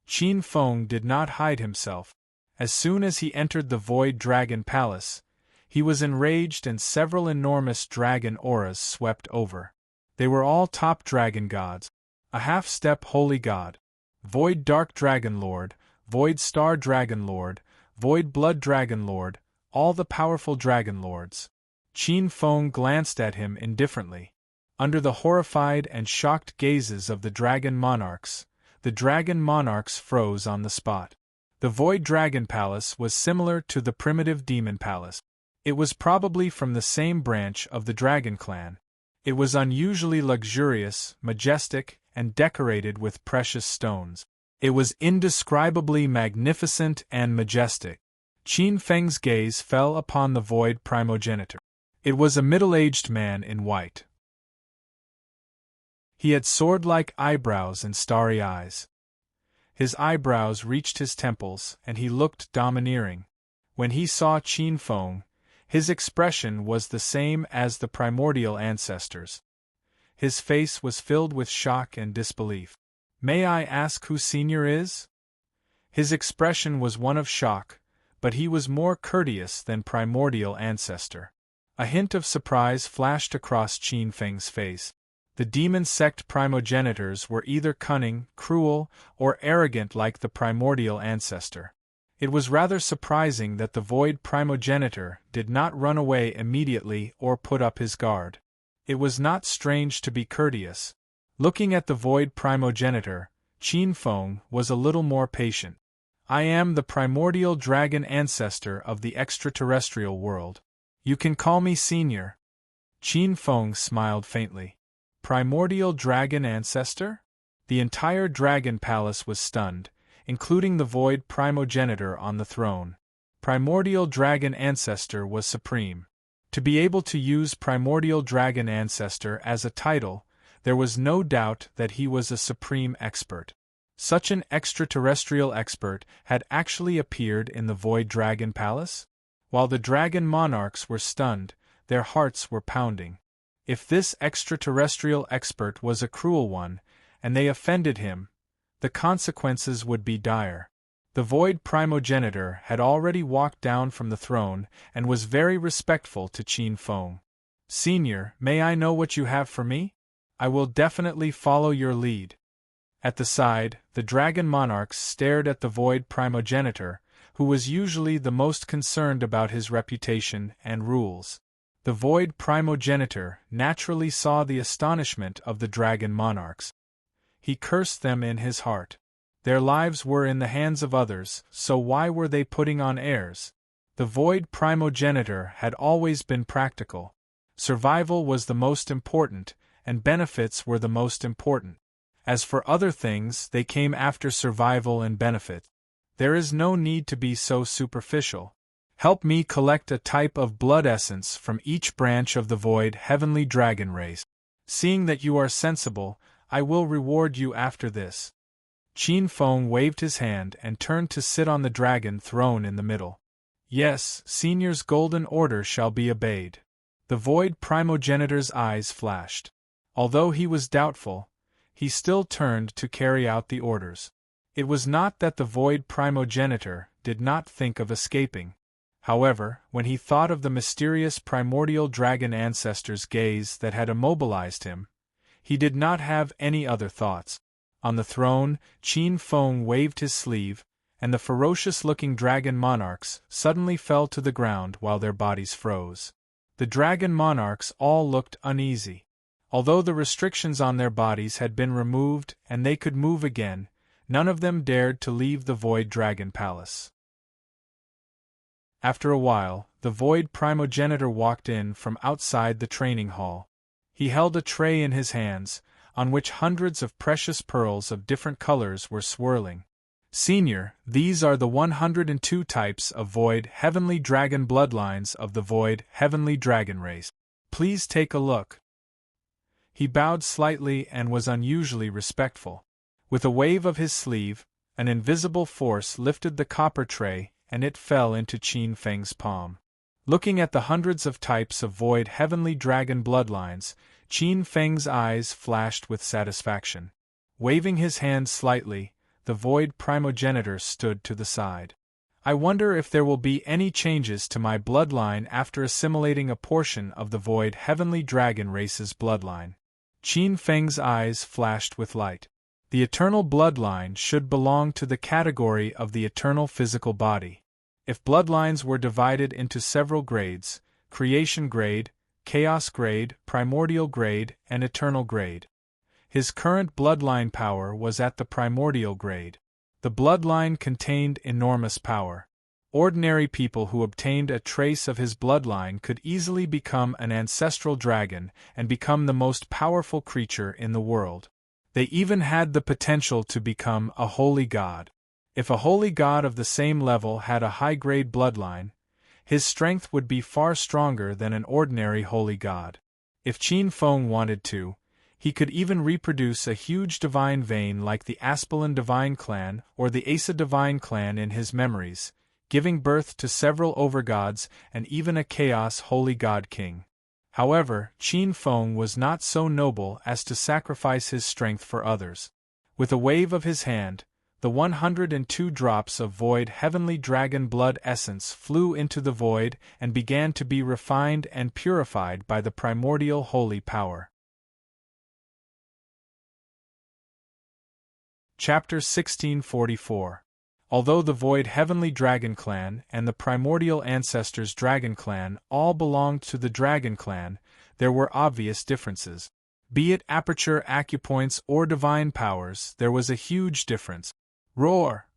Qin Feng did not hide himself. As soon as he entered the Void Dragon Palace, he was enraged and several enormous dragon auras swept over. They were all top dragon gods. A half-step holy god. Void Dark Dragon Lord, Void Star Dragon Lord, Void Blood Dragon Lord, all the powerful dragon lords. Qin Feng glanced at him indifferently. Under the horrified and shocked gazes of the dragon monarchs, the dragon monarchs froze on the spot. The Void Dragon Palace was similar to the primitive demon palace. It was probably from the same branch of the dragon clan. It was unusually luxurious, majestic, and decorated with precious stones. It was indescribably magnificent and majestic. Qin Feng's gaze fell upon the Void Primogenitor. It was a middle-aged man in white. He had sword-like eyebrows and starry eyes. His eyebrows reached his temples, and he looked domineering. When he saw Qin Feng, his expression was the same as the primordial ancestors. His face was filled with shock and disbelief. "May I ask who Senior is?" His expression was one of shock, but he was more courteous than primordial ancestor. A hint of surprise flashed across Qin Feng's face. The demon sect primogenitors were either cunning, cruel, or arrogant like the primordial ancestor. It was rather surprising that the Void Primogenitor did not run away immediately or put up his guard. It was not strange to be courteous. Looking at the Void Primogenitor, Qin Feng was a little more patient. "I am the primordial dragon ancestor of the extraterrestrial world. You can call me Senior." Qin Feng smiled faintly. Primordial dragon ancestor? The entire dragon palace was stunned, including the Void Primogenitor on the throne. Primordial dragon ancestor was supreme. To be able to use primordial dragon ancestor as a title, there was no doubt that he was a supreme expert. Such an extraterrestrial expert had actually appeared in the Void Dragon Palace? While the dragon monarchs were stunned, their hearts were pounding. If this extraterrestrial expert was a cruel one, and they offended him, the consequences would be dire. The Void Primogenitor had already walked down from the throne and was very respectful to Qin Feng. "Senior, may I know what you have for me? I will definitely follow your lead." At the side, the dragon monarchs stared at the Void Primogenitor, who was usually the most concerned about his reputation and rules. The Void Primogenitor naturally saw the astonishment of the dragon monarchs. He cursed them in his heart. Their lives were in the hands of others, so why were they putting on airs? The Void Primogenitor had always been practical. Survival was the most important, and benefits were the most important. As for other things, they came after survival and benefit. There is no need to be so superficial. Help me collect a type of blood essence from each branch of the void heavenly dragon race. Seeing that you are sensible, I will reward you after this. Qin Feng waved his hand and turned to sit on the dragon throne in the middle. Yes, Senior's golden order shall be obeyed. The void primogenitor's eyes flashed. Although he was doubtful, he still turned to carry out the orders. It was not that the void primogenitor did not think of escaping. However, when he thought of the mysterious primordial dragon ancestor's gaze that had immobilized him, he did not have any other thoughts. On the throne, Qin Feng waved his sleeve, and the ferocious-looking dragon monarchs suddenly fell to the ground while their bodies froze. The dragon monarchs all looked uneasy. Although the restrictions on their bodies had been removed and they could move again, none of them dared to leave the Void Dragon Palace. After a while, the Void Primogenitor walked in from outside the training hall. He held a tray in his hands, on which hundreds of precious pearls of different colors were swirling. Senior, these are the 102 types of Void Heavenly Dragon bloodlines of the Void Heavenly Dragon race. Please take a look. He bowed slightly and was unusually respectful. With a wave of his sleeve, an invisible force lifted the copper tray, and it fell into Qin Feng's palm. Looking at the hundreds of types of Void Heavenly Dragon bloodlines, Qin Feng's eyes flashed with satisfaction. Waving his hand slightly, the Void Primogenitor stood to the side. I wonder if there will be any changes to my bloodline after assimilating a portion of the Void Heavenly Dragon race's bloodline. Qin Feng's eyes flashed with light. The eternal bloodline should belong to the category of the eternal physical body. If bloodlines were divided into several grades, creation grade, chaos grade, primordial grade, and eternal grade. His current bloodline power was at the primordial grade. The bloodline contained enormous power. Ordinary people who obtained a trace of his bloodline could easily become an ancestral dragon and become the most powerful creature in the world. They even had the potential to become a holy god. If a holy god of the same level had a high-grade bloodline, his strength would be far stronger than an ordinary holy god. If Qin Feng wanted to, he could even reproduce a huge divine vein like the Aspelin divine clan or the Asa divine clan in his memories, giving birth to several overgods and even a chaos holy god king. However, Qin Feng was not so noble as to sacrifice his strength for others. With a wave of his hand, the 102 drops of Void Heavenly Dragon blood essence flew into the void and began to be refined and purified by the primordial holy power. Chapter 1644. Although the Void Heavenly Dragon Clan and the Primordial Ancestors Dragon Clan all belonged to the Dragon Clan, there were obvious differences. Be it aperture acupoints or divine powers, there was a huge difference. Roar!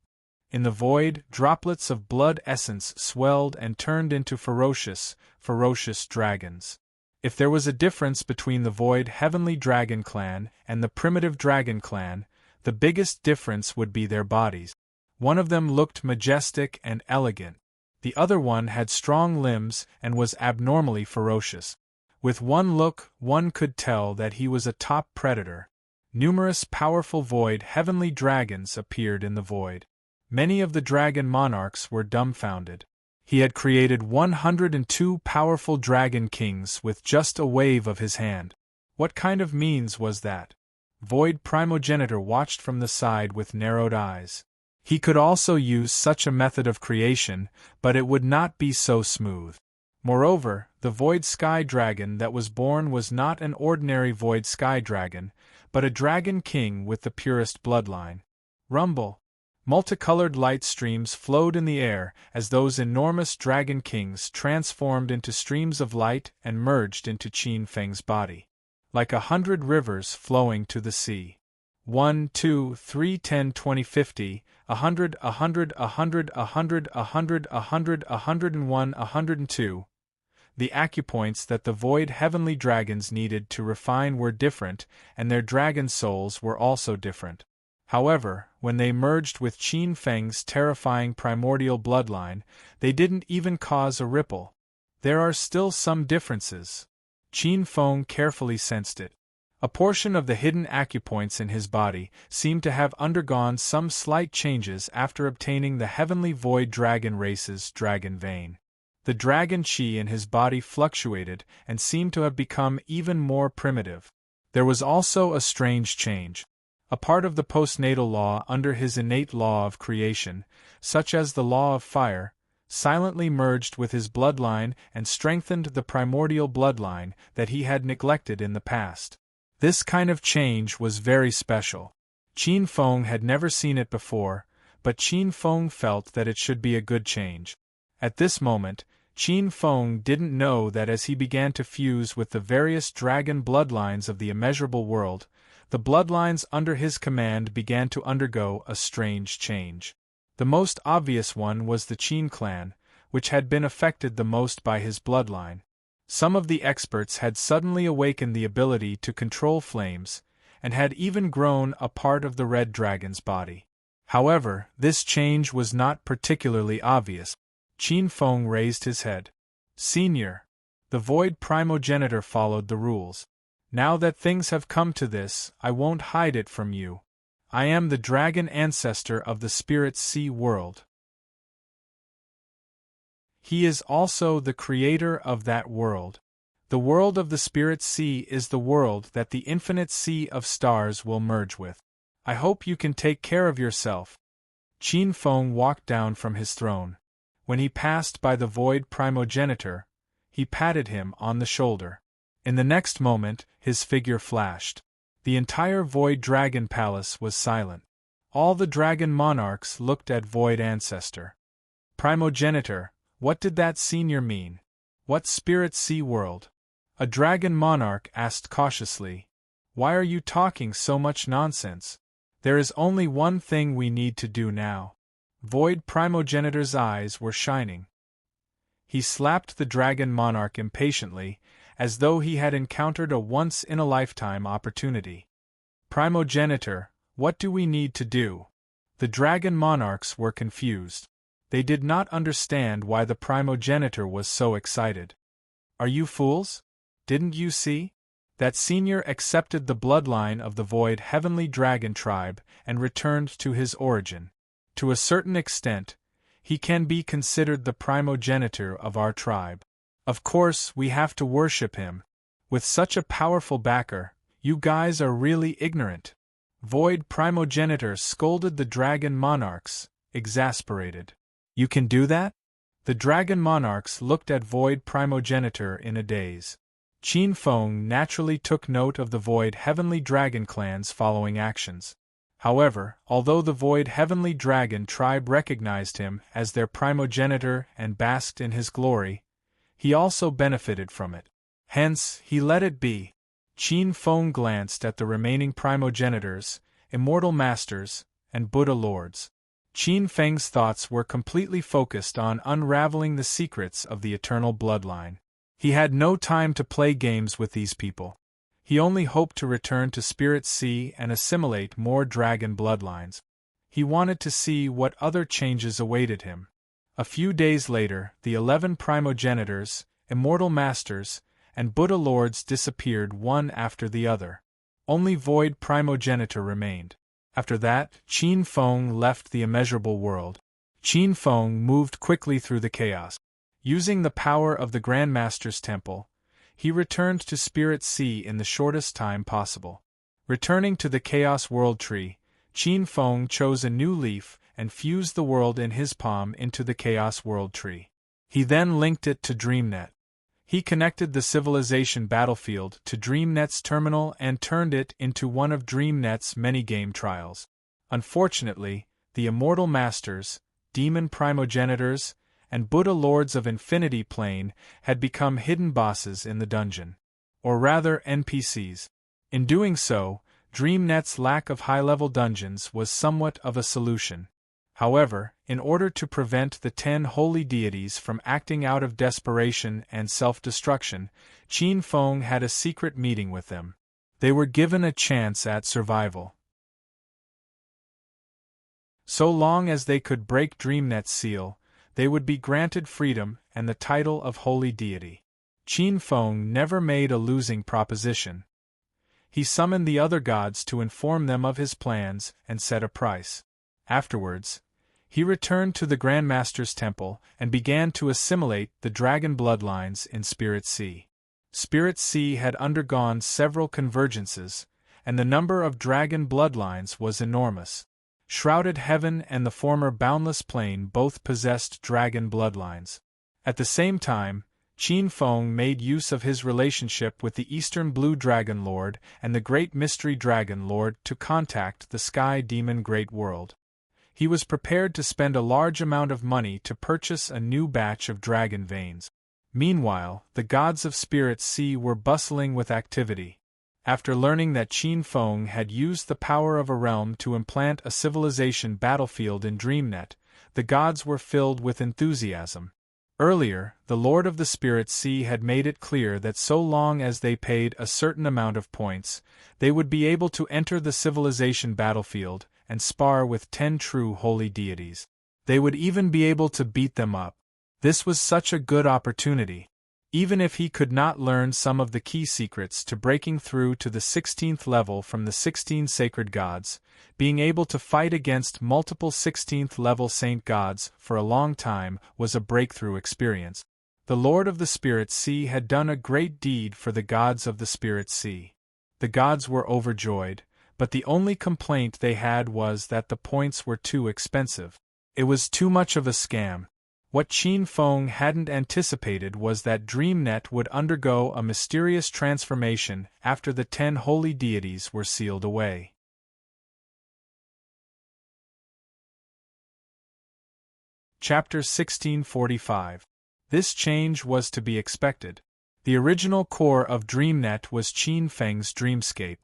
In the void, droplets of blood essence swelled and turned into ferocious dragons. If there was a difference between the Void Heavenly Dragon Clan and the Primitive Dragon Clan, the biggest difference would be their bodies. One of them looked majestic and elegant. The other one had strong limbs and was abnormally ferocious. With one look, one could tell that he was a top predator. Numerous powerful Void Heavenly Dragons appeared in the void. Many of the dragon monarchs were dumbfounded. He had created 102 powerful dragon kings with just a wave of his hand. What kind of means was that? Void Primogenitor watched from the side with narrowed eyes. He could also use such a method of creation, but it would not be so smooth. Moreover, the Void Sky Dragon that was born was not an ordinary Void Sky Dragon, but a Dragon King with the purest bloodline. Rumble! Multicolored light streams flowed in the air as those enormous Dragon Kings transformed into streams of light and merged into Qin Feng's body. Like 100 rivers flowing to the sea. 1, 2, 3, 10, 20, 50, 100, 100, 100, 100, 100, 100, 101, 102. The acupoints that the void heavenly dragons needed to refine were different, and their dragon souls were also different. However, when they merged with Qin Feng's terrifying primordial bloodline, they didn't even cause a ripple. There are still some differences. Qin Feng carefully sensed it. A portion of the hidden acupoints in his body seemed to have undergone some slight changes after obtaining the heavenly void dragon race's dragon vein. The dragon qi in his body fluctuated and seemed to have become even more primitive. There was also a strange change. A part of the postnatal law under his innate law of creation, such as the law of fire, silently merged with his bloodline and strengthened the primordial bloodline that he had neglected in the past. This kind of change was very special. Qin Feng had never seen it before, but Qin Feng felt that it should be a good change. At this moment, Qin Feng didn't know that as he began to fuse with the various dragon bloodlines of the immeasurable world, the bloodlines under his command began to undergo a strange change. The most obvious one was the Qin clan, which had been affected the most by his bloodline. Some of the experts had suddenly awakened the ability to control flames, and had even grown a part of the red dragon's body. However, this change was not particularly obvious. Qin Feng raised his head. "Senior." The void primogenitor followed the rules. "Now that things have come to this, I won't hide it from you. I am the dragon ancestor of the Spirit Sea world. He is also the creator of that world. The world of the Spirit Sea is the world that the infinite sea of stars will merge with. I hope you can take care of yourself." Qin Feng walked down from his throne. When he passed by the void primogenitor, he patted him on the shoulder. In the next moment, his figure flashed. The entire void dragon palace was silent. All the dragon monarchs looked at void ancestor. "Primogenitor, what did that senior mean? What Spirit Sea world?" A dragon monarch asked cautiously. "Why are you talking so much nonsense? There is only one thing we need to do now." Void primogenitor's eyes were shining. He slapped the dragon monarch impatiently, as though he had encountered a once-in-a-lifetime opportunity. "Primogenitor, what do we need to do?" The dragon monarchs were confused. They did not understand why the primogenitor was so excited. "Are you fools? Didn't you see? That senior accepted the bloodline of the void heavenly dragon tribe and returned to his origin. To a certain extent, he can be considered the primogenitor of our tribe. Of course, we have to worship him. With such a powerful backer, you guys are really ignorant." Void primogenitor scolded the dragon monarchs, exasperated. "You can do that?" The dragon monarchs looked at void primogenitor in a daze. Qin Feng naturally took note of the void heavenly dragon clan's following actions. However, although the void heavenly dragon tribe recognized him as their primogenitor and basked in his glory, he also benefited from it. Hence, he let it be. Qin Feng glanced at the remaining primogenitors, immortal masters, and Buddha lords. Qin Feng's thoughts were completely focused on unraveling the secrets of the eternal bloodline. He had no time to play games with these people. He only hoped to return to Spirit Sea and assimilate more dragon bloodlines. He wanted to see what other changes awaited him. A few days later, the 11 primogenitors, immortal masters, and Buddha lords disappeared one after the other. Only void primogenitor remained. After that, Qin Feng left the immeasurable world. Qin Feng moved quickly through the chaos. Using the power of the Grandmaster's temple, he returned to Spirit Sea in the shortest time possible. Returning to the Chaos World Tree, Qin Feng chose a new leaf and fused the world in his palm into the Chaos World Tree. He then linked it to DreamNet. He connected the civilization battlefield to DreamNet's terminal and turned it into one of DreamNet's many game trials. Unfortunately, the Immortal Masters, Demon Primogenitors, and Buddha Lords of Infinity Plane had become hidden bosses in the dungeon. Or rather, NPCs. In doing so, DreamNet's lack of high-level dungeons was somewhat of a solution. However, in order to prevent the 10 holy deities from acting out of desperation and self-destruction, Qin Feng had a secret meeting with them. They were given a chance at survival. So long as they could break DreamNet's seal, they would be granted freedom and the title of holy deity. Qin Feng never made a losing proposition. He summoned the other gods to inform them of his plans and set a price. Afterwards, he returned to the Grandmaster's temple and began to assimilate the dragon bloodlines in Spirit Sea. Spirit Sea had undergone several convergences, and the number of dragon bloodlines was enormous. Shrouded Heaven and the former Boundless Plain both possessed dragon bloodlines. At the same time, Qin Feng made use of his relationship with the Eastern Blue Dragon Lord and the Great Mystery Dragon Lord to contact the Sky Demon Great World. He was prepared to spend a large amount of money to purchase a new batch of dragon veins. Meanwhile, the gods of Spirit Sea were bustling with activity. After learning that Qin Feng had used the power of a realm to implant a civilization battlefield in DreamNet, the gods were filled with enthusiasm. Earlier, the Lord of the Spirit Sea had made it clear that so long as they paid a certain amount of points, they would be able to enter the civilization battlefield and spar with 10 true holy deities. They would even be able to beat them up. This was such a good opportunity. Even if he could not learn some of the key secrets to breaking through to the 16th level from the 16 sacred gods, being able to fight against multiple 16th level saint gods for a long time was a breakthrough experience. The Lord of the Spirit Sea had done a great deed for the gods of the Spirit Sea. The gods were overjoyed, but the only complaint they had was that the points were too expensive. It was too much of a scam. What Qin Feng hadn't anticipated was that DreamNet would undergo a mysterious transformation after the 10 holy deities were sealed away. Chapter 1645. This change was to be expected. The original core of DreamNet was Qin Feng's dreamscape.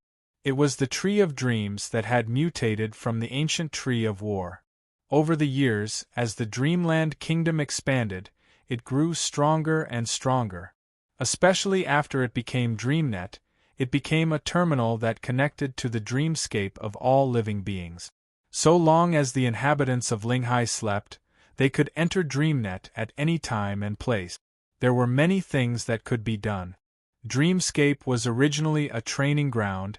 It was the tree of dreams that had mutated from the ancient tree of war. Over the years, as the Dreamland Kingdom expanded, it grew stronger and stronger. Especially after it became DreamNet, it became a terminal that connected to the dreamscape of all living beings. So long as the inhabitants of Linghai slept, they could enter DreamNet at any time and place. There were many things that could be done. Dreamscape was originally a training ground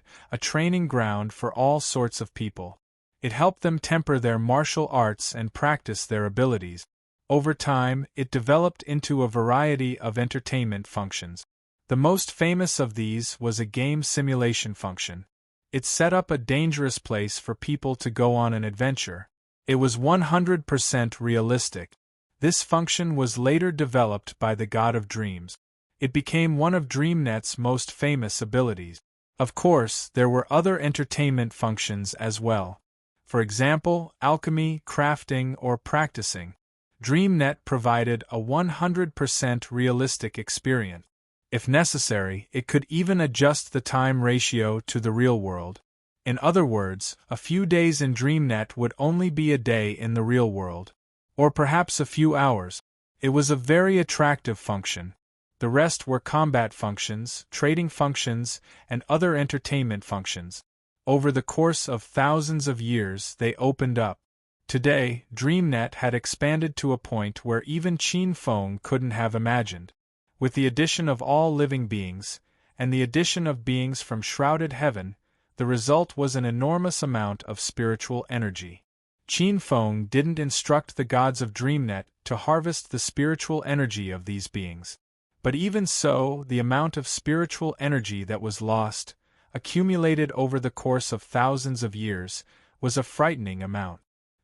for all sorts of people. It helped them temper their martial arts and practice their abilities. Over time, it developed into a variety of entertainment functions. The most famous of these was a game simulation function. It set up a dangerous place for people to go on an adventure. It was 100% realistic. This function was later developed by the God of Dreams. It became one of DreamNet's most famous abilities. Of course, there were other entertainment functions as well. For example, alchemy, crafting, or practicing. DreamNet provided a 100% realistic experience. If necessary, it could even adjust the time ratio to the real world. In other words, a few days in DreamNet would only be a day in the real world. Or perhaps a few hours. It was a very attractive function. The rest were combat functions, trading functions, and other entertainment functions. Over the course of thousands of years, they opened up. Today, DreamNet had expanded to a point where even Qin Feng couldn't have imagined. With the addition of all living beings, and the addition of beings from Shrouded Heaven, the result was an enormous amount of spiritual energy. Qin Feng didn't instruct the gods of DreamNet to harvest the spiritual energy of these beings. But even so, the amount of spiritual energy that was lost, accumulated over the course of thousands of years, was a frightening amount.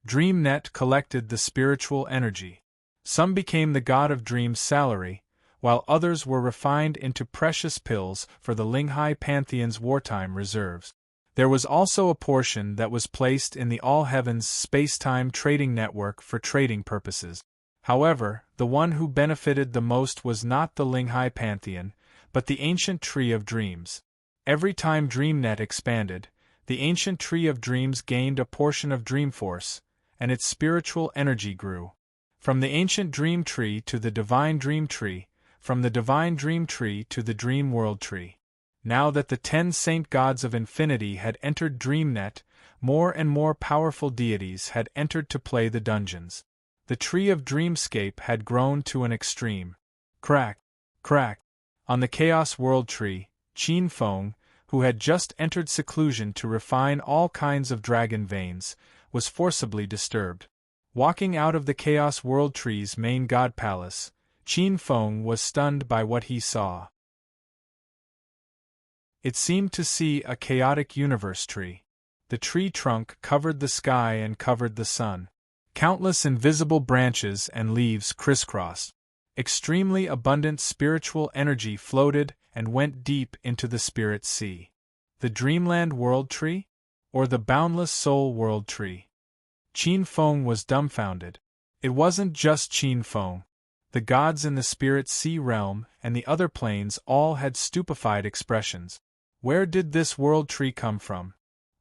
DreamNet collected the spiritual energy. Some became the God of Dreams' salary, while others were refined into precious pills for the Linghai Pantheon's wartime reserves. There was also a portion that was placed in the All Heavens space-time trading network for trading purposes. However, the one who benefited the most was not the Linghai Pantheon, but the ancient Tree of Dreams. Every time DreamNet expanded, the ancient Tree of Dreams gained a portion of Dreamforce, and its spiritual energy grew. From the ancient dream tree to the divine dream tree, from the divine dream tree to the dream world tree. Now that the 10 saint gods of infinity had entered DreamNet, more and more powerful deities had entered to play the dungeons. The tree of dreamscape had grown to an extreme. Crack, crack. On the Chaos World Tree, Qin Feng, who had just entered seclusion to refine all kinds of dragon veins, was forcibly disturbed. Walking out of the Chaos World Tree's main god palace, Qin Feng was stunned by what he saw. It seemed to see a chaotic universe tree. The tree trunk covered the sky and covered the sun. Countless invisible branches and leaves crisscrossed. Extremely abundant spiritual energy floated and went deep into the spirit sea. The Dreamland World Tree? Or the Boundless Soul World Tree? Qin Feng was dumbfounded. It wasn't just Qin Feng. The gods in the spirit sea realm and the other planes all had stupefied expressions. Where did this world tree come from?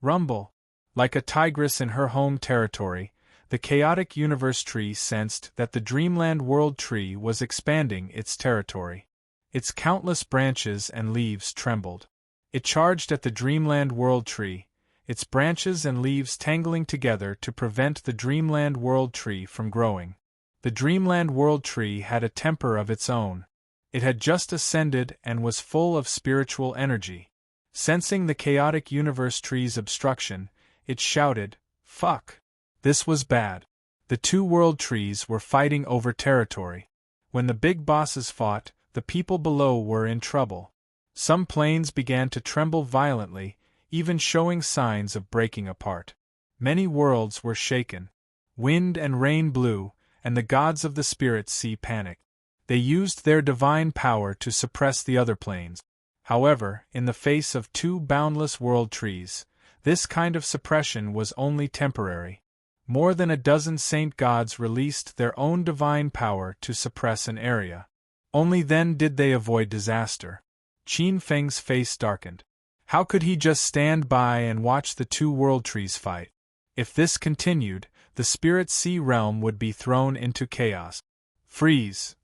Rumble. Like a tigress in her home territory, the chaotic universe tree sensed that the Dreamland World Tree was expanding its territory. Its countless branches and leaves trembled. It charged at the Dreamland World Tree, its branches and leaves tangling together to prevent the Dreamland World Tree from growing. The Dreamland World Tree had a temper of its own. It had just ascended and was full of spiritual energy. Sensing the chaotic universe tree's obstruction, it shouted, "Fuck!" This was bad. The 2 world trees were fighting over territory. When the big bosses fought, the people below were in trouble. Some planes began to tremble violently, even showing signs of breaking apart. Many worlds were shaken. Wind and rain blew, and the gods of the spirit sea panicked. They used their divine power to suppress the other planes. However, in the face of 2 boundless world trees, this kind of suppression was only temporary. More than a dozen saint gods released their own divine power to suppress an area. Only then did they avoid disaster. Qin Feng's face darkened. How could he just stand by and watch the 2 world trees fight? If this continued, the spirit sea realm would be thrown into chaos. Freeze!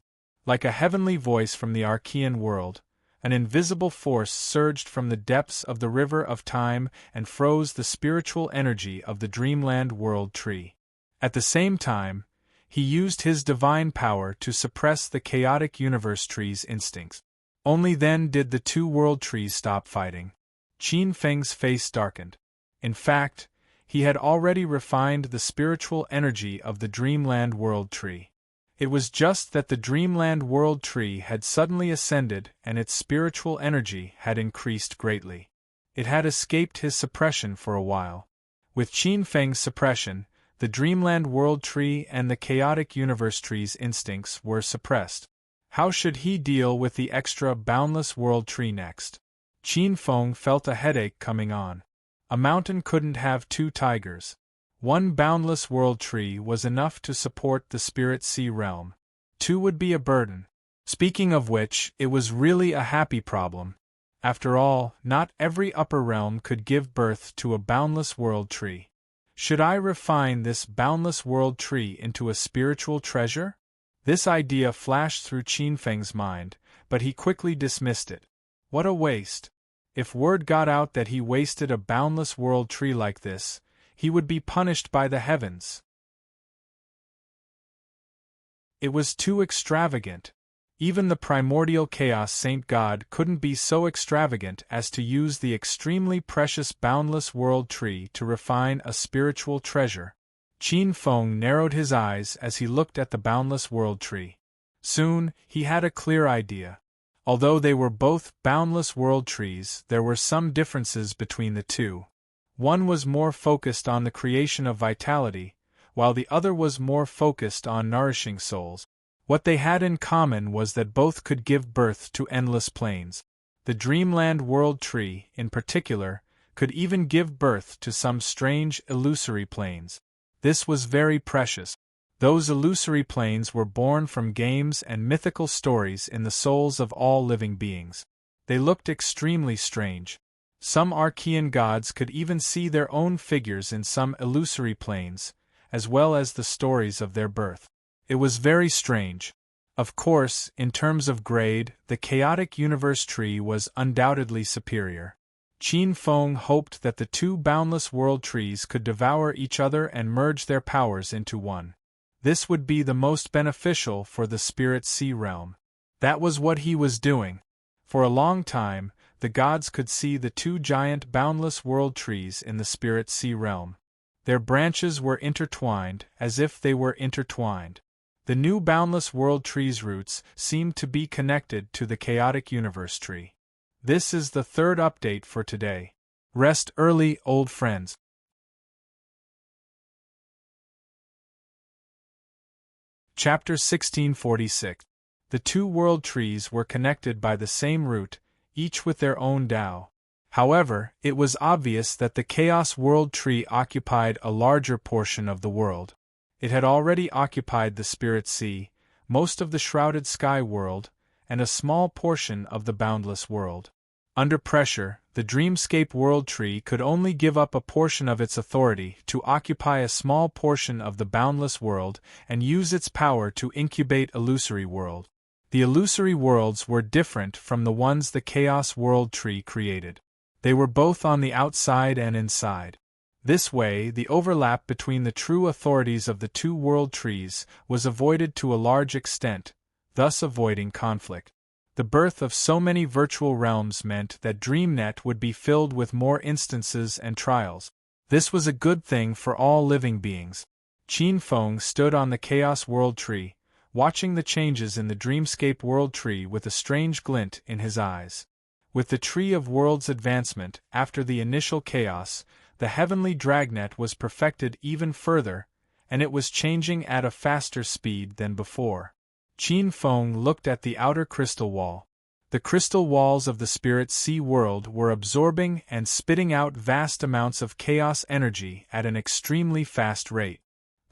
Like a heavenly voice from the Archean world, an invisible force surged from the depths of the river of time and froze the spiritual energy of the Dreamland World Tree. At the same time, he used his divine power to suppress the chaotic universe tree's instincts. Only then did the 2 world trees stop fighting. Qin Feng's face darkened. In fact, he had already refined the spiritual energy of the Dreamland World Tree. It was just that the Dreamland World Tree had suddenly ascended and its spiritual energy had increased greatly. It had escaped his suppression for a while. With Qin Feng's suppression, the Dreamland World Tree and the Chaotic Universe Tree's instincts were suppressed. How should he deal with the extra Boundless World Tree next? Qin Feng felt a headache coming on. A mountain couldn't have 2 tigers. 1 boundless world tree was enough to support the spirit sea realm. 2 would be a burden. Speaking of which, it was really a happy problem. After all, not every upper realm could give birth to a boundless world tree. Should I refine this boundless world tree into a spiritual treasure? This idea flashed through Qin Feng's mind, but he quickly dismissed it. What a waste! If word got out that he wasted a boundless world tree like this, he would be punished by the heavens. It was too extravagant. Even the primordial chaos saint god couldn't be so extravagant as to use the extremely precious boundless world tree to refine a spiritual treasure. Qin Feng narrowed his eyes as he looked at the boundless world tree. Soon, he had a clear idea. Although they were both boundless world trees, there were some differences between the 2. One was more focused on the creation of vitality, while the other was more focused on nourishing souls. What they had in common was that both could give birth to endless planes. The Dreamland World Tree, in particular, could even give birth to some strange, illusory planes. This was very precious. Those illusory planes were born from games and mythical stories in the souls of all living beings. They looked extremely strange. Some Archean gods could even see their own figures in some illusory planes, as well as the stories of their birth. It was very strange. Of course, in terms of grade, the chaotic universe tree was undoubtedly superior. Qin Feng hoped that the two boundless world trees could devour each other and merge their powers into one. This would be the most beneficial for the Spirit Sea realm. That was what he was doing. For a long time, the gods could see the two giant boundless world trees in the Spirit Sea realm. Their branches were intertwined, as if they were intertwined. The new boundless world tree's roots seemed to be connected to the chaotic universe tree. This is the third update for today. Rest early, old friends. Chapter 1646. The two world trees were connected by the same root, each with their own Tao. However, it was obvious that the Chaos World Tree occupied a larger portion of the world. It had already occupied the Spirit Sea, most of the Shrouded Sky world, and a small portion of the Boundless world. Under pressure, the Dreamscape World Tree could only give up a portion of its authority to occupy a small portion of the Boundless world and use its power to incubate Illusory World. The Illusory Worlds were different from the ones the Chaos World Tree created. They were both on the outside and inside. This way, the overlap between the true authorities of the two world trees was avoided to a large extent, thus avoiding conflict. The birth of so many virtual realms meant that DreamNet would be filled with more instances and trials. This was a good thing for all living beings. Qin Feng stood on the Chaos World Tree, watching the changes in the Dreamscape World Tree with a strange glint in his eyes. With the Tree of Worlds' advancement after the initial chaos, the heavenly dragnet was perfected even further, and it was changing at a faster speed than before. Qin Feng looked at the outer crystal wall. The crystal walls of the Spirit Sea world were absorbing and spitting out vast amounts of chaos energy at an extremely fast rate.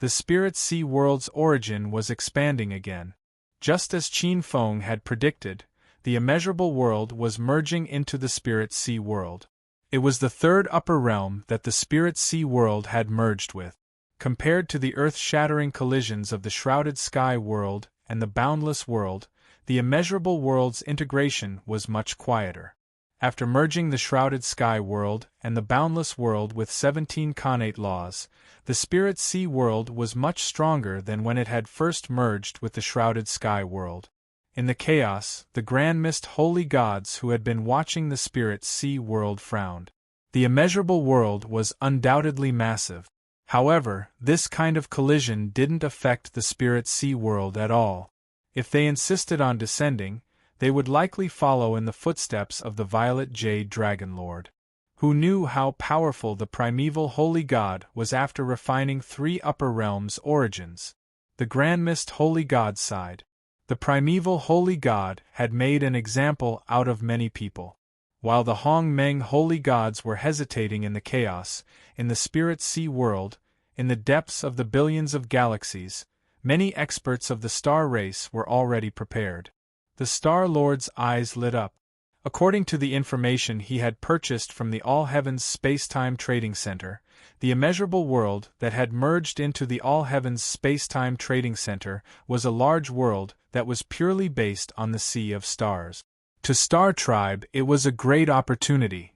The Spirit Sea world's origin was expanding again. Just as Qin Feng had predicted, the immeasurable world was merging into the Spirit Sea world. It was the third upper realm that the Spirit Sea world had merged with. Compared to the earth-shattering collisions of the Shrouded Sky world and the Boundless world, the immeasurable world's integration was much quieter. After merging the Shrouded Sky world and the Boundless world with 17 connate laws, the Spirit Sea world was much stronger than when it had first merged with the Shrouded Sky world. In the chaos, the Grand Mist holy gods who had been watching the Spirit Sea world frowned. The immeasurable world was undoubtedly massive. However, this kind of collision didn't affect the Spirit Sea world at all. If they insisted on descending, they would likely follow in the footsteps of the Violet Jade Dragon Lord, who knew how powerful the primeval holy god was after refining 3 upper realms' origins. The Grand Mist holy god sighed. The primeval holy god had made an example out of many people. While the Hong Meng holy gods were hesitating in the chaos, in the Spirit Sea world, in the depths of the billions of galaxies, many experts of the star race were already prepared. The Star Lord's eyes lit up. According to the information he had purchased from the All Heavens Space-Time Trading Center, the immeasurable world that had merged into the All Heavens Space-Time Trading Center was a large world that was purely based on the Sea of Stars. To Star Tribe, it was a great opportunity.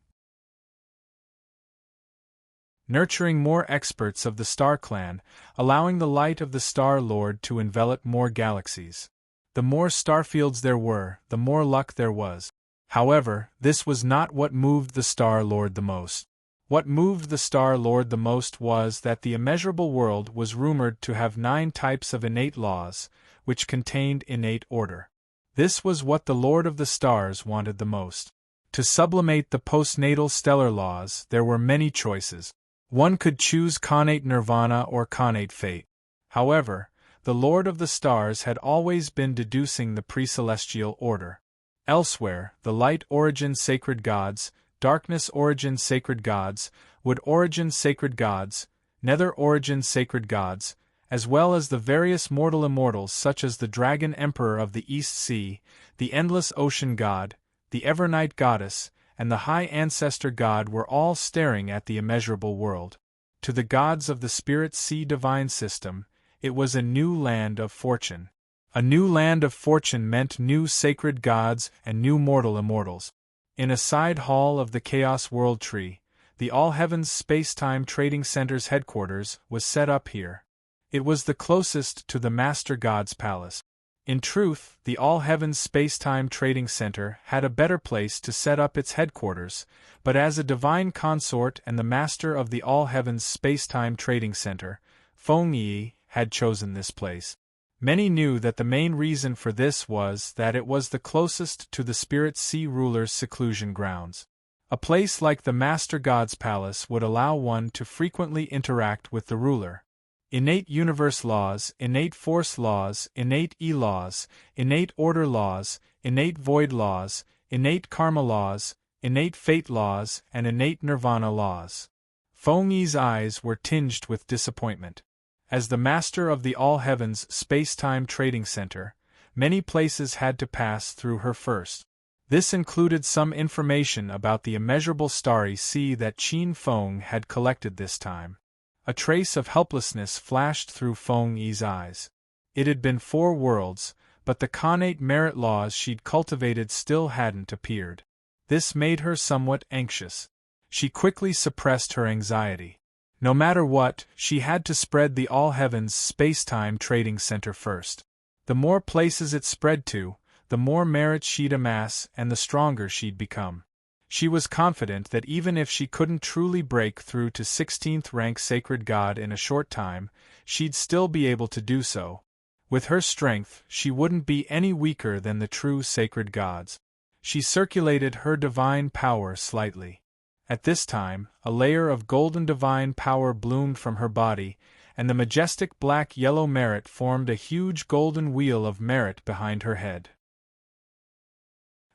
Nurturing more experts of the Star Clan, allowing the light of the Star Lord to envelop more galaxies. The more starfields there were, the more luck there was. However, this was not what moved the Star Lord the most. What moved the Star Lord the most was that the immeasurable world was rumored to have 9 types of innate laws, which contained innate order. This was what the Lord of the Stars wanted the most. To sublimate the postnatal stellar laws, there were many choices. One could choose connate nirvana or connate fate. However, the Lord of the Stars had always been deducing the pre-celestial order. Elsewhere, the light origin sacred gods, darkness origin sacred gods, wood origin sacred gods, nether origin sacred gods, as well as the various mortal immortals such as the Dragon Emperor of the East Sea, the Endless Ocean God, the Evernight Goddess, and the High Ancestor God were all staring at the immeasurable world. To the gods of the Spirit Sea divine system, it was a new land of fortune. A new land of fortune meant new sacred gods and new mortal immortals. In a side hall of the Chaos World Tree, the All Heavens Space-Time Trading Center's headquarters was set up here. It was the closest to the Master God's palace. In truth, the All Heavens Space-Time Trading Center had a better place to set up its headquarters, but as a divine consort and the master of the All Heavens Space-Time Trading Center, Feng Yi had chosen this place. Many knew that the main reason for this was that it was the closest to the Spirit Sea ruler's seclusion grounds. A place like the Master God's palace would allow one to frequently interact with the ruler. Innate universe laws, innate force laws, innate E-laws, innate order laws, innate void laws, innate karma laws, innate fate laws, and innate nirvana laws. Feng Yi's eyes were tinged with disappointment. As the master of the All Heavens Space-Time Trading Center, many places had to pass through her first. This included some information about the immeasurable starry sea that Qin Feng had collected this time. A trace of helplessness flashed through Feng Yi's eyes. It had been 4 worlds, but the connate merit laws she'd cultivated still hadn't appeared. This made her somewhat anxious. She quickly suppressed her anxiety. No matter what, she had to spread the All Heavens Space-Time Trading Center first. The more places it spread to, the more merit she'd amass and the stronger she'd become. She was confident that even if she couldn't truly break through to 16th rank Sacred God in a short time, she'd still be able to do so. With her strength, she wouldn't be any weaker than the true Sacred Gods. She circulated her divine power slightly. At this time, a layer of golden divine power bloomed from her body, and the majestic black-yellow merit formed a huge golden wheel of merit behind her head.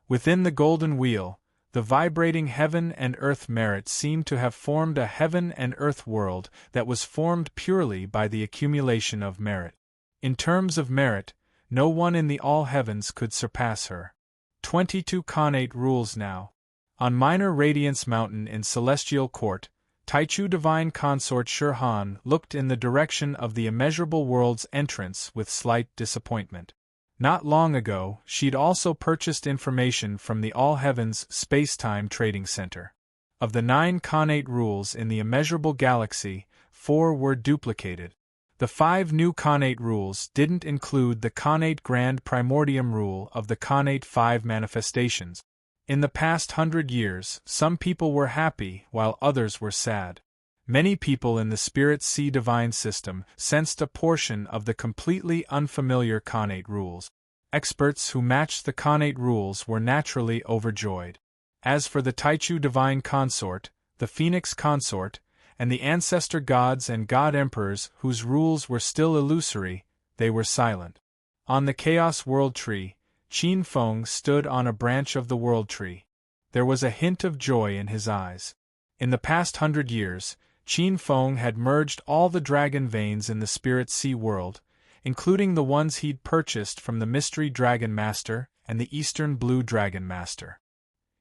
Within the golden wheel, the vibrating heaven and earth merit seemed to have formed a heaven and earth world that was formed purely by the accumulation of merit. In terms of merit, no one in the all heavens could surpass her. 22 connate rules now. On Minor Radiance Mountain in Celestial Court, Taichu Divine Consort Shirhan looked in the direction of the immeasurable world's entrance with slight disappointment. Not long ago, she'd also purchased information from the All Heavens Space-Time Trading Center. Of the 9 connate rules in the immeasurable galaxy, 4 were duplicated. The 5 new connate rules didn't include the connate grand primordium rule of the connate 5 manifestations. In the past 100 years, some people were happy while others were sad. Many people in the Spirit Sea divine system sensed a portion of the completely unfamiliar connate rules. Experts who matched the connate rules were naturally overjoyed. As for the Taichu divine consort, the Phoenix consort, and the ancestor gods and god emperors whose rules were still illusory, they were silent. On the Chaos World Tree, Qin Feng stood on a branch of the World Tree. There was a hint of joy in his eyes. In the past 100 years, Qin Feng had merged all the dragon veins in the Spirit Sea world, including the ones he'd purchased from the Mystery Dragon Master and the Eastern Blue Dragon Master.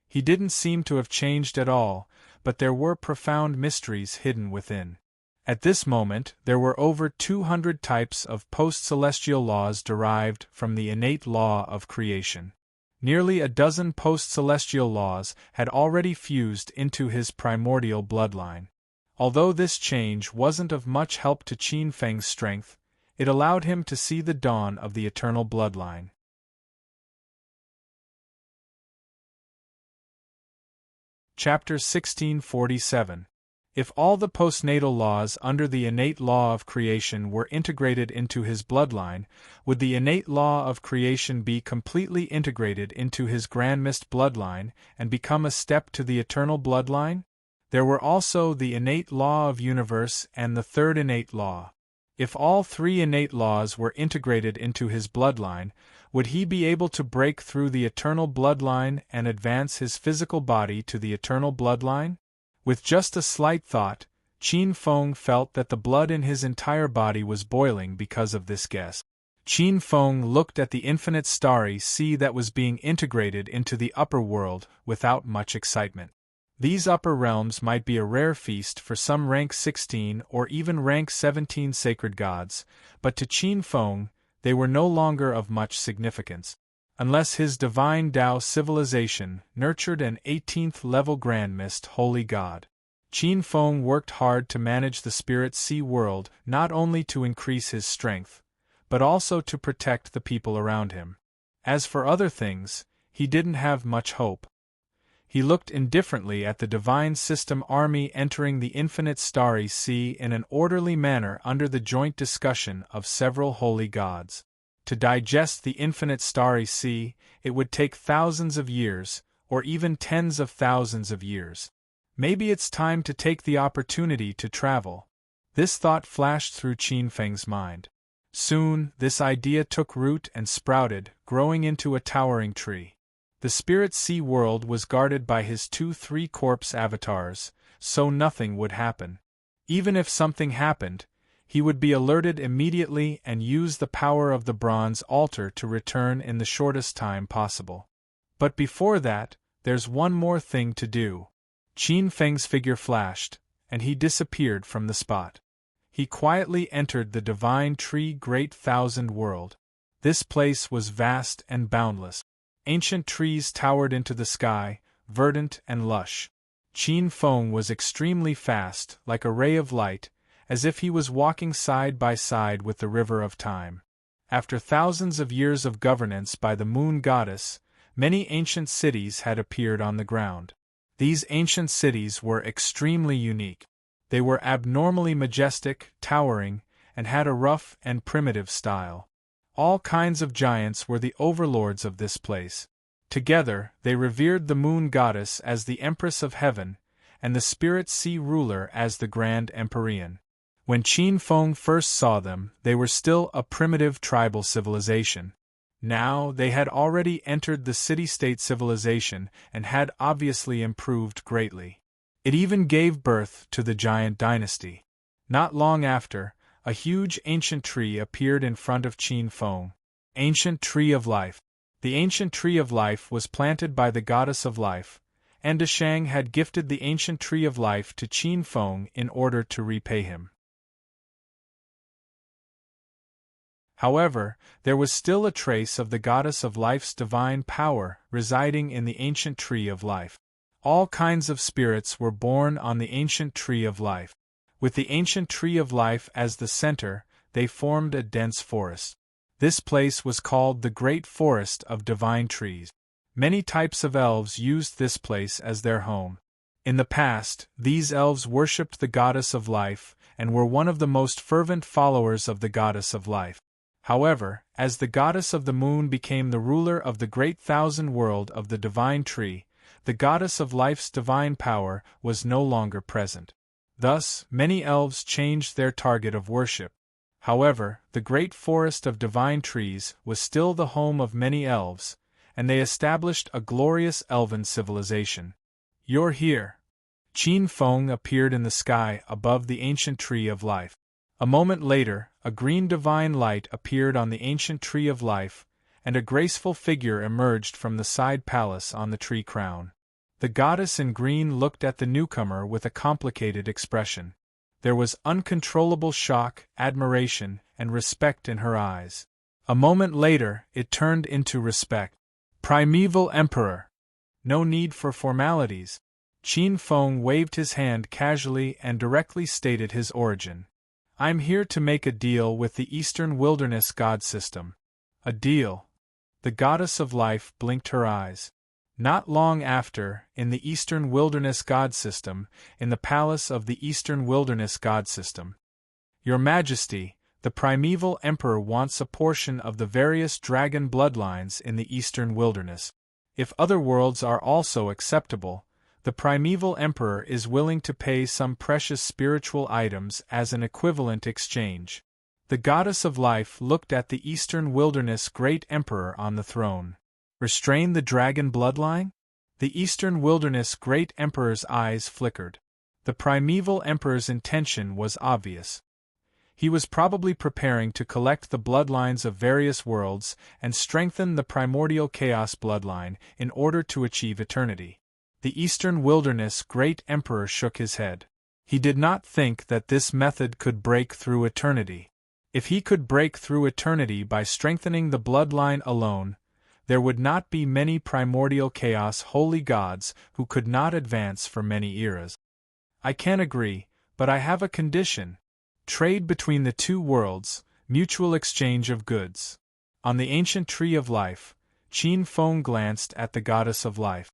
He didn't seem to have changed at all, but there were profound mysteries hidden within. At this moment, there were over 200 types of post-celestial laws derived from the innate law of creation. Nearly a dozen post-celestial laws had already fused into his primordial bloodline. Although this change wasn't of much help to Qin Feng's strength, it allowed him to see the dawn of the eternal bloodline. Chapter 1647. If all the postnatal laws under the innate law of creation were integrated into his bloodline, would the innate law of creation be completely integrated into his grand mist bloodline and become a step to the eternal bloodline? There were also the innate law of universe and the third innate law. If all 3 innate laws were integrated into his bloodline, would he be able to break through the eternal bloodline and advance his physical body to the eternal bloodline? With just a slight thought, Qin Feng felt that the blood in his entire body was boiling because of this guess. Qin Feng looked at the infinite starry sea that was being integrated into the upper world without much excitement. These upper realms might be a rare feast for some rank 16 or even rank 17 sacred gods, but to Qin Feng, they were no longer of much significance. Unless his divine Tao civilization nurtured an 18th-level Grand Mist holy god. Qin Feng worked hard to manage the Spirit Sea world, not only to increase his strength, but also to protect the people around him. As for other things, he didn't have much hope. He looked indifferently at the divine system army entering the infinite starry sea in an orderly manner under the joint discussion of several holy gods. To digest the infinite starry sea, it would take thousands of years, or even tens of thousands of years. Maybe it's time to take the opportunity to travel. This thought flashed through Qin Feng's mind. Soon, this idea took root and sprouted, growing into a towering tree. The Spirit Sea world was guarded by his 2 3-corpse avatars, so nothing would happen. Even if something happened, he would be alerted immediately and use the power of the bronze altar to return in the shortest time possible. But before that, there's one more thing to do. Qin Feng's figure flashed, and he disappeared from the spot. He quietly entered the divine tree Great Thousand World. This place was vast and boundless. Ancient trees towered into the sky, verdant and lush. Qin Feng was extremely fast, like a ray of light, as if he was walking side by side with the river of time. After thousands of years of governance by the moon goddess, many ancient cities had appeared on the ground. These ancient cities were extremely unique. They were abnormally majestic, towering, and had a rough and primitive style. All kinds of giants were the overlords of this place. Together, they revered the moon goddess as the Empress of Heaven, and the Spirit Sea ruler as the Grand Empyrean. When Qin Feng first saw them, they were still a primitive tribal civilization. Now, they had already entered the city-state civilization and had obviously improved greatly. It even gave birth to the giant dynasty. Not long after, a huge ancient tree appeared in front of Qin Feng. Ancient Tree of Life. The ancient Tree of Life was planted by the Goddess of Life, and Dashang had gifted the ancient Tree of Life to Qin Feng in order to repay him. However, there was still a trace of the Goddess of Life's divine power residing in the ancient Tree of Life. All kinds of spirits were born on the ancient Tree of Life. With the ancient Tree of Life as the center, they formed a dense forest. This place was called the Great Forest of Divine Trees. Many types of elves used this place as their home. In the past, these elves worshipped the Goddess of Life and were one of the most fervent followers of the Goddess of Life. However, as the Goddess of the Moon became the ruler of the Great Thousand World of the Divine Tree, the Goddess of Life's divine power was no longer present. Thus, many elves changed their target of worship. However, the Great Forest of Divine Trees was still the home of many elves, and they established a glorious elven civilization. "You're here." Qin Feng appeared in the sky above the ancient Tree of Life. A moment later, a green divine light appeared on the ancient Tree of Life, and a graceful figure emerged from the side palace on the tree crown. The goddess in green looked at the newcomer with a complicated expression. There was uncontrollable shock, admiration, and respect in her eyes. A moment later, it turned into respect. "Primeval Emperor." No need for formalities. Qin Feng waved his hand casually and directly stated his origin. "I'm here to make a deal with the Eastern Wilderness God system." "A deal?" The Goddess of Life blinked her eyes. Not long after, in the Eastern Wilderness God system, in the palace of the Eastern Wilderness God system. "Your Majesty, the primeval emperor wants a portion of the various dragon bloodlines in the Eastern Wilderness. If other worlds are also acceptable, the primeval emperor is willing to pay some precious spiritual items as an equivalent exchange." The Goddess of Life looked at the Eastern Wilderness Great Emperor on the throne. "Restrain the dragon bloodline?" The Eastern Wilderness Great Emperor's eyes flickered. The primeval emperor's intention was obvious. He was probably preparing to collect the bloodlines of various worlds and strengthen the primordial chaos bloodline in order to achieve eternity. The Eastern Wilderness Great Emperor shook his head. He did not think that this method could break through eternity. If he could break through eternity by strengthening the bloodline alone, there would not be many primordial chaos holy gods who could not advance for many eras. I can agree, but I have a condition. Trade between the two worlds, mutual exchange of goods. On the ancient tree of life, Qin Feng glanced at the goddess of life.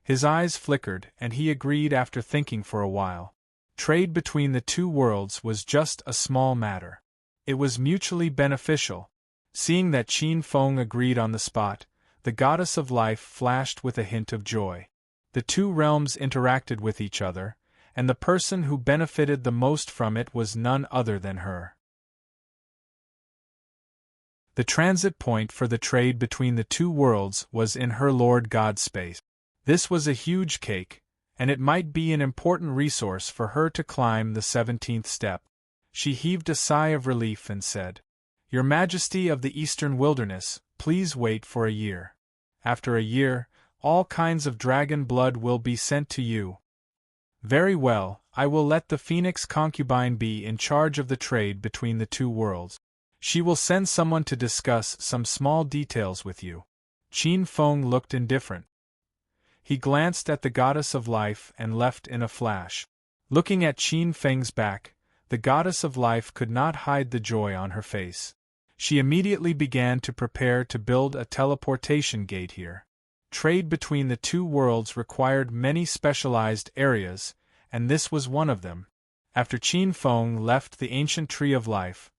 His eyes flickered, and he agreed after thinking for a while. Trade between the two worlds was just a small matter. It was mutually beneficial. Seeing that Qin Feng agreed on the spot, the goddess of life flashed with a hint of joy. The two realms interacted with each other, and the person who benefited the most from it was none other than her. The transit point for the trade between the two worlds was in her Lord God space. This was a huge cake, and it might be an important resource for her to climb the 17th step. She heaved a sigh of relief and said, "Your Majesty of the Eastern Wilderness, please wait for a year. After a year, all kinds of dragon blood will be sent to you." "Very well, I will let the Phoenix concubine be in charge of the trade between the two worlds. She will send someone to discuss some small details with you." Qin Feng looked indifferent. He glanced at the goddess of life and left in a flash. Looking at Qin Feng's back, the goddess of life could not hide the joy on her face. She immediately began to prepare to build a teleportation gate here. Trade between the two worlds required many specialized areas, and this was one of them. After Qin Feng left the ancient tree of life,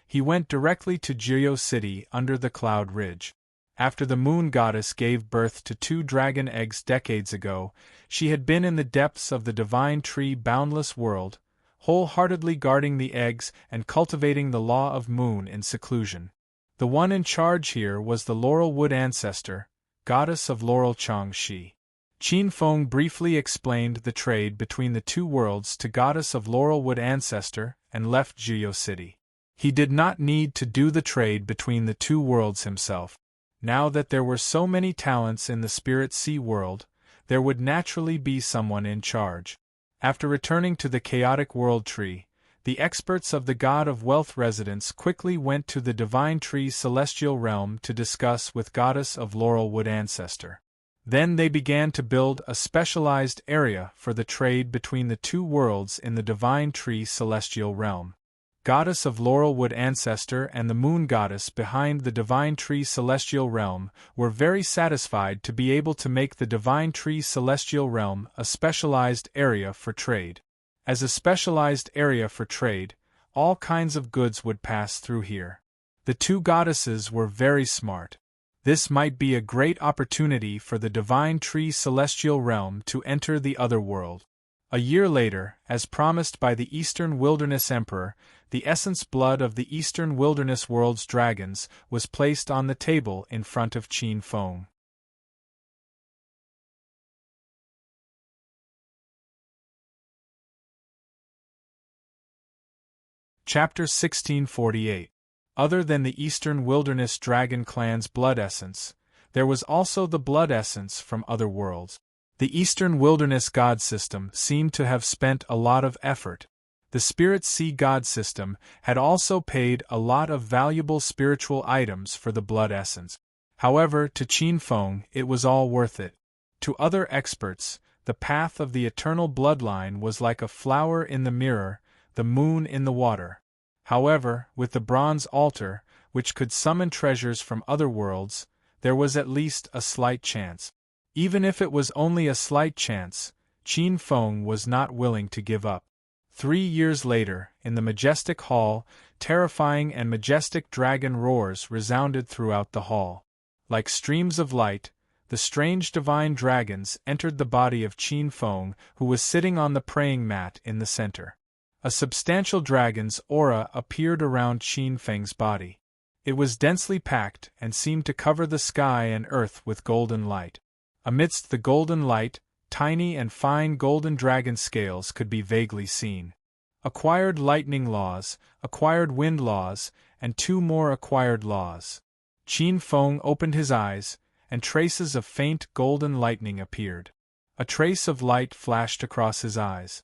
he went directly to Jiyo City under the Cloud Ridge. After the moon goddess gave birth to 2 dragon eggs decades ago, she had been in the depths of the divine tree boundless world, wholeheartedly guarding the eggs and cultivating the law of moon in seclusion. The one in charge here was the Laurelwood ancestor, goddess of Laurel Changxi. Qin Feng briefly explained the trade between the two worlds to goddess of Laurelwood ancestor and left Jiyo City. He did not need to do the trade between the two worlds himself. Now that there were so many talents in the Spirit Sea world, there would naturally be someone in charge. After returning to the chaotic world tree, the experts of the God of Wealth residence quickly went to the Divine Tree Celestial Realm to discuss with Goddess of Laurelwood ancestor. Then they began to build a specialized area for the trade between the two worlds in the Divine Tree Celestial Realm. Goddess of Laurelwood ancestor and the moon goddess behind the Divine Tree Celestial Realm were very satisfied to be able to make the Divine Tree Celestial Realm a specialized area for trade. As a specialized area for trade, all kinds of goods would pass through here. The two goddesses were very smart. This might be a great opportunity for the Divine Tree Celestial Realm to enter the other world. A year later, as promised by the Eastern Wilderness Emperor, the essence blood of the Eastern Wilderness World's dragons was placed on the table in front of Qin Feng. Chapter 1648. Other than the Eastern Wilderness Dragon Clan's blood essence, there was also the blood essence from other worlds. The Eastern Wilderness God System seemed to have spent a lot of effort. The Spirit Sea God System had also paid a lot of valuable spiritual items for the blood essence. However, to Qin Feng, it was all worth it. To other experts, the path of the eternal bloodline was like a flower in the mirror, the moon in the water. However, with the bronze altar, which could summon treasures from other worlds, there was at least a slight chance. Even if it was only a slight chance, Qin Feng was not willing to give up. 3 years later, in the majestic hall, terrifying and majestic dragon roars resounded throughout the hall. Like streams of light, the strange divine dragons entered the body of Qin Feng, who was sitting on the praying mat in the center. A substantial dragon's aura appeared around Qin Feng's body. It was densely packed and seemed to cover the sky and earth with golden light. Amidst the golden light, tiny and fine golden dragon scales could be vaguely seen. Acquired lightning laws, acquired wind laws, and 2 more acquired laws. Qin Feng opened his eyes, and traces of faint golden lightning appeared. A trace of light flashed across his eyes.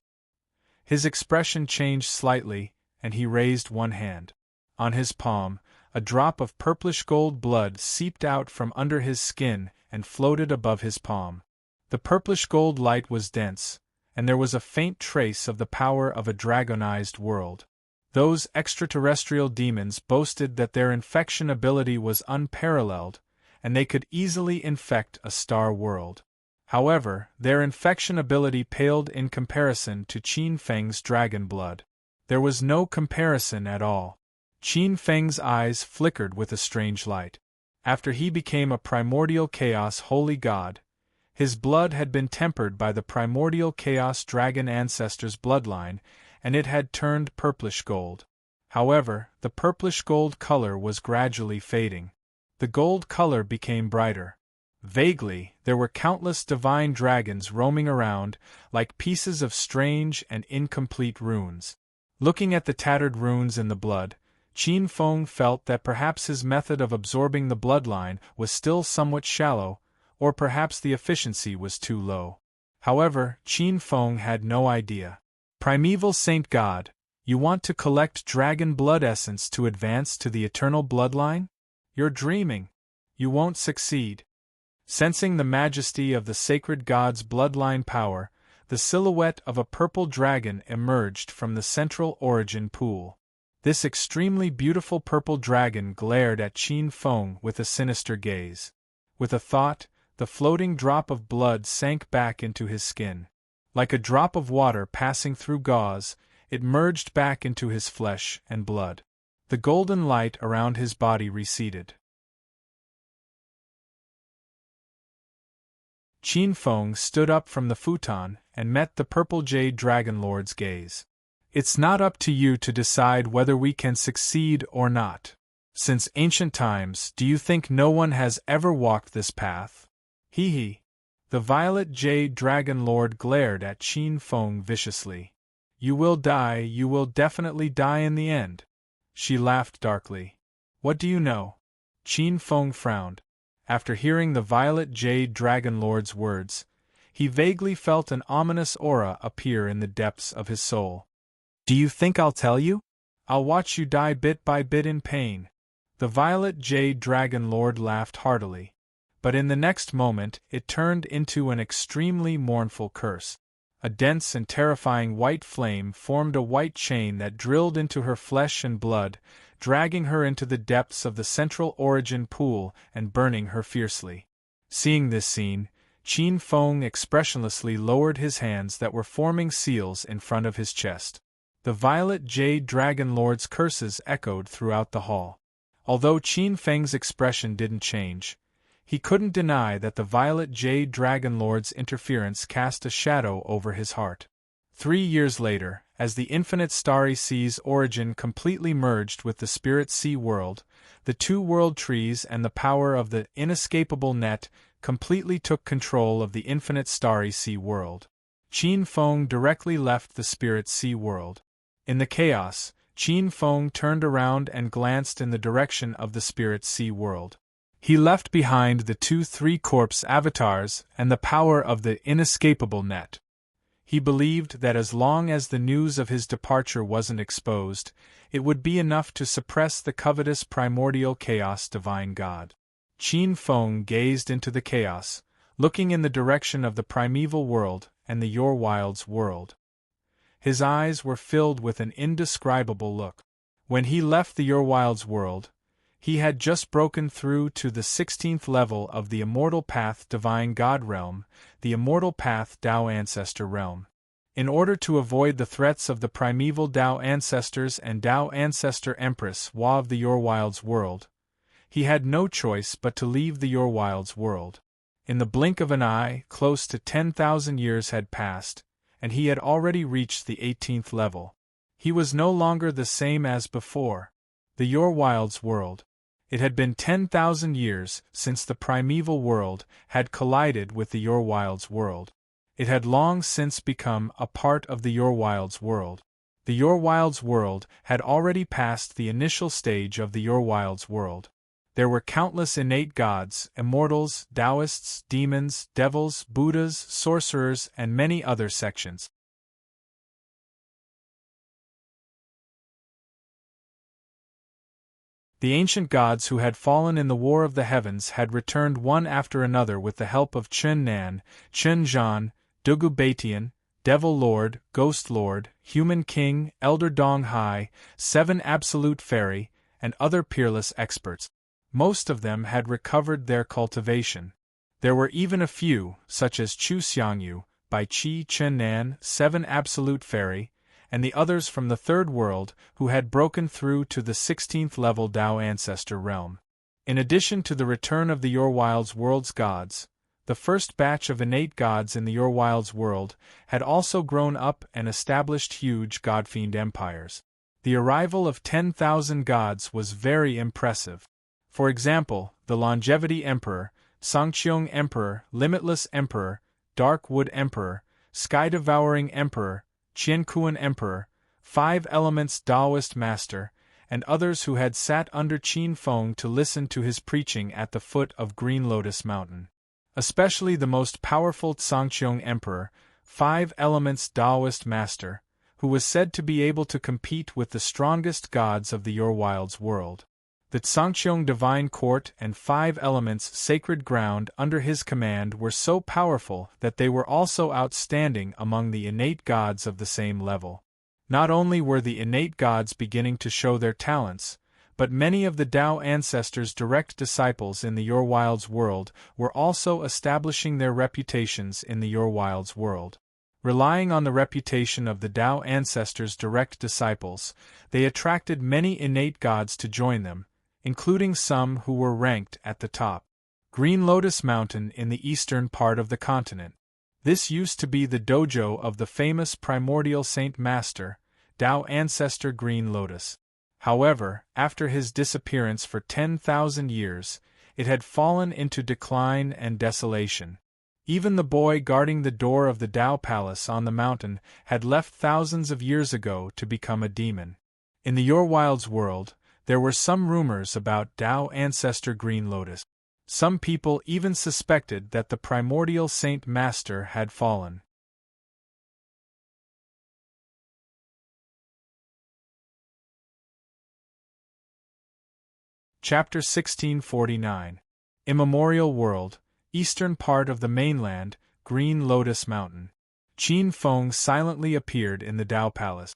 His expression changed slightly, and he raised one hand. On his palm, a drop of purplish gold blood seeped out from under his skin and floated above his palm. The purplish gold light was dense, and there was a faint trace of the power of a dragonized world. Those extraterrestrial demons boasted that their infection ability was unparalleled, and they could easily infect a star world. However, their infection ability paled in comparison to Qin Feng's dragon blood. There was no comparison at all. Qin Feng's eyes flickered with a strange light. After he became a primordial chaos holy god, his blood had been tempered by the primordial chaos dragon ancestor's bloodline, and it had turned purplish gold. However, the purplish gold color was gradually fading. The gold color became brighter. Vaguely, there were countless divine dragons roaming around, like pieces of strange and incomplete runes. Looking at the tattered runes in the blood, Qin Feng felt that perhaps his method of absorbing the bloodline was still somewhat shallow, or perhaps the efficiency was too low. However, Qin Feng had no idea. Primeval Saint God, you want to collect dragon blood essence to advance to the eternal bloodline? You're dreaming. You won't succeed. Sensing the majesty of the sacred god's bloodline power, the silhouette of a purple dragon emerged from the central origin pool. This extremely beautiful purple dragon glared at Qin Feng with a sinister gaze. With a thought, the floating drop of blood sank back into his skin. Like a drop of water passing through gauze, it merged back into his flesh and blood. The golden light around his body receded. Qin Feng stood up from the futon and met the purple jade dragon lord's gaze. It's not up to you to decide whether we can succeed or not. Since ancient times, do you think no one has ever walked this path? Hee hee. The violet jade dragon lord glared at Qin Feng viciously. You will die, you will definitely die in the end. She laughed darkly. What do you know? Qin Feng frowned. After hearing the violet jade dragon lord's words, he vaguely felt an ominous aura appear in the depths of his soul. Do you think I'll tell you? I'll watch you die bit by bit in pain. The violet jade dragon lord laughed heartily. But in the next moment it turned into an extremely mournful curse. A dense and terrifying white flame formed a white chain that drilled into her flesh and blood, dragging her into the depths of the central origin pool and burning her fiercely. Seeing this scene, Qin Feng expressionlessly lowered his hands that were forming seals in front of his chest. The violet jade dragon lord's curses echoed throughout the hall. Although Qin Feng's expression didn't change, he couldn't deny that the violet jade dragon lord's interference cast a shadow over his heart. 3 years later, as the infinite starry sea's origin completely merged with the spirit sea world, the two world trees and the power of the inescapable net completely took control of the infinite starry sea world. Qin Feng directly left the spirit sea world. In the chaos, Qin Feng turned around and glanced in the direction of the spirit sea world. He left behind the 2-3 corpse avatars and the power of the inescapable net. He believed that as long as the news of his departure wasn't exposed, it would be enough to suppress the covetous primordial chaos divine god. Qin Feng gazed into the chaos, looking in the direction of the primeval world and the Your Wilds world. His eyes were filled with an indescribable look. When he left the Your Wilds world, he had just broken through to the 16th level of the Immortal Path Divine God Realm, the Immortal Path Tao Ancestor Realm. In order to avoid the threats of the primeval Tao Ancestors and Tao Ancestor Empress Hua of the Your Wilds world, he had no choice but to leave the Your Wilds world. In the blink of an eye, close to 10,000 years had passed, and he had already reached the 18th level. He was no longer the same as before. The Your Wilds world. It had been 10,000 years since the primeval world had collided with the Your Wilds world. It had long since become a part of the Your Wilds world. The Your Wilds world had already passed the initial stage of the Your Wilds world. There were countless innate gods, immortals, Taoists, demons, devils, Buddhas, sorcerers, and many other sections. The ancient gods who had fallen in the War of the Heavens had returned one after another with the help of Chun Nan, Chun Zhan, Dugu Batian, Devil Lord, Ghost Lord, Human King, Elder Dong Hai, Seven Absolute Fairy, and other peerless experts. Most of them had recovered their cultivation. There were even a few, such as Chu Xiangyu, by Qi Chun Nan, Seven Absolute Fairy, and the others from the Third World, who had broken through to the 16th level Tao Ancestor realm. In addition to the return of the Your Wilds world's gods, the first batch of innate gods in the Your Wilds world had also grown up and established huge godfiend empires. The arrival of 10,000 gods was very impressive. For example, the Longevity Emperor, Sangqiong Emperor, Limitless Emperor, Dark Wood Emperor, Sky Devouring Emperor, Qiankuan Emperor, Five Elements Taoist Master, and others who had sat under Qin Feng to listen to his preaching at the foot of Green Lotus Mountain. Especially the most powerful Sangqiong Emperor, Five Elements Taoist Master, who was said to be able to compete with the strongest gods of the Your Wilds world. The Sangqiong Divine Court and Five Elements Sacred Ground under his command were so powerful that they were also outstanding among the innate gods of the same level. Not only were the innate gods beginning to show their talents, but many of the Tao Ancestors' direct disciples in the Your Wilds world were also establishing their reputations in the Your Wilds world. Relying on the reputation of the Tao Ancestors' direct disciples, they attracted many innate gods to join them, including some who were ranked at the top. Green Lotus Mountain in the eastern part of the continent. This used to be the dojo of the famous primordial Saint Master, Tao Ancestor Green Lotus. However, after his disappearance for 10,000 years, it had fallen into decline and desolation. Even the boy guarding the door of the Tao Palace on the mountain had left thousands of years ago to become a demon. In the Your Wilds world, there were some rumors about Tao Ancestor Green Lotus. Some people even suspected that the primordial Saint Master had fallen. Chapter 1649. Immemorial World, Eastern part of the mainland, Green Lotus Mountain. Qin Feng silently appeared in the Tao Palace.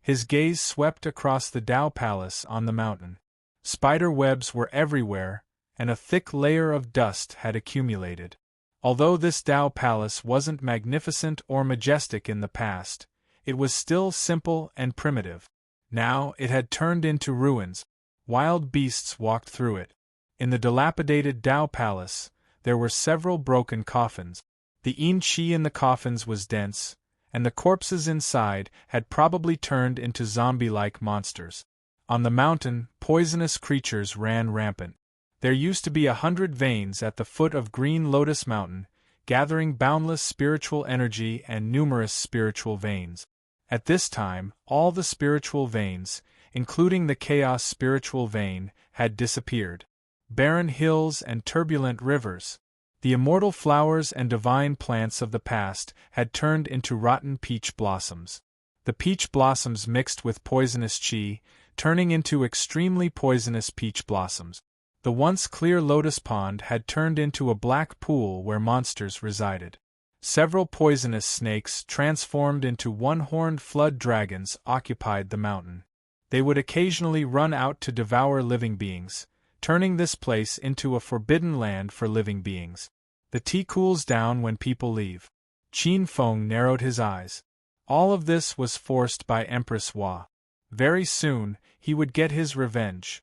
His gaze swept across the Tao Palace on the mountain. Spider webs were everywhere, and a thick layer of dust had accumulated. Although this Tao Palace wasn't magnificent or majestic in the past, it was still simple and primitive. Now it had turned into ruins. Wild beasts walked through it. In the dilapidated Tao Palace, there were several broken coffins. The yin qi in the coffins was dense, and the corpses inside had probably turned into zombie-like monsters. On the mountain, poisonous creatures ran rampant. There used to be 100 veins at the foot of Green Lotus Mountain, gathering boundless spiritual energy and numerous spiritual veins. At this time, all the spiritual veins, including the chaos spiritual vein, had disappeared. Barren hills and turbulent rivers. The immortal flowers and divine plants of the past had turned into rotten peach blossoms. The peach blossoms mixed with poisonous qi, turning into extremely poisonous peach blossoms. The once clear lotus pond had turned into a black pool where monsters resided. Several poisonous snakes transformed into one-horned flood dragons occupied the mountain. They would occasionally run out to devour living beings, turning this place into a forbidden land for living beings. The tea cools down when people leave. Qin Feng narrowed his eyes. All of this was forced by Empress Hua. Very soon, he would get his revenge.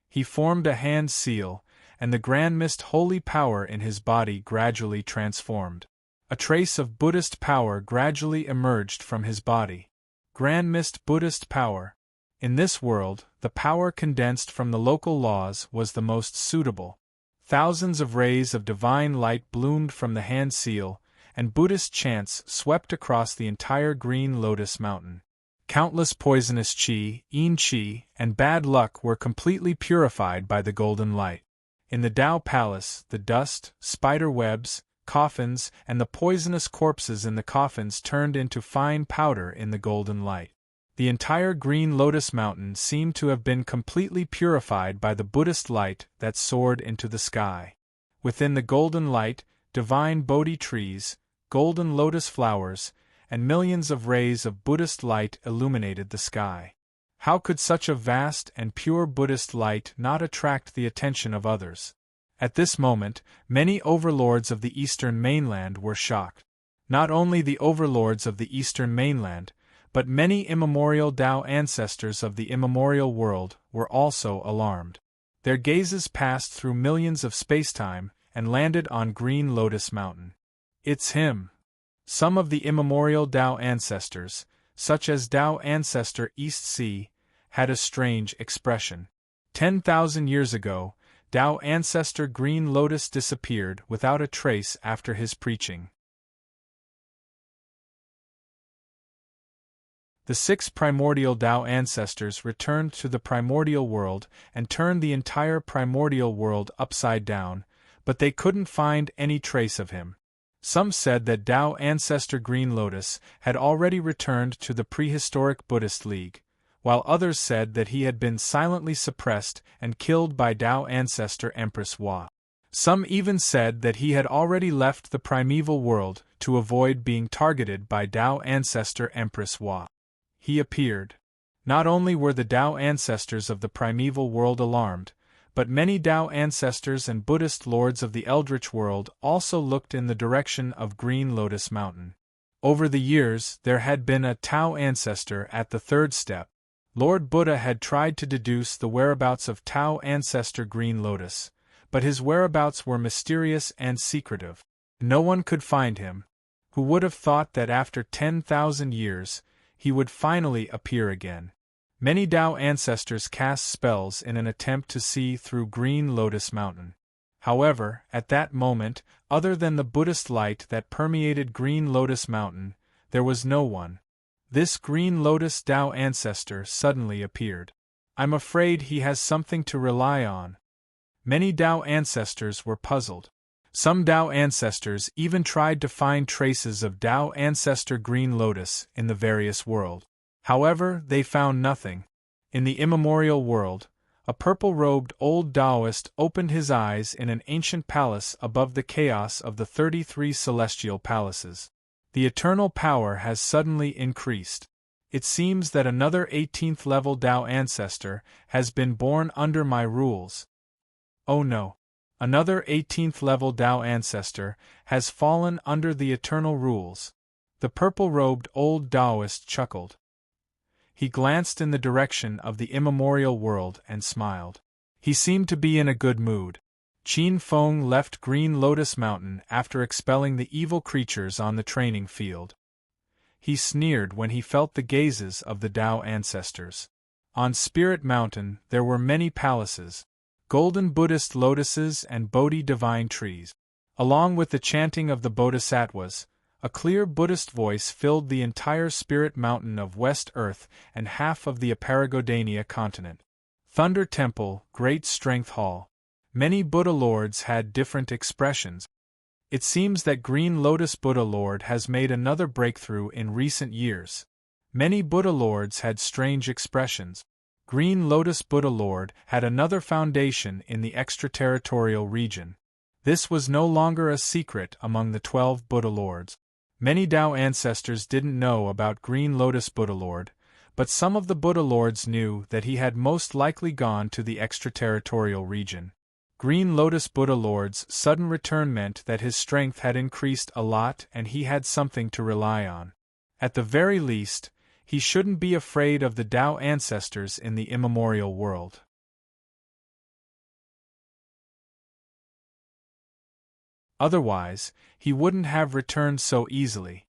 He formed a hand seal, and the Grand Mist holy power in his body gradually transformed. A trace of Buddhist power gradually emerged from his body. Grand Mist Buddhist power. In this world, the power condensed from the local laws was the most suitable. Thousands of rays of divine light bloomed from the hand seal, and Buddhist chants swept across the entire Green Lotus Mountain. Countless poisonous qi, yin qi, and bad luck were completely purified by the golden light. In the Tao Palace, the dust, spider webs, coffins, and the poisonous corpses in the coffins turned into fine powder in the golden light. The entire Green Lotus Mountain seemed to have been completely purified by the Buddhist light that soared into the sky. Within the golden light, divine Bodhi trees, golden lotus flowers, and millions of rays of Buddhist light illuminated the sky. How could such a vast and pure Buddhist light not attract the attention of others? At this moment, many overlords of the Eastern mainland were shocked. Not only the overlords of the Eastern mainland, but many immemorial Tao ancestors of the immemorial world were also alarmed. Their gazes passed through millions of spacetime and landed on Green Lotus Mountain. It's him! Some of the immemorial Tao ancestors, such as Tao Ancestor East Sea, had a strange expression. 10,000 years ago, Tao Ancestor Green Lotus disappeared without a trace after his preaching. The 6 primordial Tao ancestors returned to the primordial world and turned the entire primordial world upside down, but they couldn't find any trace of him. Some said that Tao Ancestor Green Lotus had already returned to the prehistoric Buddhist League, while others said that he had been silently suppressed and killed by Tao Ancestor Empress Hua. Some even said that he had already left the primeval world to avoid being targeted by Tao Ancestor Empress Hua. He appeared. Not only were the Tao ancestors of the primeval world alarmed, but many Tao ancestors and Buddhist lords of the Eldritch world also looked in the direction of Green Lotus Mountain. Over the years, there had been a Tao ancestor at the 3rd step. Lord Buddha had tried to deduce the whereabouts of Tao ancestor Green Lotus, but his whereabouts were mysterious and secretive. No one could find him. Who would have thought that after 10,000 years, he would finally appear again? Many Tao ancestors cast spells in an attempt to see through Green Lotus Mountain. However, at that moment, other than the Buddhist light that permeated Green Lotus Mountain, there was no one. This Green Lotus Tao ancestor suddenly appeared. I'm afraid he has something to rely on. Many Tao ancestors were puzzled. Some Tao ancestors even tried to find traces of Tao ancestor Green Lotus in the various world. However, they found nothing. In the immemorial world, a purple-robed old Taoist opened his eyes in an ancient palace above the chaos of the 33 celestial palaces. The eternal power has suddenly increased. It seems that another 18th-level Tao ancestor has been born under my rules. Oh no. Another 18th-level Tao ancestor has fallen under the eternal rules. The purple-robed old Taoist chuckled. He glanced in the direction of the immemorial world and smiled. He seemed to be in a good mood. Qin Feng left Green Lotus Mountain after expelling the evil creatures on the training field. He sneered when he felt the gazes of the Tao ancestors. On Spirit Mountain there were many palaces, golden Buddhist lotuses and Bodhi divine trees. Along with the chanting of the bodhisattvas, a clear Buddhist voice filled the entire Spirit Mountain of West Earth and half of the Aparagodania continent. Thunder Temple, Great Strength Hall. Many Buddha lords had different expressions. It seems that Green Lotus Buddha Lord has made another breakthrough in recent years. Many Buddha lords had strange expressions. Green Lotus Buddha Lord had another foundation in the extraterritorial region. This was no longer a secret among the 12 Buddha lords. Many Tao ancestors didn't know about Green Lotus Buddha Lord, but some of the Buddha lords knew that he had most likely gone to the extraterritorial region. Green Lotus Buddha Lord's sudden return meant that his strength had increased a lot and he had something to rely on. At the very least, he shouldn't be afraid of the Tao ancestors in the immemorial world. Otherwise, he wouldn't have returned so easily.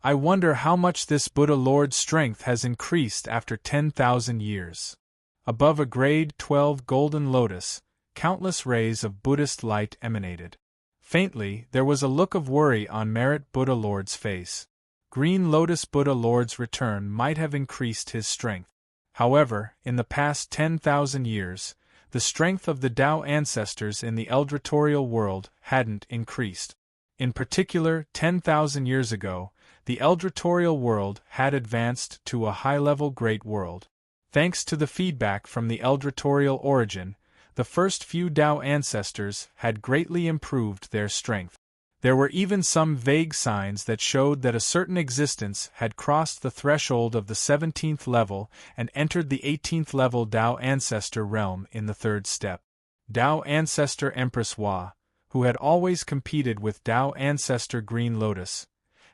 I wonder how much this Buddha Lord's strength has increased after 10,000 years. Above a grade 12 golden lotus, countless rays of Buddhist light emanated. Faintly, there was a look of worry on Merit Buddha Lord's face. Green Lotus Buddha Lord's return might have increased his strength. However, in the past 10,000 years, the strength of the Tao ancestors in the eldretorial world hadn't increased. In particular, 10,000 years ago, the eldretorial world had advanced to a high-level great world. Thanks to the feedback from the eldretorial origin, the first few Tao ancestors had greatly improved their strength. There were even some vague signs that showed that a certain existence had crossed the threshold of the 17th level and entered the 18th level Tao ancestor realm in the third step. Tao ancestor Empress Hua, who had always competed with Tao ancestor Green Lotus,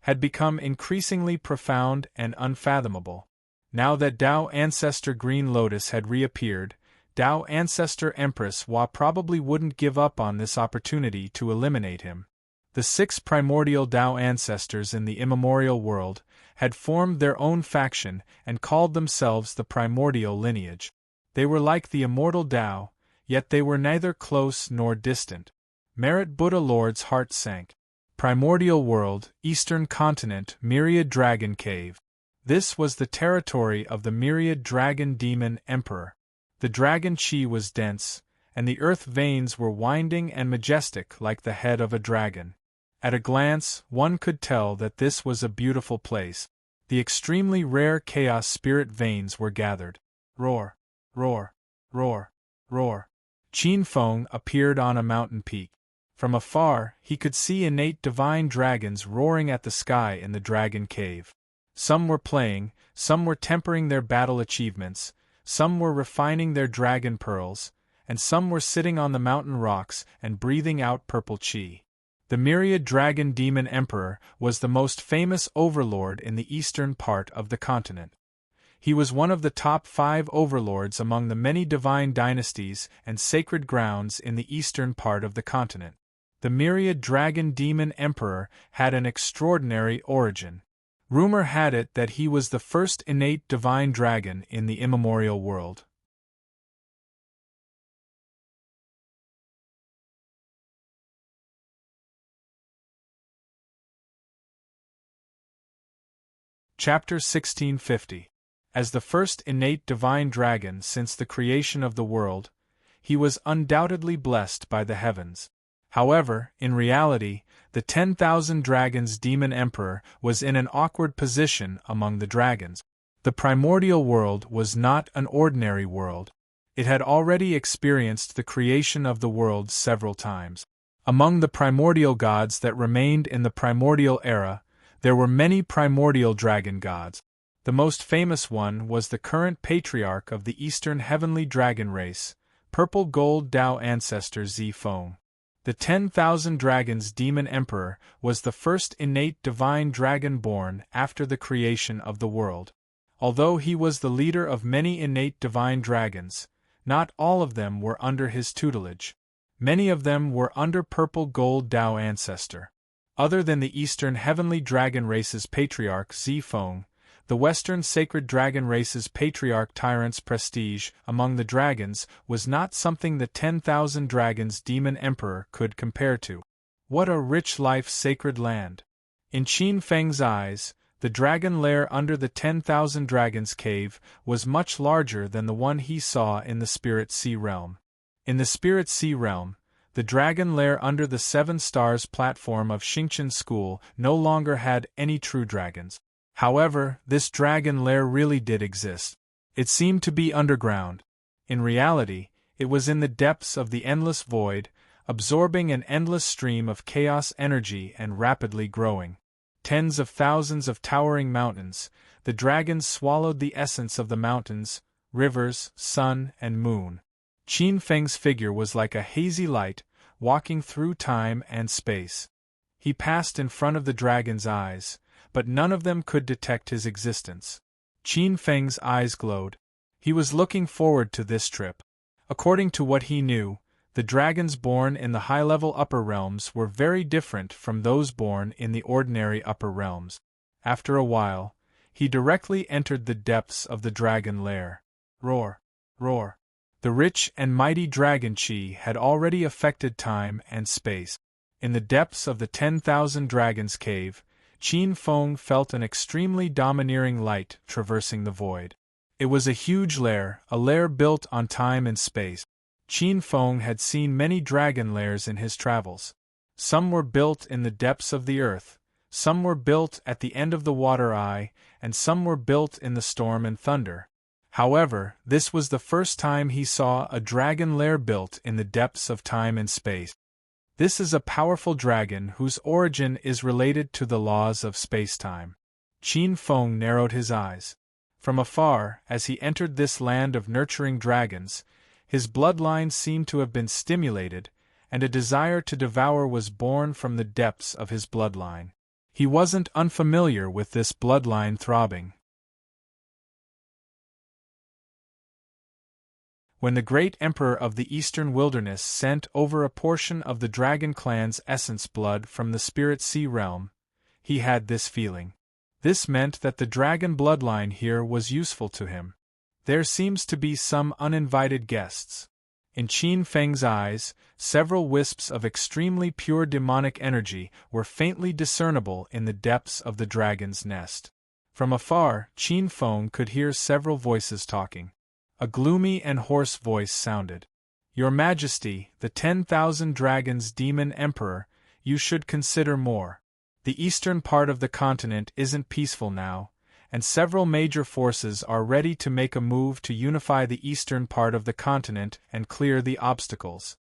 had become increasingly profound and unfathomable. Now that Tao ancestor Green Lotus had reappeared, Tao ancestor Empress Hua probably wouldn't give up on this opportunity to eliminate him. The 6 primordial Tao ancestors in the immemorial world had formed their own faction and called themselves the primordial lineage. They were like the immortal Tao, yet they were neither close nor distant. Merit Buddha Lord's heart sank. Primordial world, Eastern continent, Myriad Dragon Cave. This was the territory of the Myriad Dragon Demon Emperor. The dragon chi was dense, and the earth veins were winding and majestic like the head of a dragon. At a glance, one could tell that this was a beautiful place. The extremely rare chaos spirit veins were gathered. Roar, roar, roar, roar. Qin Feng appeared on a mountain peak. From afar, he could see innate divine dragons roaring at the sky in the dragon cave. Some were playing, some were tempering their battle achievements, some were refining their dragon pearls, and some were sitting on the mountain rocks and breathing out purple chi. The Myriad Dragon Demon Emperor was the most famous overlord in the eastern part of the continent. He was one of the top 5 overlords among the many divine dynasties and sacred grounds in the eastern part of the continent. The Myriad Dragon Demon Emperor had an extraordinary origin. Rumor had it that he was the first innate divine dragon in the immemorial world. Chapter 1650. As the first innate divine dragon since the creation of the world, he was undoubtedly blessed by the heavens. However, in reality, the 10,000 dragons demon emperor was in an awkward position among the dragons. The primordial world was not an ordinary world. It had already experienced the creation of the world several times. Among the primordial gods that remained in the primordial era, there were many primordial dragon gods. The most famous one was the current patriarch of the Eastern heavenly dragon race, Purple Gold Tao ancestor Zi Feng. The 10,000 dragons demon emperor was the first innate divine dragon born after the creation of the world. Although he was the leader of many innate divine dragons, not all of them were under his tutelage. Many of them were under Purple Gold Tao ancestor. Other than the Eastern heavenly dragon race's patriarch Zi Feng, the Western sacred dragon race's patriarch Tyrant's prestige among the dragons was not something the 10,000 dragons demon emperor could compare to. What a rich life sacred land! In Qin Feng's eyes, the dragon lair under the 10,000 dragons cave was much larger than the one he saw in the Spirit Sea realm. In the Spirit Sea realm, the dragon lair under the 7 stars platform of Xingqian School no longer had any true dragons. However, this dragon lair really did exist. It seemed to be underground. In reality, it was in the depths of the endless void, absorbing an endless stream of chaos energy and rapidly growing. Tens of thousands of towering mountains, the dragons swallowed the essence of the mountains, rivers, sun, and moon. Qin Feng's figure was like a hazy light, walking through time and space. He passed in front of the dragon's eyes, but none of them could detect his existence. Qin Feng's eyes glowed. He was looking forward to this trip. According to what he knew, the dragons born in the high-level upper realms were very different from those born in the ordinary upper realms. After a while, he directly entered the depths of the dragon lair. Roar, roar. The rich and mighty dragon chi had already affected time and space. In the depths of the 10,000 dragons cave, Qin Feng felt an extremely domineering light traversing the void. It was a huge lair, a lair built on time and space. Qin Feng had seen many dragon lairs in his travels. Some were built in the depths of the earth, some were built at the end of the water eye, and some were built in the storm and thunder. However, this was the first time he saw a dragon lair built in the depths of time and space. This is a powerful dragon whose origin is related to the laws of space-time. Qin Feng narrowed his eyes. From afar, as he entered this land of nurturing dragons, his bloodline seemed to have been stimulated, and a desire to devour was born from the depths of his bloodline. He wasn't unfamiliar with this bloodline throbbing. When the great emperor of the eastern wilderness sent over a portion of the dragon clan's essence blood from the spirit sea realm, he had this feeling. This meant that the dragon bloodline here was useful to him. There seems to be some uninvited guests. In Qin Feng's eyes, several wisps of extremely pure demonic energy were faintly discernible in the depths of the dragon's nest. From afar, Qin Feng could hear several voices talking. A gloomy and hoarse voice sounded. "Your Majesty, the 10,000 dragons demon emperor, you should consider more. The eastern part of the continent isn't peaceful now, and several major forces are ready to make a move to unify the eastern part of the continent and clear the obstacles.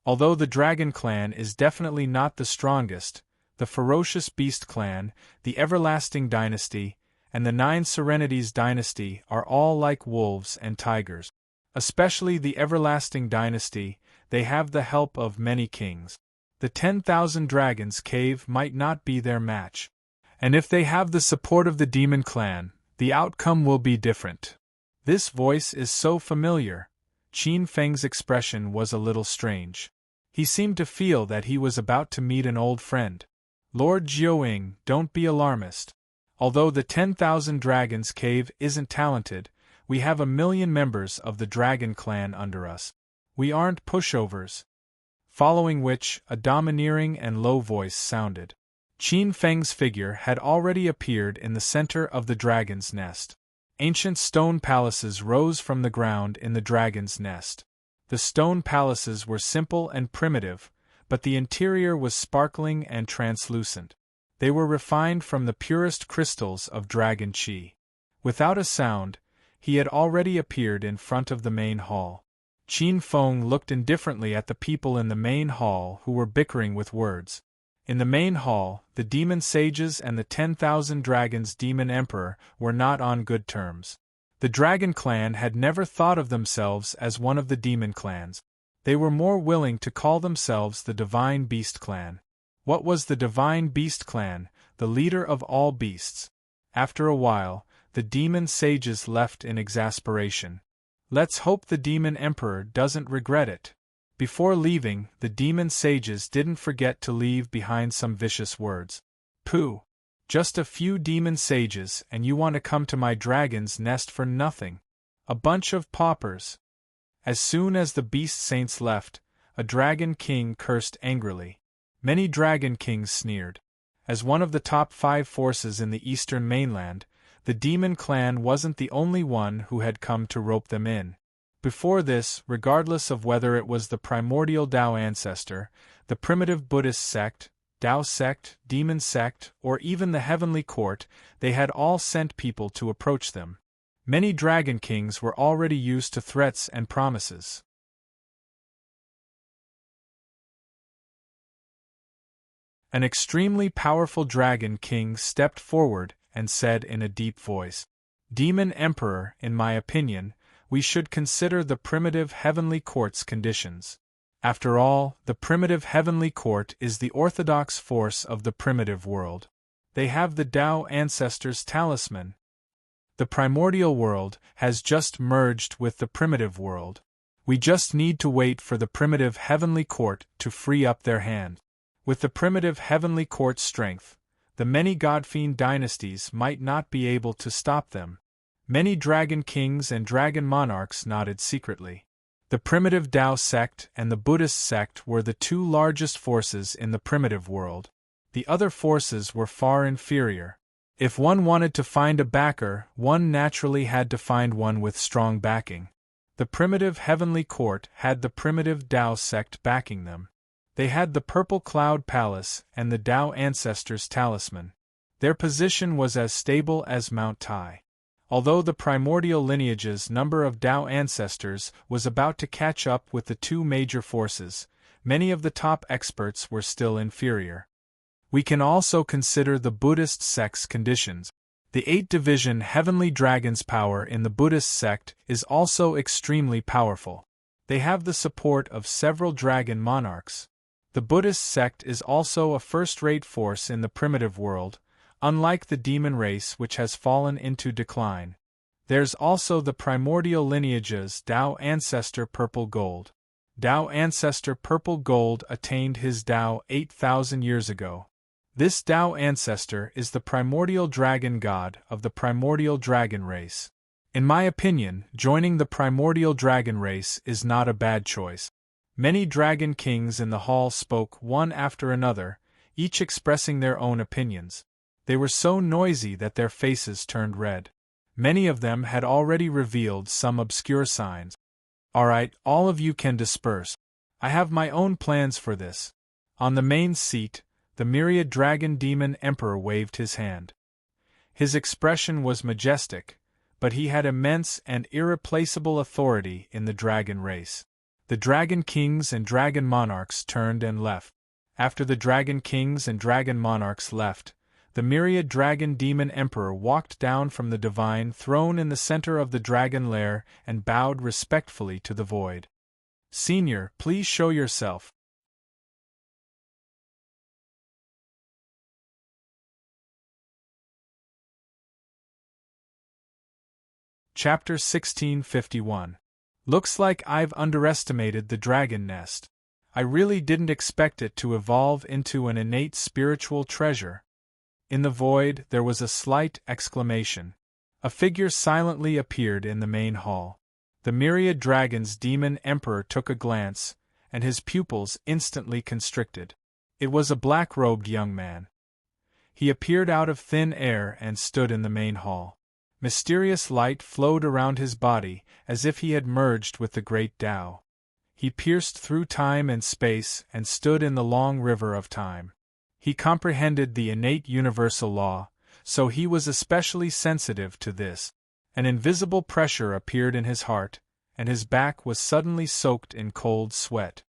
Although the Dragon Clan is definitely not the strongest, the Ferocious Beast Clan, the Everlasting Dynasty, and the Nine Serenities Dynasty are all like wolves and tigers. Especially the Everlasting Dynasty, they have the help of many kings. The 10,000 Dragons Cave might not be their match. And if they have the support of the Demon Clan, the outcome will be different." This voice is so familiar. Qin Feng's expression was a little strange. He seemed to feel that he was about to meet an old friend. "Lord Jiuying, don't be alarmist. Although the 10,000 Dragons Cave isn't talented, we have 1,000,000 members of the Dragon Clan under us. We aren't pushovers." Following which, a domineering and low voice sounded. Qin Feng's figure had already appeared in the center of the dragon's nest. Ancient stone palaces rose from the ground in the dragon's nest. The stone palaces were simple and primitive, but the interior was sparkling and translucent. They were refined from the purest crystals of dragon qi. Without a sound, he had already appeared in front of the main hall. Qin Feng looked indifferently at the people in the main hall who were bickering with words. In the main hall, the demon sages and the 10,000 dragons demon emperor were not on good terms. The dragon clan had never thought of themselves as one of the demon clans. They were more willing to call themselves the divine beast clan. What was the divine beast clan? The leader of all beasts. After a while, the demon sages left in exasperation. Let's hope the demon emperor doesn't regret it. Before leaving, the demon sages didn't forget to leave behind some vicious words. Pooh! Just a few demon sages and you want to come to my dragon's nest for nothing. A bunch of paupers. As soon as the beast saints left, a dragon king cursed angrily. Many dragon kings sneered. As one of the top 5 forces in the eastern mainland, the demon clan wasn't the only one who had come to rope them in. Before this, regardless of whether it was the primordial Tao ancestor, the primitive Buddhist sect, Tao sect, demon sect, or even the heavenly court, they had all sent people to approach them. Many dragon kings were already used to threats and promises. An extremely powerful dragon king stepped forward and said in a deep voice, "Demon Emperor, in my opinion, we should consider the primitive heavenly court's conditions. After all, the primitive heavenly court is the orthodox force of the primitive world. They have the Tao ancestors' talisman. The primordial world has just merged with the primitive world. We just need to wait for the primitive heavenly court to free up their hand. With the primitive heavenly court's strength, the many godfiend dynasties might not be able to stop them." Many dragon kings and dragon monarchs nodded secretly. The primitive Tao sect and the Buddhist sect were the 2 largest forces in the primitive world. The other forces were far inferior. If one wanted to find a backer, one naturally had to find one with strong backing. The primitive heavenly court had the primitive Tao sect backing them. They had the Purple Cloud Palace and the Tao Ancestors' Talisman. Their position was as stable as Mount Tai. Although the primordial lineage's number of Tao ancestors was about to catch up with the two major forces, many of the top experts were still inferior. We can also consider the Buddhist sect's conditions. The 8-division Heavenly Dragon's power in the Buddhist sect is also extremely powerful. They have the support of several dragon monarchs. The Buddhist sect is also a first-rate force in the primitive world, unlike the demon race which has fallen into decline. There's also the primordial lineage's Tao ancestor Purple Gold. Tao ancestor Purple Gold attained his Tao 8,000 years ago. This Tao ancestor is the primordial dragon god of the primordial dragon race. In my opinion, joining the primordial dragon race is not a bad choice. Many dragon kings in the hall spoke one after another, each expressing their own opinions. They were so noisy that their faces turned red. Many of them had already revealed some obscure signs. All right, all of you can disperse. I have my own plans for this. On the main seat, the myriad dragon demon emperor waved his hand. His expression was majestic, but he had immense and irreplaceable authority in the dragon race. The dragon kings and dragon monarchs turned and left. After the dragon kings and dragon monarchs left, the myriad dragon demon emperor walked down from the divine throne in the center of the dragon lair and bowed respectfully to the void. Senior, please show yourself. Chapter 1651. Looks like I've underestimated the dragon nest. I really didn't expect it to evolve into an innate spiritual treasure. In the void, there was a slight exclamation. A figure silently appeared in the main hall. The myriad dragon's demon emperor took a glance, and his pupils instantly constricted. It was a black-robed young man. He appeared out of thin air and stood in the main hall. Mysterious light flowed around his body, as if he had merged with the great Tao. He pierced through time and space and stood in the long river of time. He comprehended the innate universal law, so he was especially sensitive to this. An invisible pressure appeared in his heart, and his back was suddenly soaked in cold sweat.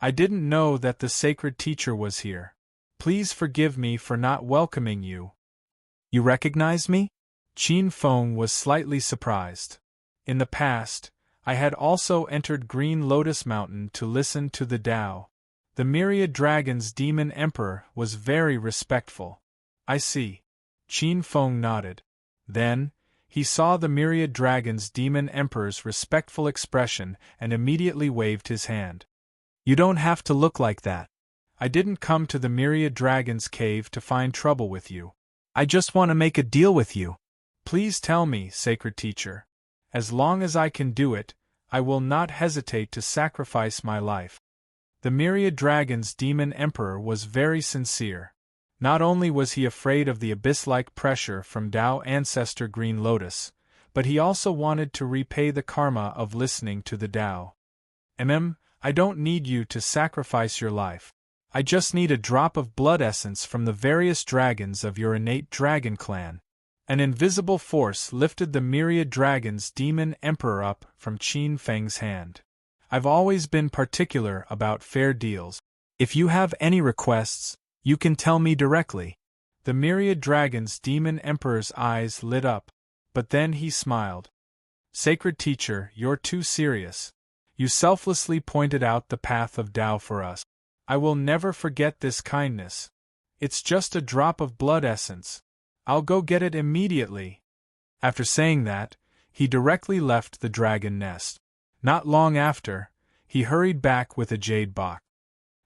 I didn't know that the sacred teacher was here. Please forgive me for not welcoming you. You recognize me? Qin Feng was slightly surprised. In the past, I had also entered Green Lotus Mountain to listen to the Tao. The myriad dragon's demon emperor was very respectful. I see. Qin Feng nodded. Then, he saw the myriad dragon's demon emperor's respectful expression and immediately waved his hand. You don't have to look like that. I didn't come to the myriad dragon's cave to find trouble with you. I just want to make a deal with you. Please tell me, sacred teacher. As long as I can do it, I will not hesitate to sacrifice my life. The myriad dragon's demon emperor was very sincere. Not only was he afraid of the abyss-like pressure from Tao ancestor Green Lotus, but he also wanted to repay the karma of listening to the Tao. I don't need you to sacrifice your life. I just need a drop of blood essence from the various dragons of your innate dragon clan. An invisible force lifted the myriad dragon's demon emperor up from Qin Feng's hand. I've always been particular about fair deals. If you have any requests, you can tell me directly. The myriad dragon's demon emperor's eyes lit up, but then he smiled. Sacred teacher, you're too serious. You selflessly pointed out the path of Tao for us. I will never forget this kindness. It's just a drop of blood essence. I'll go get it immediately. After saying that, he directly left the dragon nest. Not long after, he hurried back with a jade box.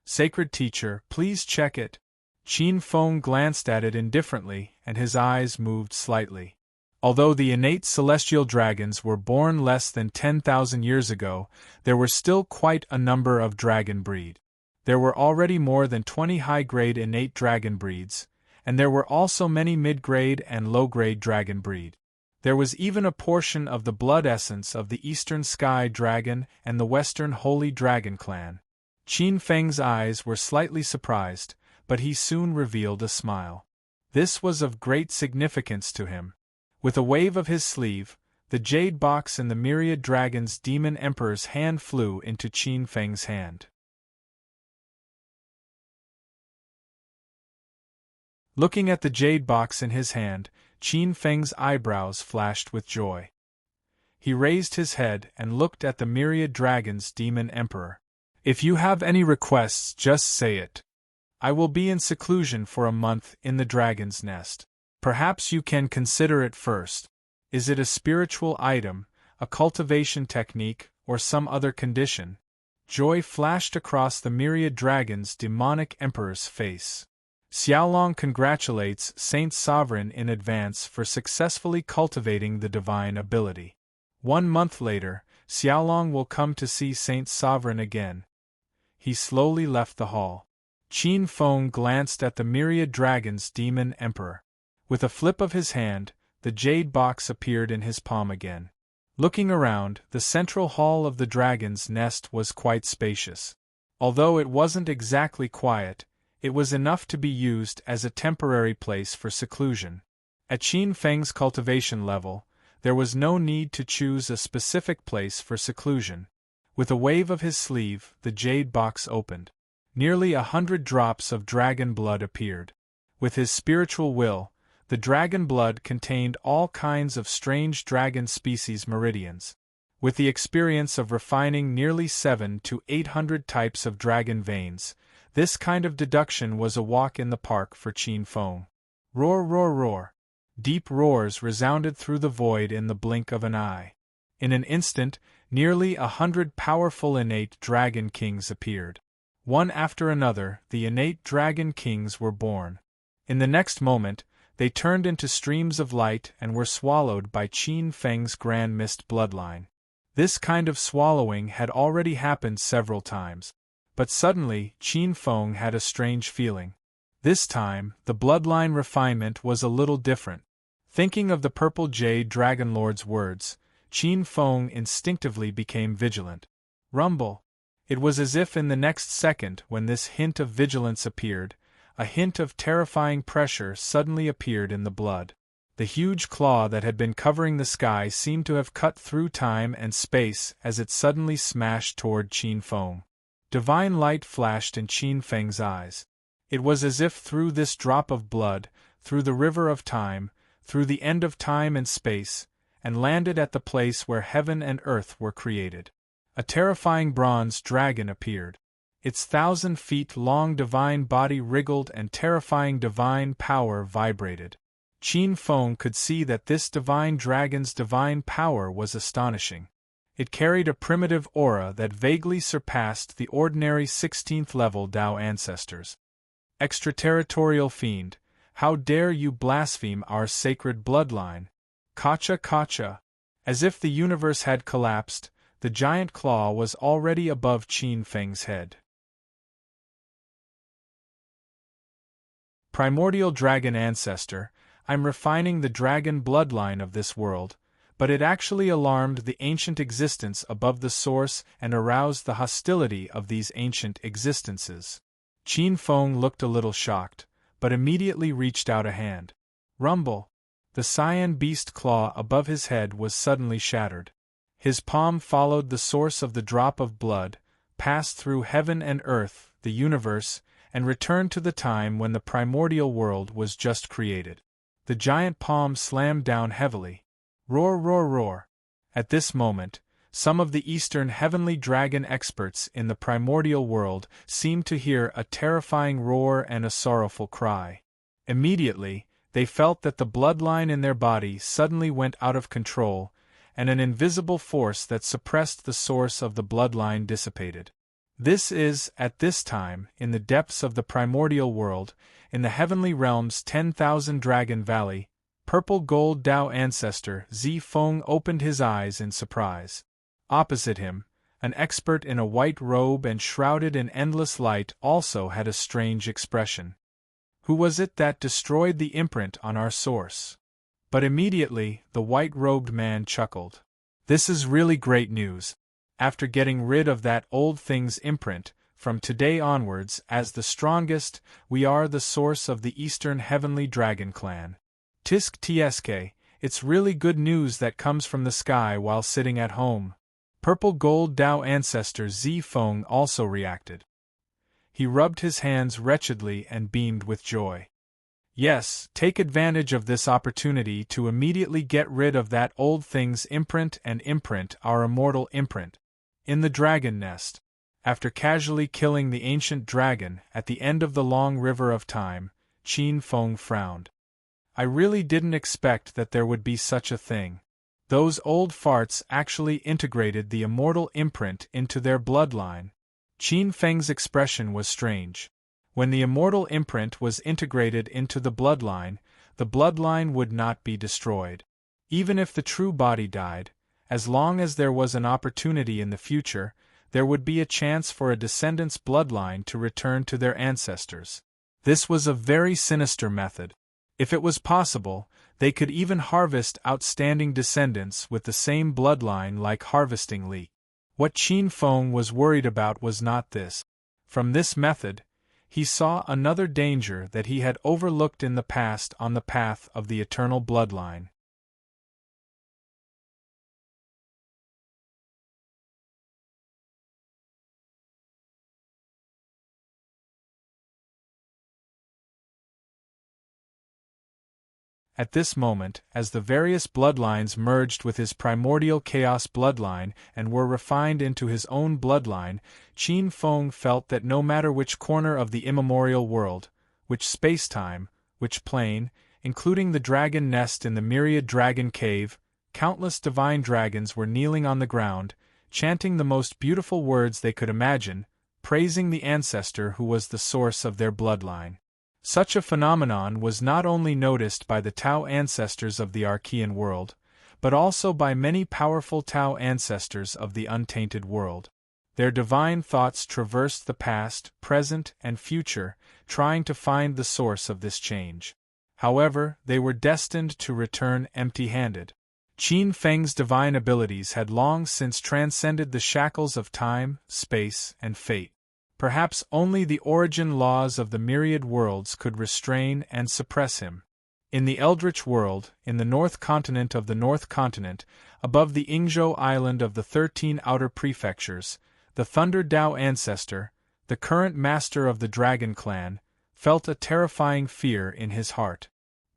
Sacred teacher, please check it. Qin Feng glanced at it indifferently, and his eyes moved slightly. Although the innate celestial dragons were born less than 10,000 years ago, there were still quite a number of dragon breed. There were already more than 20 high-grade innate dragon breeds, and there were also many mid-grade and low-grade dragon breed. There was even a portion of the blood essence of the Eastern Sky Dragon and the Western Holy Dragon clan. Qin Feng's eyes were slightly surprised, but he soon revealed a smile. This was of great significance to him. With a wave of his sleeve, the jade box in the myriad dragon's demon emperor's hand flew into Qin Feng's hand. Looking at the jade box in his hand, Qin Feng's eyebrows flashed with joy. He raised his head and looked at the myriad dragon's demon emperor. "If you have any requests, just say it. I will be in seclusion for a month in the dragon's nest. Perhaps you can consider it first. Is it a spiritual item, a cultivation technique, or some other condition?" Joy flashed across the myriad dragon's demonic emperor's face. Xiaolong congratulates Saint Sovereign in advance for successfully cultivating the divine ability. 1 month later, Xiaolong will come to see Saint Sovereign again. He slowly left the hall. Qin Feng glanced at the myriad dragon's demon emperor. With a flip of his hand, the jade box appeared in his palm again. Looking around, the central hall of the dragon's nest was quite spacious. Although it wasn't exactly quiet, it was enough to be used as a temporary place for seclusion. At Qin Feng's cultivation level, there was no need to choose a specific place for seclusion. With a wave of his sleeve, the jade box opened. Nearly 100 drops of dragon blood appeared. With his spiritual will, the dragon blood contained all kinds of strange dragon species meridians. With the experience of refining nearly 700 to 800 types of dragon veins, this kind of deduction was a walk in the park for Qin Feng. Roar, roar, roar. Deep roars resounded through the void in the blink of an eye. In an instant, nearly 100 powerful innate dragon kings appeared. One after another, the innate dragon kings were born. In the next moment, they turned into streams of light and were swallowed by Qin Feng's Grand Mist bloodline. This kind of swallowing had already happened several times. But suddenly, Qin Feng had a strange feeling. This time, the bloodline refinement was a little different. Thinking of the Purple Jade Dragon Lord's words, Qin Feng instinctively became vigilant. Rumble! It was as if in the next second, when this hint of vigilance appeared, a hint of terrifying pressure suddenly appeared in the blood. The huge claw that had been covering the sky seemed to have cut through time and space as it suddenly smashed toward Qin Feng. Divine light flashed in Qin Feng's eyes. It was as if through this drop of blood, through the river of time, through the end of time and space, and landed at the place where heaven and earth were created. A terrifying bronze dragon appeared. Its 1,000-feet-long divine body wriggled and terrifying divine power vibrated. Qin Feng could see that this divine dragon's divine power was astonishing. It carried a primitive aura that vaguely surpassed the ordinary 16th-level Dao ancestors. Extraterritorial fiend, how dare you blaspheme our sacred bloodline? Kacha kacha! As if the universe had collapsed, the giant claw was already above Qin Feng's head. Primordial dragon ancestor, I'm refining the dragon bloodline of this world, but it actually alarmed the ancient existence above the source and aroused the hostility of these ancient existences. Qin Feng looked a little shocked, but immediately reached out a hand. Rumble! The cyan beast claw above his head was suddenly shattered. His palm followed the source of the drop of blood, passed through heaven and earth, the universe, and returned to the time when the primordial world was just created. The giant palm slammed down heavily. Roar, roar, roar! At this moment, some of the Eastern heavenly dragon experts in the primordial world seemed to hear a terrifying roar and a sorrowful cry. Immediately, they felt that the bloodline in their body suddenly went out of control, and an invisible force that suppressed the source of the bloodline dissipated. This is, at this time, in the depths of the primordial world, in the heavenly realms 10,000 Dragon Valley, Purple Gold Dao ancestor Zi Feng opened his eyes in surprise. Opposite him, an expert in a white robe and shrouded in endless light, also had a strange expression. Who was it that destroyed the imprint on our source? But immediately, the white-robed man chuckled. This is really great news. After getting rid of that old thing's imprint, from today onwards, as the strongest, we are the source of the Eastern Heavenly Dragon Clan. Tisk tsk, it's really good news that comes from the sky while sitting at home. Purple Gold Tao ancestor Zi Feng also reacted. He rubbed his hands wretchedly and beamed with joy. Yes, take advantage of this opportunity to immediately get rid of that old thing's imprint and imprint our immortal imprint. In the dragon nest. After casually killing the ancient dragon at the end of the long river of time, Qin Feng frowned. I really didn't expect that there would be such a thing. Those old farts actually integrated the immortal imprint into their bloodline. Qin Feng's expression was strange. When the immortal imprint was integrated into the bloodline would not be destroyed. Even if the true body died, as long as there was an opportunity in the future, there would be a chance for a descendant's bloodline to return to their ancestors. This was a very sinister method. If it was possible, they could even harvest outstanding descendants with the same bloodline like harvesting Li. What Qin Feng was worried about was not this. From this method, he saw another danger that he had overlooked in the past on the path of the eternal bloodline. At this moment, as the various bloodlines merged with his primordial chaos bloodline and were refined into his own bloodline, Qin Feng felt that no matter which corner of the immemorial world, which space-time, which plane, including the dragon nest in the myriad dragon cave, countless divine dragons were kneeling on the ground, chanting the most beautiful words they could imagine, praising the ancestor who was the source of their bloodline. Such a phenomenon was not only noticed by the Tao ancestors of the Archean world, but also by many powerful Tao ancestors of the untainted world. Their divine thoughts traversed the past, present, and future, trying to find the source of this change. However, they were destined to return empty-handed. Qin Feng's divine abilities had long since transcended the shackles of time, space, and fate. Perhaps only the origin laws of the myriad worlds could restrain and suppress him. In the Eldritch world, in the North Continent of the North Continent, above the Ingzhou Island of the 13 outer prefectures, the Thunder Dao ancestor, the current master of the Dragon Clan, felt a terrifying fear in his heart.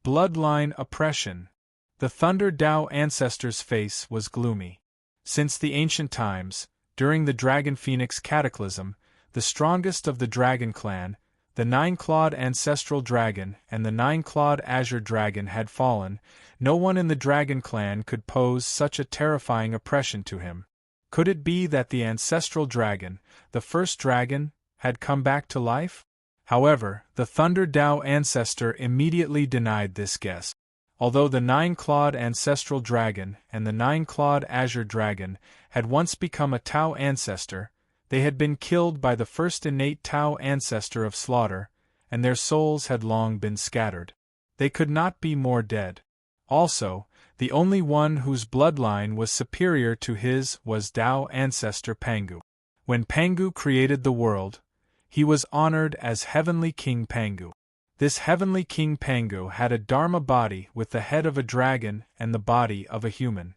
Bloodline oppression. The Thunder Dao ancestor's face was gloomy. Since the ancient times, during the Dragon Phoenix cataclysm, the strongest of the Dragon Clan, the nine-clawed ancestral dragon and the nine-clawed azure dragon had fallen. No one in the Dragon Clan could pose such a terrifying oppression to him. Could it be that the ancestral dragon, the first dragon, had come back to life? However, the Thunder Dao ancestor immediately denied this guess. Although the nine-clawed ancestral dragon and the nine-clawed azure dragon had once become a Tao ancestor, they had been killed by the first innate Tao ancestor of slaughter, and their souls had long been scattered. They could not be more dead. Also, the only one whose bloodline was superior to his was Dao ancestor Pangu. When Pangu created the world, he was honored as Heavenly King Pangu. This Heavenly King Pangu had a Dharma body with the head of a dragon and the body of a human.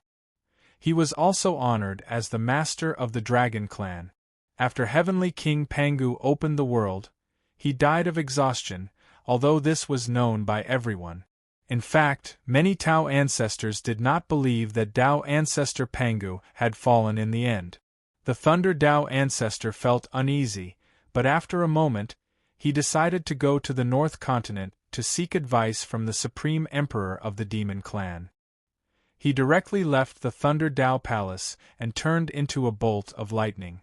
He was also honored as the master of the Dragon Clan. After Heavenly King Pangu opened the world, he died of exhaustion, although this was known by everyone. In fact, many Tao ancestors did not believe that Dao ancestor Pangu had fallen in the end. The Thunder Dao ancestor felt uneasy, but after a moment, he decided to go to the North Continent to seek advice from the Supreme Emperor of the Demon Clan. He directly left the Thunder Dao Palace and turned into a bolt of lightning.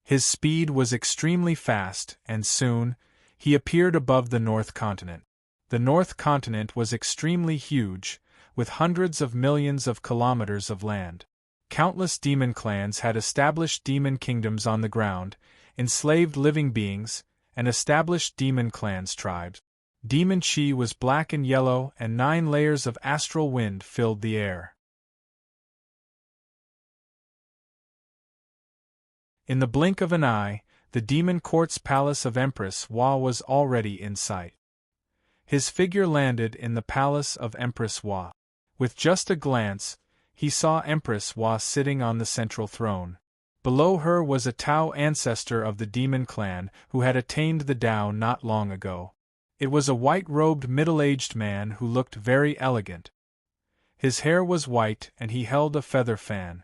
His speed was extremely fast, and soon, he appeared above the North Continent. The North Continent was extremely huge, with hundreds of millions of kilometers of land. Countless demon clans had established demon kingdoms on the ground, enslaved living beings, and established demon clans tribes. Demon chi was black and yellow, and 9 layers of astral wind filled the air. In the blink of an eye, the demon court's palace of Empress Wa was already in sight. His figure landed in the palace of Empress Wa. With just a glance, he saw Empress Wa sitting on the central throne. Below her was a Tao ancestor of the demon clan who had attained the Tao not long ago. It was a white-robed middle-aged man who looked very elegant. His hair was white and he held a feather fan.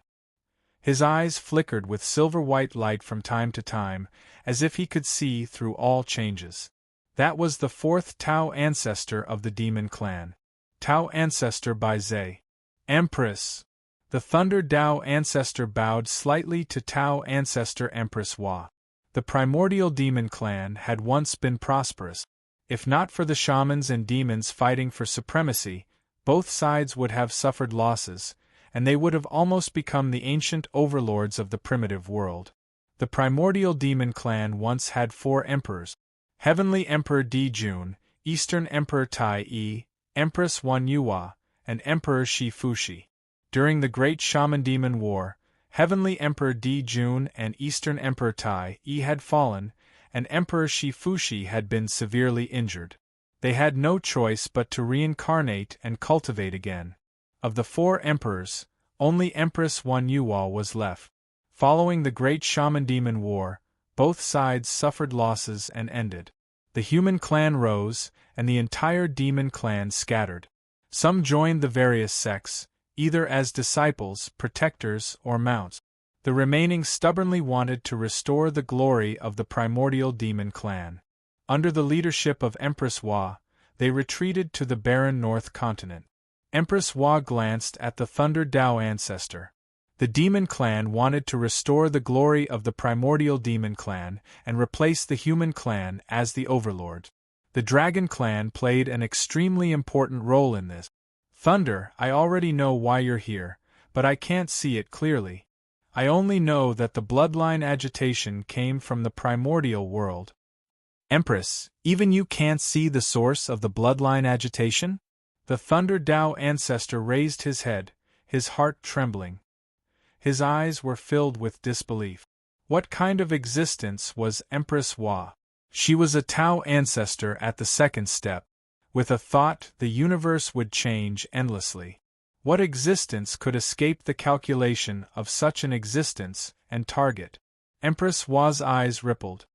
His eyes flickered with silver-white light from time to time, as if he could see through all changes. That was the 4th Tao ancestor of the demon clan. Tao ancestor by Zhe. Empress. The Thunder Tao ancestor bowed slightly to Tao ancestor Empress Wa. The primordial demon clan had once been prosperous. If not for the shamans and demons fighting for supremacy, both sides would have suffered losses, and they would have almost become the ancient overlords of the primitive world. The primordial demon clan once had 4 emperors: Heavenly Emperor Di Jun, Eastern Emperor Tai Yi, Empress Wan Yuhua, and Emperor Shi Fushi. During the Great Shaman-Demon War, Heavenly Emperor Di Jun and Eastern Emperor Tai Yi had fallen, and Emperor Shi Fushi had been severely injured. They had no choice but to reincarnate and cultivate again. Of the 4 emperors, only Empress Wan Yuhua was left. Following the Great Shaman-Demon War, both sides suffered losses and ended. The human clan rose, and the entire demon clan scattered. Some joined the various sects, either as disciples, protectors, or mounts. The remaining stubbornly wanted to restore the glory of the primordial demon clan. Under the leadership of Empress Wa, they retreated to the barren North Continent. Empress Wa glanced at the Thunder Tao ancestor. The demon clan wanted to restore the glory of the primordial demon clan and replace the human clan as the overlord. The dragon clan played an extremely important role in this. Thunder, I already know why you're here, but I can't see it clearly. I only know that the bloodline agitation came from the primordial world. Empress, even you can't see the source of the bloodline agitation? The Thunder Tao ancestor raised his head, his heart trembling. His eyes were filled with disbelief. What kind of existence was Empress Wa? She was a Tao ancestor at the 2nd step. With a thought, the universe would change endlessly. What existence could escape the calculation of such an existence and target? Empress Wa's eyes rippled.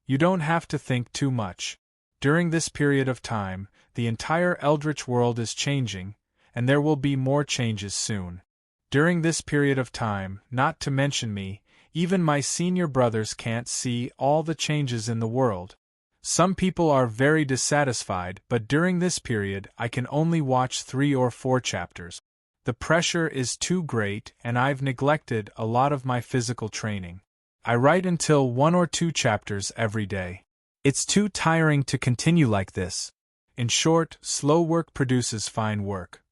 You don't have to think too much. During this period of time, the entire Eldritch world is changing, and there will be more changes soon. During this period of time, not to mention me, even my senior brothers can't see all the changes in the world. Some people are very dissatisfied, but during this period I can only watch 3 or 4 chapters. The pressure is too great and I've neglected a lot of my physical training. I write until 1 or 2 chapters every day. It's too tiring to continue like this. In short, slow work produces fine work.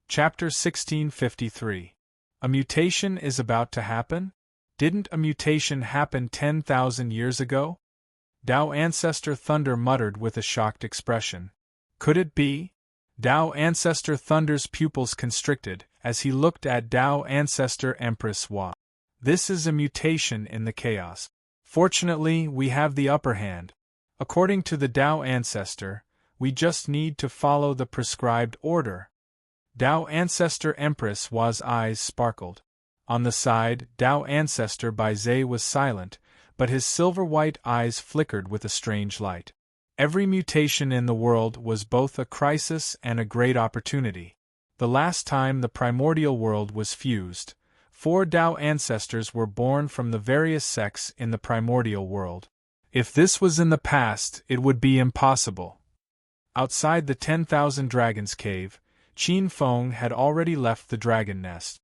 Chapter 1653. A mutation is about to happen? Didn't a mutation happen 10,000 years ago? Tao Ancestor Thunder muttered with a shocked expression. Could it be? Tao Ancestor Thunder's pupils constricted as he looked at Tao Ancestor Empress Wa. This is a mutation in the chaos. Fortunately, we have the upper hand. According to the Tao Ancestor, we just need to follow the prescribed order. Tao Ancestor Empress Wa's eyes sparkled. On the side, Tao Ancestor Bai Zhe was silent, but his silver-white eyes flickered with a strange light. Every mutation in the world was both a crisis and a great opportunity. The last time the primordial world was fused, 4 Tao ancestors were born from the various sects in the primordial world. If this was in the past, it would be impossible. Outside the 10,000 Dragons Cave, Qin Feng had already left the dragon nest.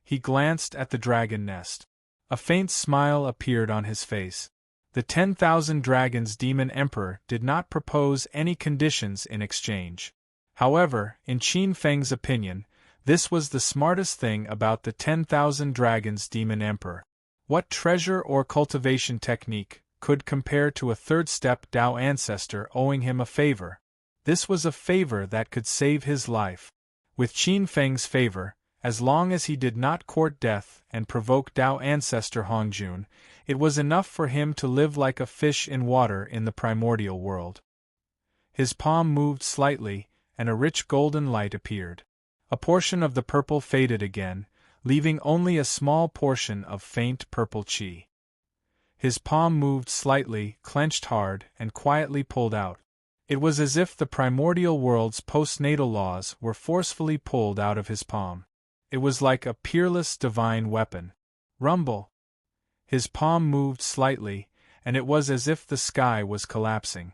He glanced at the dragon nest. A faint smile appeared on his face. The 10,000 Dragons Demon Emperor did not propose any conditions in exchange. However, in Qin Feng's opinion, this was the smartest thing about the 10,000 Dragons Demon Emperor. What treasure or cultivation technique could compare to a third-step Tao ancestor owing him a favor? This was a favor that could save his life. With Qin Feng's favor, as long as he did not court death and provoke Tao ancestor Hongjun, it was enough for him to live like a fish in water in the primordial world. His palm moved slightly, and a rich golden light appeared. A portion of the purple faded again, leaving only a small portion of faint purple qi. His palm moved slightly, clenched hard, and quietly pulled out. It was as if the primordial world's postnatal laws were forcefully pulled out of his palm. It was like a peerless divine weapon. Rumble! His palm moved slightly, and it was as if the sky was collapsing.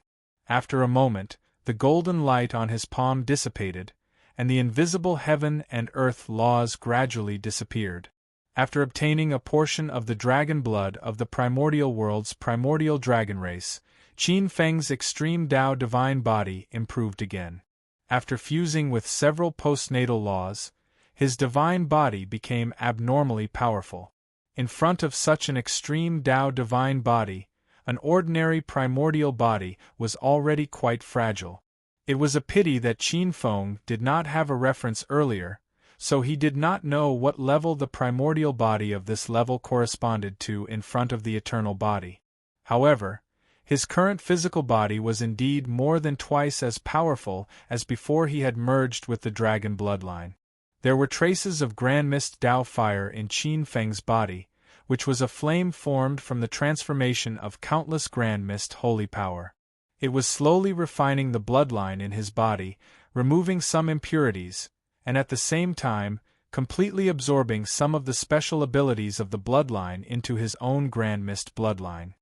After a moment, the golden light on his palm dissipated, and the invisible heaven and earth laws gradually disappeared. After obtaining a portion of the dragon blood of the primordial world's primordial dragon race, Qin Feng's extreme Tao divine body improved again. After fusing with several postnatal laws, his divine body became abnormally powerful. In front of such an extreme Tao divine body, an ordinary primordial body was already quite fragile. It was a pity that Qin Feng did not have a reference earlier, so he did not know what level the primordial body of this level corresponded to in front of the eternal body. However, his current physical body was indeed more than twice as powerful as before he had merged with the dragon bloodline. There were traces of grand mist Tao fire in Qin Feng's body, which was a flame formed from the transformation of countless grand mist holy power. It was slowly refining the bloodline in his body, removing some impurities, and at the same time, completely absorbing some of the special abilities of the bloodline into his own grand mist bloodline.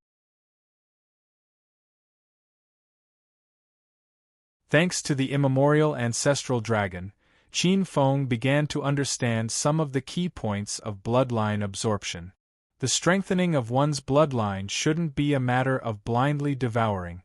Thanks to the immemorial ancestral dragon, Qin Feng began to understand some of the key points of bloodline absorption. The strengthening of one's bloodline shouldn't be a matter of blindly devouring.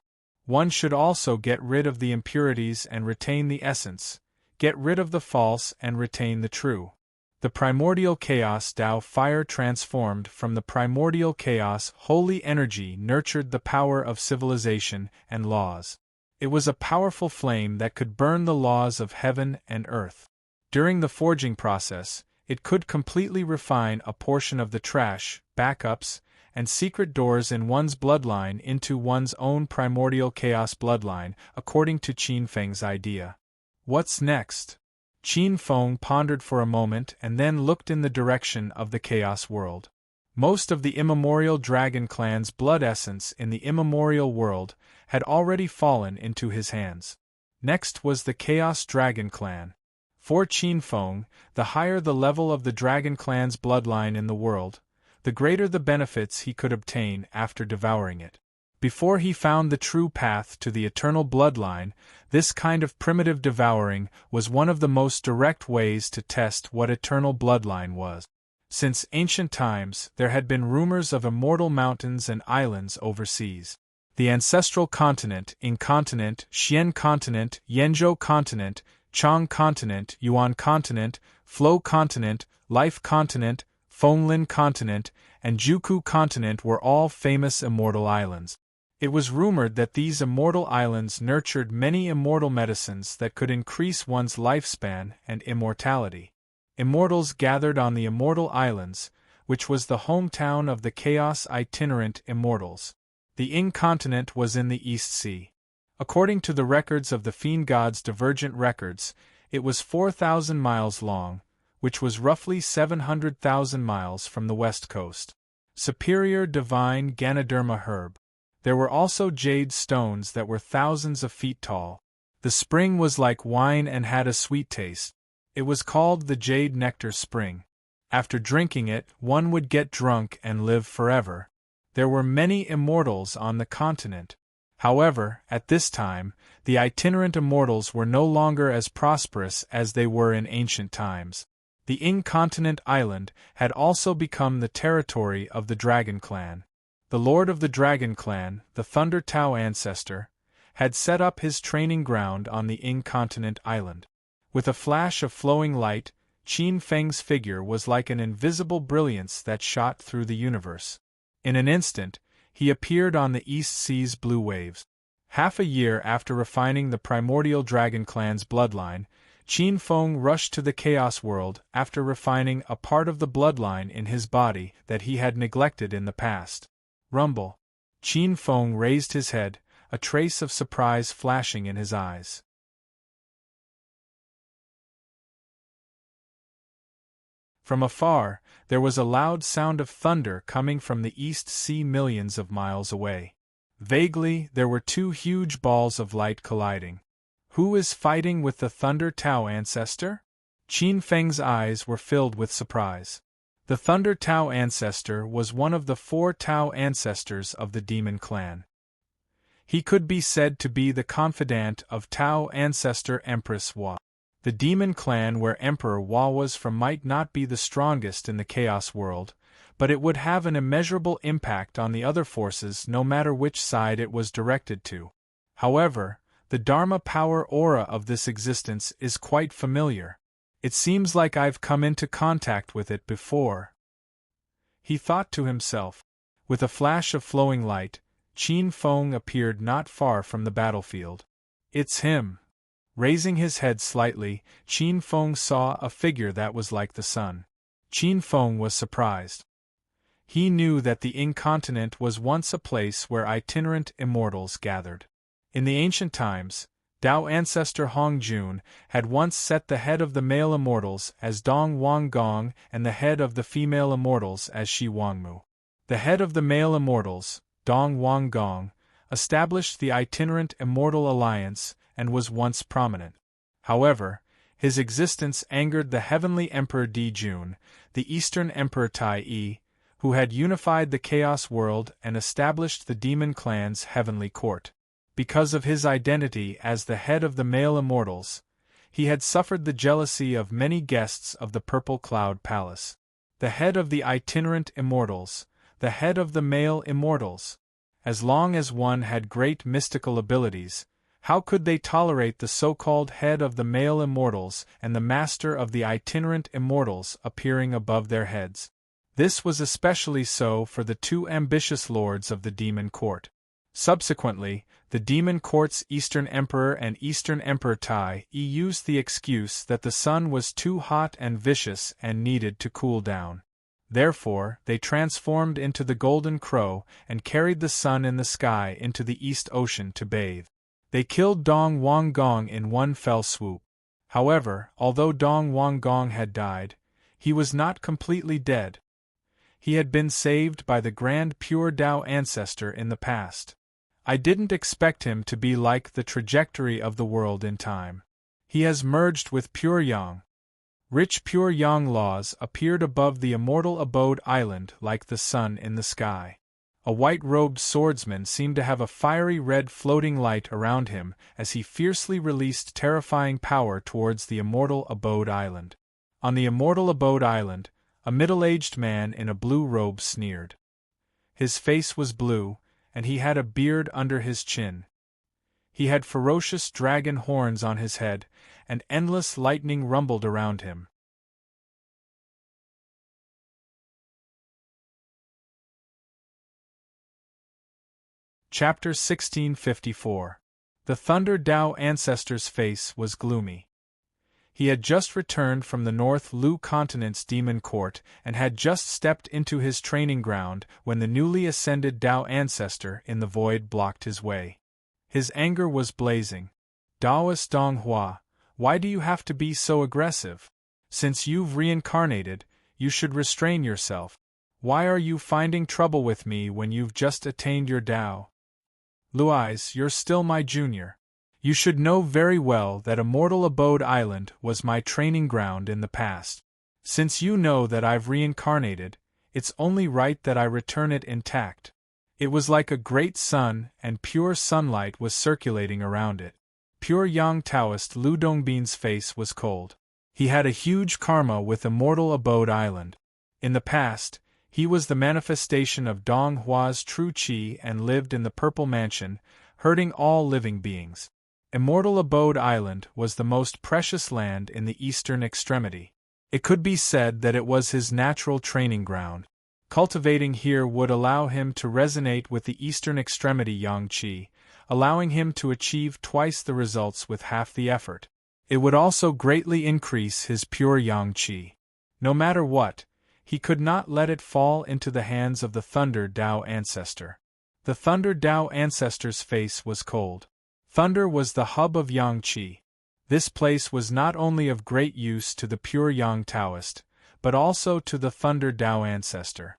One should also get rid of the impurities and retain the essence, get rid of the false and retain the true. The primordial chaos Tao fire transformed from the primordial chaos holy energy nurtured the power of civilization and laws. It was a powerful flame that could burn the laws of heaven and earth. During the forging process, it could completely refine a portion of the trash, backups, and secret doors in one's bloodline into one's own primordial chaos bloodline, according to Qin Feng's idea. What's next? Qin Feng pondered for a moment and then looked in the direction of the chaos world. Most of the immemorial dragon clan's blood essence in the immemorial world had already fallen into his hands. Next was the Chaos Dragon Clan. For Qin Feng, the higher the level of the dragon clan's bloodline in the world, the greater the benefits he could obtain after devouring it. Before he found the true path to the eternal bloodline, this kind of primitive devouring was one of the most direct ways to test what eternal bloodline was. Since ancient times, there had been rumors of immortal mountains and islands overseas. The ancestral continent, Ing continent, Xian continent, Yenzhou continent, Chang continent, Yuan continent, Flow continent, Life continent, Fenglin continent, and Juku continent were all famous immortal islands. It was rumored that these immortal islands nurtured many immortal medicines that could increase one's lifespan and immortality. Immortals gathered on the immortal islands, which was the hometown of the Chaos Itinerant Immortals. The Ing continent was in the East Sea. According to the records of the Fiend God's divergent records, it was 4,000 miles long, which was roughly 700,000 miles from the west coast. Superior divine Ganoderma herb. There were also jade stones that were thousands of feet tall. The spring was like wine and had a sweet taste. It was called the Jade Nectar Spring. After drinking it, one would get drunk and live forever. There were many immortals on the continent. However, at this time, the itinerant immortals were no longer as prosperous as they were in ancient times. The Ing continent island had also become the territory of the Dragon Clan. The lord of the Dragon Clan, the Thunder Tao ancestor, had set up his training ground on the incontinent island. With a flash of flowing light, Qin Feng's figure was like an invisible brilliance that shot through the universe. In an instant, he appeared on the East Sea's blue waves. Half a year after refining the primordial Dragon Clan's bloodline, Qin Feng rushed to the Chaos World after refining a part of the bloodline in his body that he had neglected in the past. Rumble. Qin Feng raised his head, a trace of surprise flashing in his eyes. From afar, there was a loud sound of thunder coming from the East Sea millions of miles away. Vaguely, there were two huge balls of light colliding. Who is fighting with the Thunder Tao ancestor? Qin Feng's eyes were filled with surprise. The Thunder Tao ancestor was one of the 4 Tao ancestors of the Demon Clan. He could be said to be the confidant of Tao ancestor Empress Hua. The Demon Clan where Emperor Hua was from might not be the strongest in the Chaos World, but it would have an immeasurable impact on the other forces no matter which side it was directed to. However, the Dharma power aura of this existence is quite familiar. It seems like I've come into contact with it before. He thought to himself. With a flash of flowing light, Qin Feng appeared not far from the battlefield. It's him. Raising his head slightly, Qin Feng saw a figure that was like the sun. Qin Feng was surprised. He knew that the incontinent was once a place where itinerant immortals gathered. In the ancient times, Tao ancestor Hong Jun had once set the head of the male immortals as Dong Wang Gong and the head of the female immortals as Shi Wangmu. The head of the male immortals, Dong Wang Gong, established the itinerant immortal alliance and was once prominent. However, his existence angered the heavenly Emperor Di Jun, the Eastern Emperor Tai Yi, who had unified the Chaos World and established the Demon Clan's heavenly court. Because of his identity as the head of the male immortals, he had suffered the jealousy of many guests of the Purple Cloud Palace. The head of the itinerant immortals, the head of the male immortals. As long as one had great mystical abilities, how could they tolerate the so-called head of the male immortals and the master of the itinerant immortals appearing above their heads? This was especially so for the 2 ambitious lords of the Demon Court. Subsequently, the Demon Court's Eastern Emperor and Eastern Emperor Tai Yi used the excuse that the sun was too hot and vicious and needed to cool down. Therefore, they transformed into the Golden Crow and carried the sun in the sky into the East Ocean to bathe. They killed Dong Wang Gong in one fell swoop. However, although Dong Wang Gong had died, he was not completely dead. He had been saved by the Grand Pure Tao ancestor in the past. I didn't expect him to be like the trajectory of the world in time. He has merged with Pure Yang. Rich Pure Yang laws appeared above the immortal abode island like the sun in the sky. A white-robed swordsman seemed to have a fiery red floating light around him as he fiercely released terrifying power towards the immortal abode island. On the immortal abode island, a middle-aged man in a blue robe sneered. His face was blue, and he had a beard under his chin. He had ferocious dragon horns on his head, and endless lightning rumbled around him. Chapter 1654. The Thunder Tao ancestor's face was gloomy. He had just returned from the North Lu continent's demon court and had just stepped into his training ground when the newly ascended Tao ancestor in the void blocked his way. His anger was blazing. Taoist Dong Hua, why do you have to be so aggressive? Since you've reincarnated, you should restrain yourself. Why are you finding trouble with me when you've just attained your Tao? Luis, you're still my junior. You should know very well that Immortal Abode Island was my training ground in the past. Since you know that I've reincarnated, it's only right that I return it intact. It was like a great sun, and pure sunlight was circulating around it. Pure Yang Taoist Lu Dongbin's face was cold. He had a huge karma with Immortal Abode Island. In the past, He was the manifestation of Dong Hua's true qi and lived in the Purple Mansion, herding all living beings. Immortal Abode Island was the most precious land in the eastern extremity. It could be said that it was his natural training ground. Cultivating here would allow him to resonate with the eastern extremity yang qi, allowing him to achieve twice the results with half the effort. It would also greatly increase his pure yang qi. No matter what, he could not let it fall into the hands of the Thunder Dao ancestor. The Thunder Dao ancestor's face was cold. Thunder was the hub of yang qi. This place was not only of great use to the pure yang Taoist, but also to the Thunder Dao ancestor.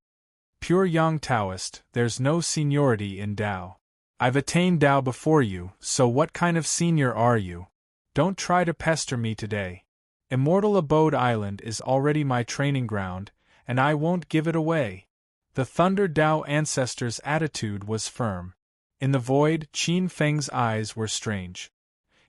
Pure yang Taoist, there's no seniority in Dao. I've attained Dao before you, so what kind of senior are you? Don't try to pester me today. Immortal Abode Island is already my training ground, and I won't give it away. The Thunder Dao ancestor's attitude was firm. In the void, Qin Feng's eyes were strange.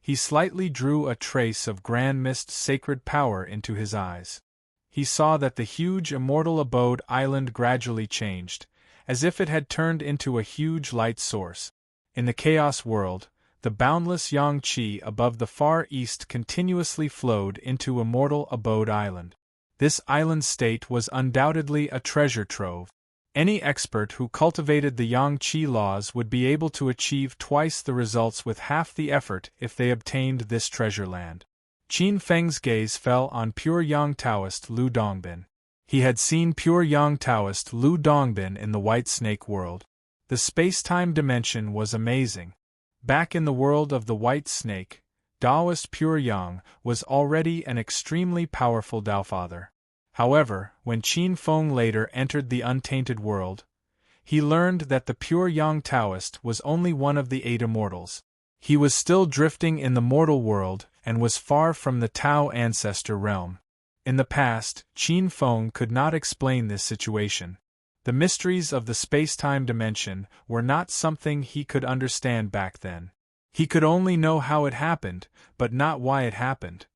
He slightly drew a trace of grand mist sacred power into his eyes. He saw that the huge Immortal Abode Island gradually changed, as if it had turned into a huge light source. In the chaos world, the boundless yang qi above the far east continuously flowed into Immortal Abode Island. This island state was undoubtedly a treasure trove. Any expert who cultivated the yang qi laws would be able to achieve twice the results with half the effort if they obtained this treasure land. Qin Feng's gaze fell on pure yang Taoist Lu Dongbin. He had seen pure yang Taoist Lu Dongbin in the White Snake world. The space-time dimension was amazing. Back in the world of the White Snake, Taoist Pure Yang was already an extremely powerful Taofather. However, when Qin Feng later entered the untainted world, he learned that the Pure Yang Taoist was only one of the 8 immortals. He was still drifting in the mortal world and was far from the Tao ancestor realm. In the past, Qin Feng could not explain this situation. The mysteries of the space-time dimension were not something he could understand back then. He could only know how it happened, but not why it happened.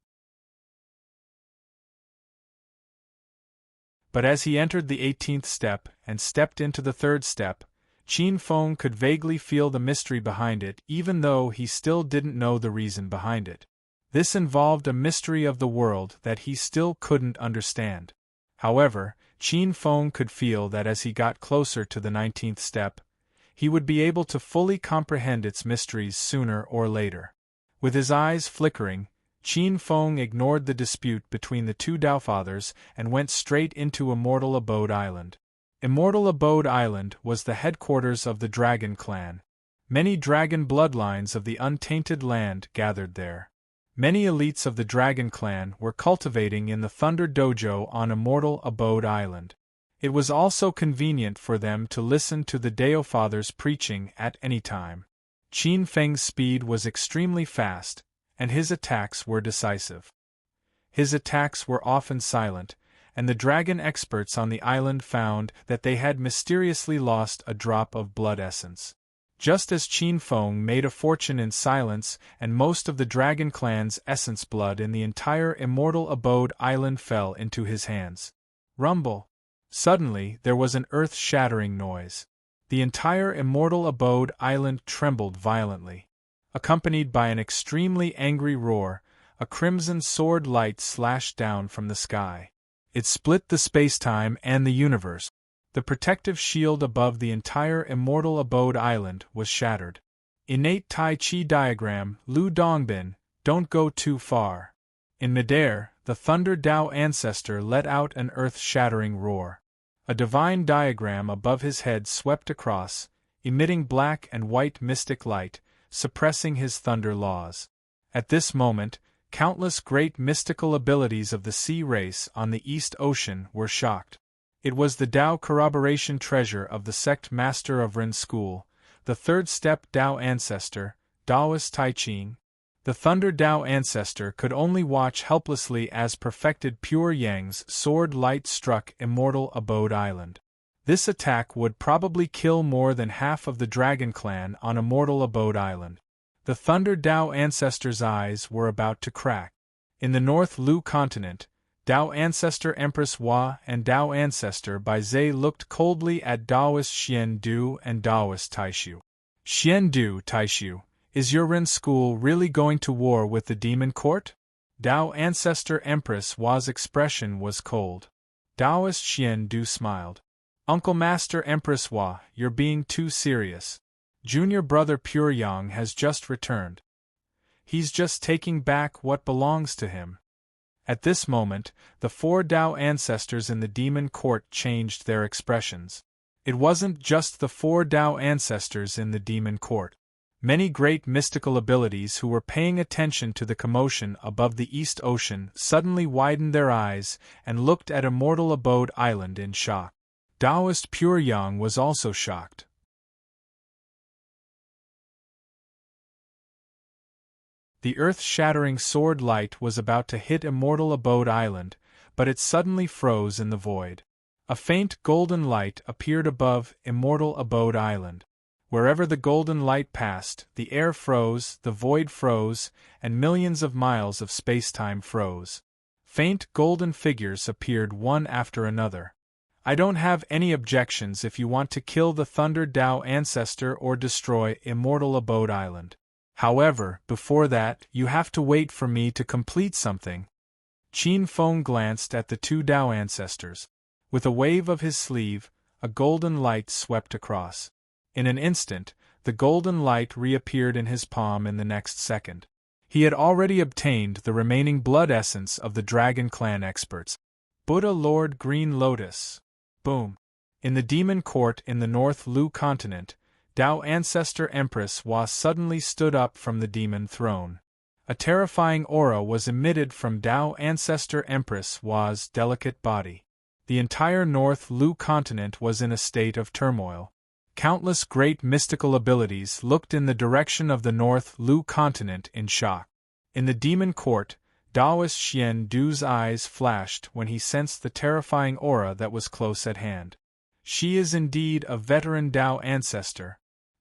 But as he entered the 18th step and stepped into the 3rd step, Qin Feng could vaguely feel the mystery behind it, even though he still didn't know the reason behind it. This involved a mystery of the world that he still couldn't understand. However, Qin Feng could feel that as he got closer to the 19th step, he would be able to fully comprehend its mysteries sooner or later. With his eyes flickering, Qin Feng ignored the dispute between the 2 Taofathers and went straight into Immortal Abode Island. Immortal Abode Island was the headquarters of the Dragon Clan. Many dragon bloodlines of the untainted land gathered there. Many elites of the Dragon Clan were cultivating in the Thunder Dojo on Immortal Abode Island. It was also convenient for them to listen to the Daofathers preaching at any time. Qin Feng's speed was extremely fast, and his attacks were decisive. His attacks were often silent, and the dragon experts on the island found that they had mysteriously lost a drop of blood essence. Just as Qin Feng made a fortune in silence and most of the Dragon Clan's essence blood in the entire Immortal Abode Island fell into his hands. Rumble! Suddenly there was an earth-shattering noise. The entire Immortal Abode Island trembled violently. Accompanied by an extremely angry roar, a crimson sword light slashed down from the sky. It split the space-time and the universe. The protective shield above the entire Immortal Abode Island was shattered. Innate Tai Chi diagram, Lu Dongbin, don't go too far. In midair, the Thunder Dao ancestor let out an earth-shattering roar. A divine diagram above his head swept across, emitting black and white mystic light, suppressing his thunder laws. At this moment, countless great mystical abilities of the sea race on the East Ocean were shocked. It was the Dao corroboration treasure of the sect master of Ren School, the 3rd step Dao ancestor, Daoist Tai Ching. The Thunder Dao ancestor could only watch helplessly as perfected Pure Yang's sword light struck Immortal Abode Island. This attack would probably kill more than half of the Dragon Clan on Immortal Abode Island. The Thunder Dao ancestor's eyes were about to crack. In the North Lu continent, Tao Ancestor Empress Hua and Tao Ancestor Bai Zhe looked coldly at Taoist Xian Du and Taoist Taishu. Xian Du, Taishu, is your Ren school really going to war with the demon court? Tao Ancestor Empress Hua's expression was cold. Taoist Xian Du smiled. Uncle Master Empress Hua, you're being too serious. Junior brother Pure Yang has just returned. He's just taking back what belongs to him. At this moment, the 4 Tao ancestors in the demon court changed their expressions. It wasn't just the 4 Tao ancestors in the demon court. Many great mystical abilities who were paying attention to the commotion above the East Ocean suddenly widened their eyes and looked at Immortal Abode Island in shock. Taoist Pure Yang was also shocked. The earth-shattering sword light was about to hit Immortal Abode Island, but it suddenly froze in the void. A faint golden light appeared above Immortal Abode Island. Wherever the golden light passed, the air froze, the void froze, and millions of miles of spacetime froze. Faint golden figures appeared one after another. I don't have any objections if you want to kill the Thunder Tao ancestor or destroy Immortal Abode Island. However, before that, you have to wait for me to complete something. Qin Feng glanced at the 2 Tao ancestors. With a wave of his sleeve, a golden light swept across. In an instant, the golden light reappeared in his palm in the next second. He had already obtained the remaining blood essence of the Dragon Clan experts. Buddha Lord Green Lotus. Boom. In the demon court in the North Lu continent, Tao Ancestor Empress Hua suddenly stood up from the demon throne. A terrifying aura was emitted from Tao Ancestor Empress Hua's delicate body. The entire North Lu continent was in a state of turmoil. Countless great mystical abilities looked in the direction of the North Lu continent in shock. In the demon court, Taoist Xian Du's eyes flashed when he sensed the terrifying aura that was close at hand. She is indeed a veteran Tao ancestor.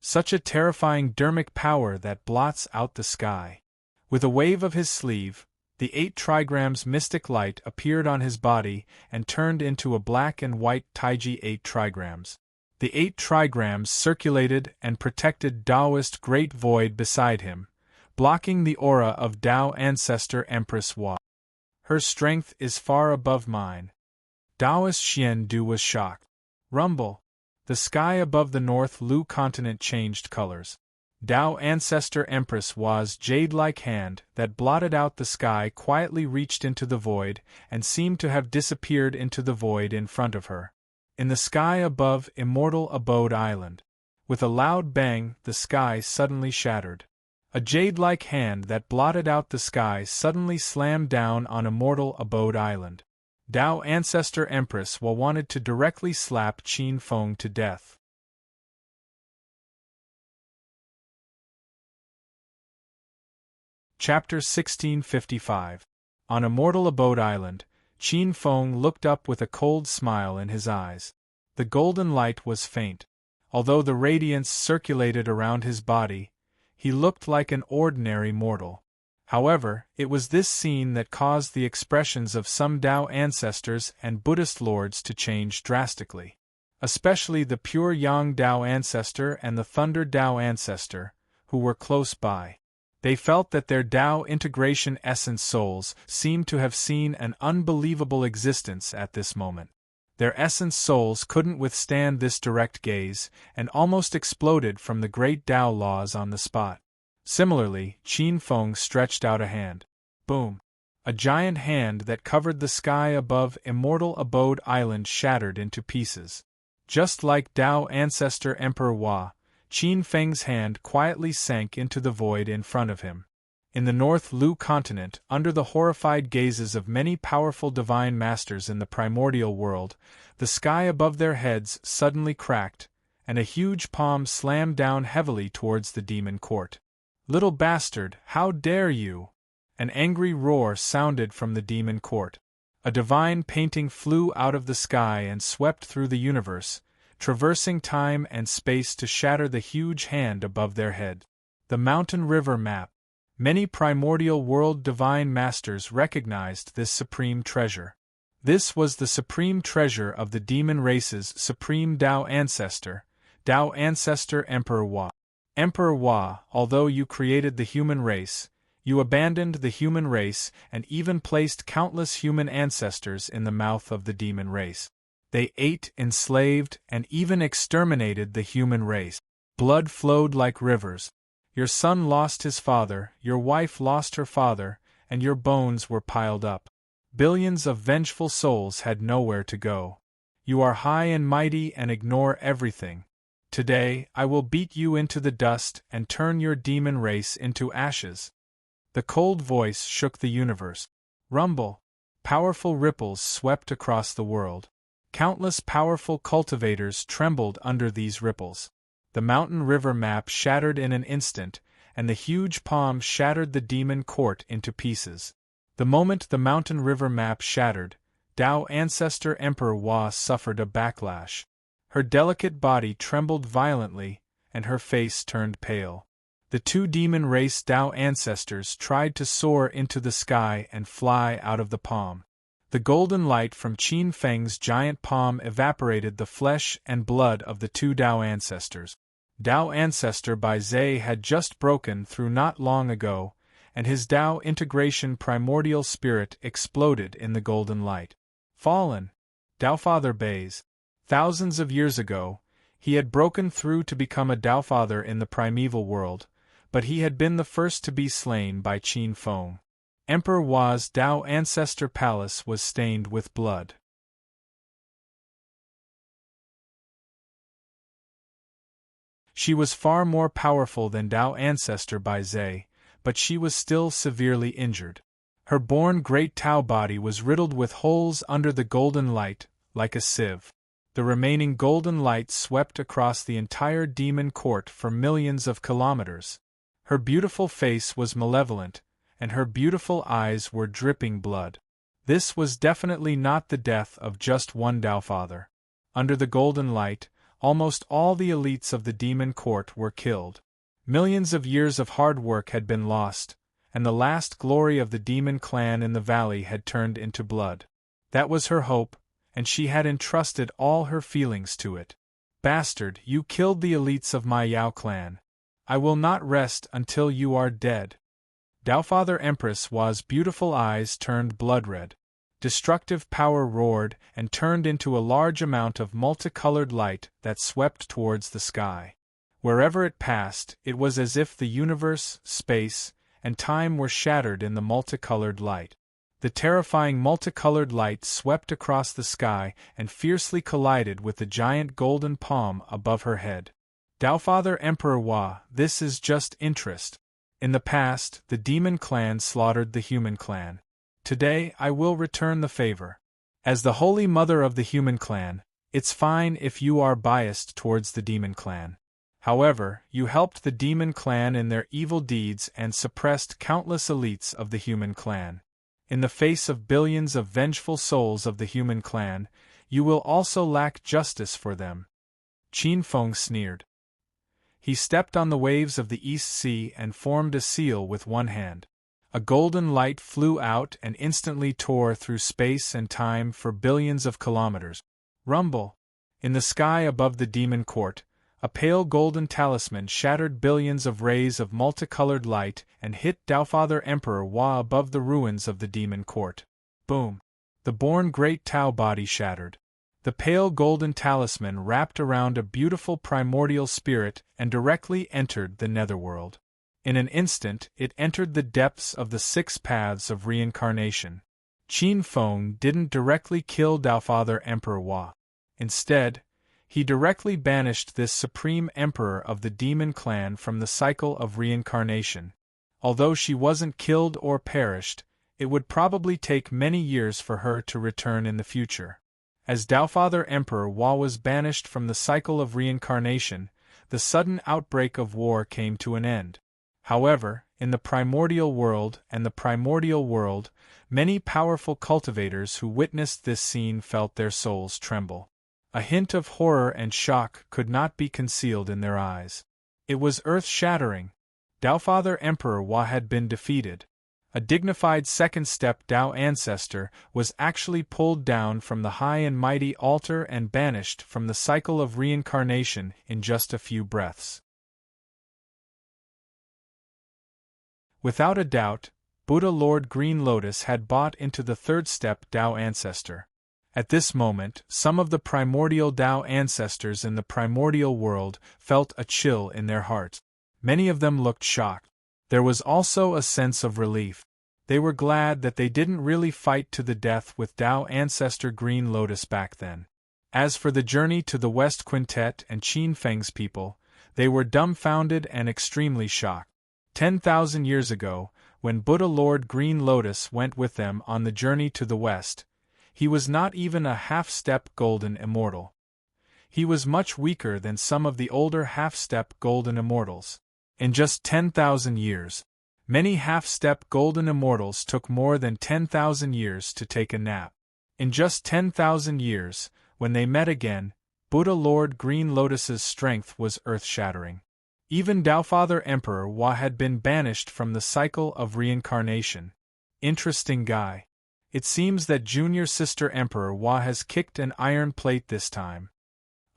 Such a terrifying dermic power that blots out the sky. With a wave of his sleeve, the 8 trigrams mystic light appeared on his body and turned into a black and white Taiji 8 trigrams. The 8 trigrams circulated and protected Taoist Great Void beside him, blocking the aura of Tao Ancestor Empress Hua. Her strength is far above mine. Taoist Xian Du was shocked. Rumble. The sky above the North Lu continent changed colors. Tao Ancestor Empress Hua's jade-like hand that blotted out the sky quietly reached into the void and seemed to have disappeared into the void in front of her. In the sky above Immortal Abode Island. With a loud bang, the sky suddenly shattered. A jade-like hand that blotted out the sky suddenly slammed down on Immortal Abode Island. Tao Ancestor Empress Hua wanted to directly slap Qin Feng to death. Chapter 1655. On Immortal Abode Island, Qin Feng looked up with a cold smile in his eyes. The golden light was faint. Although the radiance circulated around his body, he looked like an ordinary mortal. However, it was this scene that caused the expressions of some Tao ancestors and Buddhist lords to change drastically. Especially the Pure Yang Tao ancestor and the Thunder Tao ancestor, who were close by. They felt that their Tao integration essence souls seemed to have seen an unbelievable existence at this moment. Their essence souls couldn't withstand this direct gaze, and almost exploded from the great Tao laws on the spot. Similarly, Qin Feng stretched out a hand. Boom! A giant hand that covered the sky above Immortal Abode Island shattered into pieces. Just like Tao Ancestor Emperor Hua, Qin Feng's hand quietly sank into the void in front of him. In the North Lu continent, under the horrified gazes of many powerful divine masters in the primordial world, the sky above their heads suddenly cracked, and a huge palm slammed down heavily towards the demon court. "Little bastard, how dare you!" An angry roar sounded from the demon court. A divine painting flew out of the sky and swept through the universe, traversing time and space to shatter the huge hand above their head. The Mountain River Map. Many primordial world divine masters recognized this supreme treasure. This was the supreme treasure of the demon race's supreme Tao Ancestor Emperor Hua. Emperor Hua, although you created the human race, you abandoned the human race and even placed countless human ancestors in the mouth of the demon race. They ate, enslaved, and even exterminated the human race. Blood flowed like rivers. Your son lost his father, your wife lost her father, and your bones were piled up. Billions of vengeful souls had nowhere to go. You are high and mighty and ignore everything. Today, I will beat you into the dust and turn your demon race into ashes. The cold voice shook the universe. Rumble. Powerful ripples swept across the world. Countless powerful cultivators trembled under these ripples. The mountain river map shattered in an instant, and the huge palm shattered the demon court into pieces. The moment the mountain river map shattered, Tao Ancestor Emperor Hua suffered a backlash. Her delicate body trembled violently, and her face turned pale. The two demon race Tao ancestors tried to soar into the sky and fly out of the palm. The golden light from Qin Feng's giant palm evaporated the flesh and blood of the two Tao ancestors. Tao Ancestor Bai Zhe had just broken through not long ago, and his Tao integration primordial spirit exploded in the golden light. Fallen. Tao Father Bai's. Thousands of years ago, he had broken through to become a Tao Father in the primeval world, but he had been the first to be slain by Qin Feng. Emperor Hua's Tao Ancestor Palace was stained with blood. She was far more powerful than Tao Ancestor Bai Zhe, but she was still severely injured. Her born great Tao body was riddled with holes under the golden light, like a sieve. The remaining golden light swept across the entire demon court for millions of kilometers. Her beautiful face was malevolent, and her beautiful eyes were dripping blood. This was definitely not the death of just one Tao Father. Under the golden light, almost all the elites of the demon court were killed. Millions of years of hard work had been lost, and the last glory of the demon clan in the valley had turned into blood. That was her hope, and she had entrusted all her feelings to it. Bastard, you killed the elites of my Yao clan. I will not rest until you are dead. Tao Father Empress Hua's beautiful eyes turned blood-red. Destructive power roared and turned into a large amount of multicolored light that swept towards the sky. Wherever it passed, it was as if the universe, space, and time were shattered in the multicolored light. The terrifying multicolored light swept across the sky and fiercely collided with the giant golden palm above her head. Tao Father Emperor Hua, this is just interest. In the past, the demon clan slaughtered the human clan. Today, I will return the favor. As the holy mother of the human clan, it's fine if you are biased towards the demon clan. However, you helped the demon clan in their evil deeds and suppressed countless elites of the human clan. In the face of billions of vengeful souls of the human clan, you will also lack justice for them. Qin Feng sneered. He stepped on the waves of the East Sea and formed a seal with one hand. A golden light flew out and instantly tore through space and time for billions of kilometers. Rumble. In the sky above the demon court, a pale golden talisman shattered billions of rays of multicolored light and hit Tao Father Emperor Hua above the ruins of the demon court. Boom. The born great Tao body shattered. The pale golden talisman wrapped around a beautiful primordial spirit and directly entered the netherworld. In an instant, it entered the depths of the 6 paths of reincarnation. Qin Feng didn't directly kill Tao Father Emperor Hua. Instead, he directly banished this supreme emperor of the demon clan from the cycle of reincarnation. Although she wasn't killed or perished, it would probably take many years for her to return in the future. As Tao Father Emperor Hua was banished from the cycle of reincarnation, the sudden outbreak of war came to an end. However, in the primordial world many powerful cultivators who witnessed this scene felt their souls tremble. A hint of horror and shock could not be concealed in their eyes. It was earth-shattering. Tao Father Emperor Hua had been defeated. A dignified second-step Tao ancestor was actually pulled down from the high and mighty altar and banished from the cycle of reincarnation in just a few breaths. Without a doubt, Buddha Lord Green Lotus had bought into the third-step Tao ancestor. At this moment, some of the primordial Tao ancestors in the primordial world felt a chill in their hearts. Many of them looked shocked. There was also a sense of relief. They were glad that they didn't really fight to the death with Tao ancestor Green Lotus back then. As for the journey to the West Quintet and Qin Feng's people, they were dumbfounded and extremely shocked. 10,000 years ago, when Buddha Lord Green Lotus went with them on the journey to the West, he was not even a half-step golden immortal. He was much weaker than some of the older half-step golden immortals. In just 10,000 years, many half-step golden immortals took more than 10,000 years to take a nap. In just 10,000 years, when they met again, Buddha Lord Green Lotus's strength was earth-shattering. Even Taofather Emperor Hua had been banished from the cycle of reincarnation. Interesting guy. It seems that junior sister Emperor Hua has kicked an iron plate this time.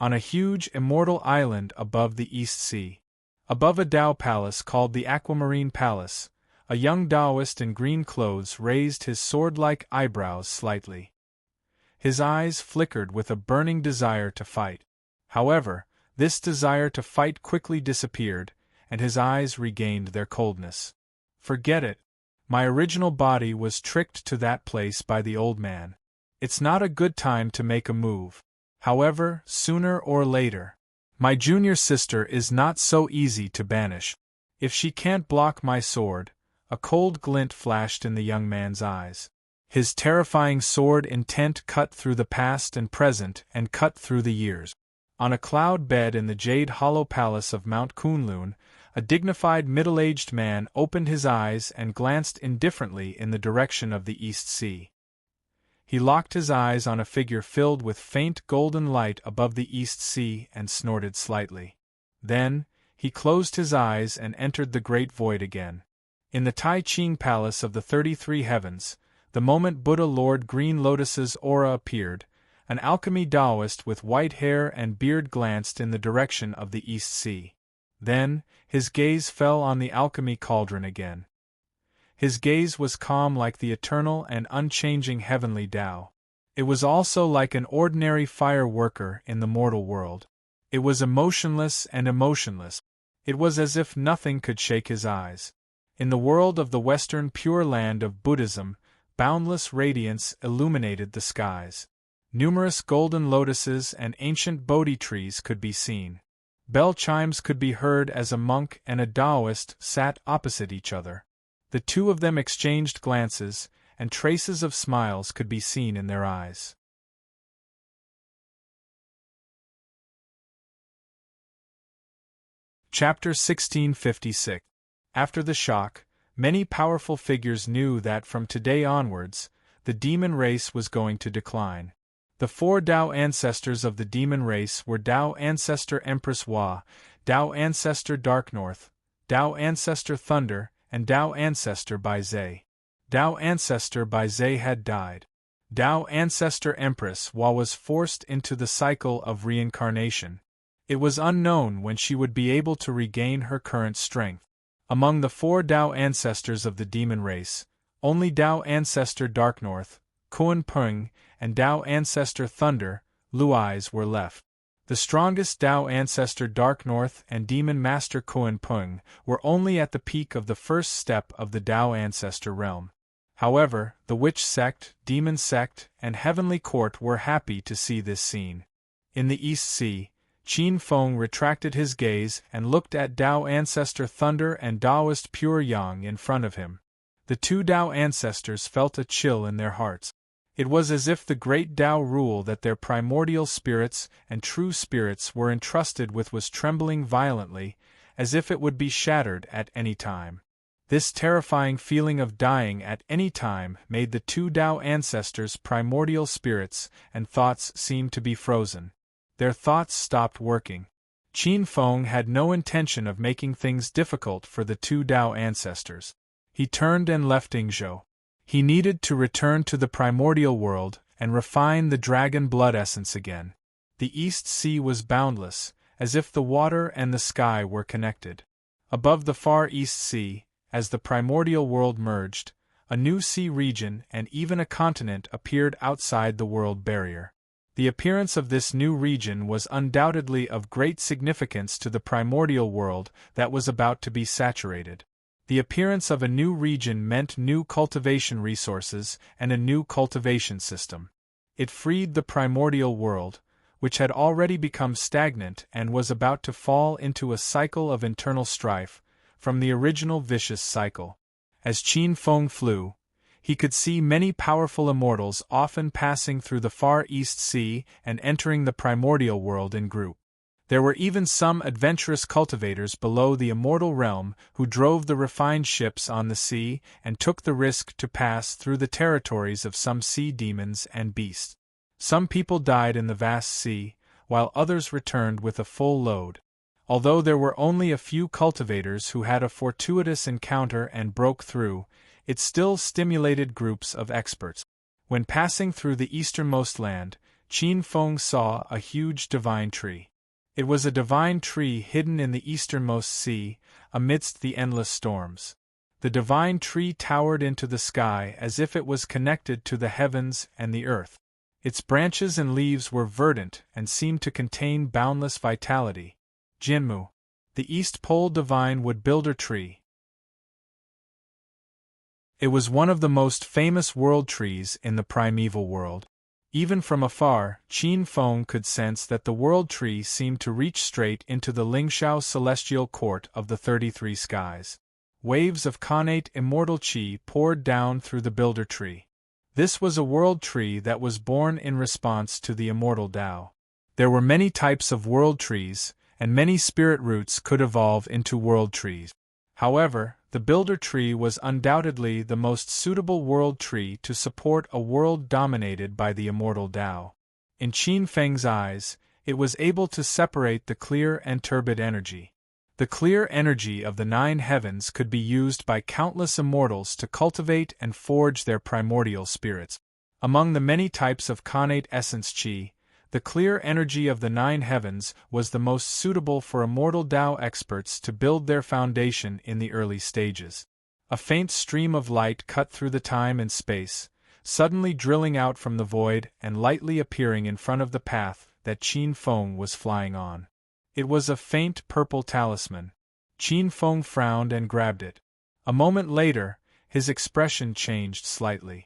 On a huge immortal island above the East Sea. Above a Tao palace called the Aquamarine Palace, a young Taoist in green clothes raised his sword-like eyebrows slightly. His eyes flickered with a burning desire to fight. However, this desire to fight quickly disappeared, and his eyes regained their coldness. Forget it. My original body was tricked to that place by the old man. It's not a good time to make a move. However, sooner or later. My junior sister is not so easy to banish. If she can't block my sword, a cold glint flashed in the young man's eyes. His terrifying sword intent cut through the past and present and cut through the years. On a cloud bed in the Jade Hollow Palace of Mount Kunlun, a dignified middle-aged man opened his eyes and glanced indifferently in the direction of the East Sea. He locked his eyes on a figure filled with faint golden light above the East Sea and snorted slightly. Then, he closed his eyes and entered the great void again. In the Tai Ching Palace of the 33 Heavens, the moment Buddha Lord Green Lotus's aura appeared, an alchemy Taoist with white hair and beard glanced in the direction of the East Sea. Then, his gaze fell on the alchemy cauldron again. His gaze was calm like the eternal and unchanging heavenly Tao. It was also like an ordinary fire worker in the mortal world. It was emotionless and emotionless. It was as if nothing could shake his eyes. In the world of the Western Pure Land of Buddhism, boundless radiance illuminated the skies. Numerous golden lotuses and ancient Bodhi trees could be seen. Bell chimes could be heard as a monk and a Taoist sat opposite each other. The two of them exchanged glances, and traces of smiles could be seen in their eyes. Chapter 1656. After the shock, many powerful figures knew that from today onwards, the demon race was going to decline. The four Tao ancestors of the demon race were Tao Ancestor Empress Hua, Tao Ancestor Dark North, Tao Ancestor Thunder, and Tao Ancestor Bai Zhe. Tao Ancestor Bai Zhe had died. Tao Ancestor Empress Hua was forced into the cycle of reincarnation. It was unknown when she would be able to regain her current strength. Among the four Tao ancestors of the demon race, only Tao Ancestor Dark North, Kuan Peng, and Tao Ancestor Thunder, Luais were left. The strongest Tao Ancestor Dark North and Demon Master Kuan Peng were only at the peak of the first step of the Tao Ancestor realm. However, the Witch Sect, Demon Sect, and Heavenly Court were happy to see this scene. In the East Sea, Qin Feng retracted his gaze and looked at Tao Ancestor Thunder and Taoist Pure Yang in front of him. The two Tao ancestors felt a chill in their hearts. It was as if the great Tao rule that their primordial spirits and true spirits were entrusted with was trembling violently, as if it would be shattered at any time. This terrifying feeling of dying at any time made the two Tao ancestors' primordial spirits and thoughts seem to be frozen. Their thoughts stopped working. Qin Feng had no intention of making things difficult for the two Tao ancestors. He turned and left Yingzhou. He needed to return to the primordial world and refine the dragon blood essence again. The East Sea was boundless, as if the water and the sky were connected. Above the far East Sea, as the primordial world merged, a new sea region and even a continent appeared outside the world barrier. The appearance of this new region was undoubtedly of great significance to the primordial world that was about to be saturated. The appearance of a new region meant new cultivation resources and a new cultivation system. It freed the primordial world, which had already become stagnant and was about to fall into a cycle of internal strife, from the original vicious cycle. As Qin Feng flew, he could see many powerful immortals often passing through the far East Sea and entering the primordial world in group. There were even some adventurous cultivators below the immortal realm who drove the refined ships on the sea and took the risk to pass through the territories of some sea demons and beasts. Some people died in the vast sea, while others returned with a full load. Although there were only a few cultivators who had a fortuitous encounter and broke through, it still stimulated groups of experts. When passing through the easternmost land, Qin Feng saw a huge divine tree. It was a divine tree hidden in the easternmost sea, amidst the endless storms. The divine tree towered into the sky as if it was connected to the heavens and the earth. Its branches and leaves were verdant and seemed to contain boundless vitality. Jinmu, the East Pole Divine Wood Builder Tree. It was one of the most famous world trees in the primeval world. Even from afar, Qin Feng could sense that the world tree seemed to reach straight into the Lingshao celestial court of the 33 skies. Waves of connate immortal qi poured down through the builder tree. This was a world tree that was born in response to the immortal Tao. There were many types of world trees, and many spirit roots could evolve into world trees. However, the builder tree was undoubtedly the most suitable world tree to support a world dominated by the immortal Tao. In Qin Feng's eyes, it was able to separate the clear and turbid energy. The clear energy of the 9 heavens could be used by countless immortals to cultivate and forge their primordial spirits. Among the many types of connate essence qi, the clear energy of the 9 heavens was the most suitable for immortal Tao experts to build their foundation in the early stages. A faint stream of light cut through the time and space, suddenly drilling out from the void and lightly appearing in front of the path that Qin Feng was flying on. It was a faint purple talisman. Qin Feng frowned and grabbed it. A moment later, his expression changed slightly.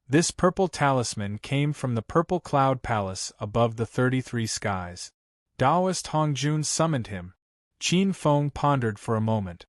This purple talisman came from the Purple Cloud Palace above the 33 skies. Taoist Hongjun summoned him. Qin Feng pondered for a moment.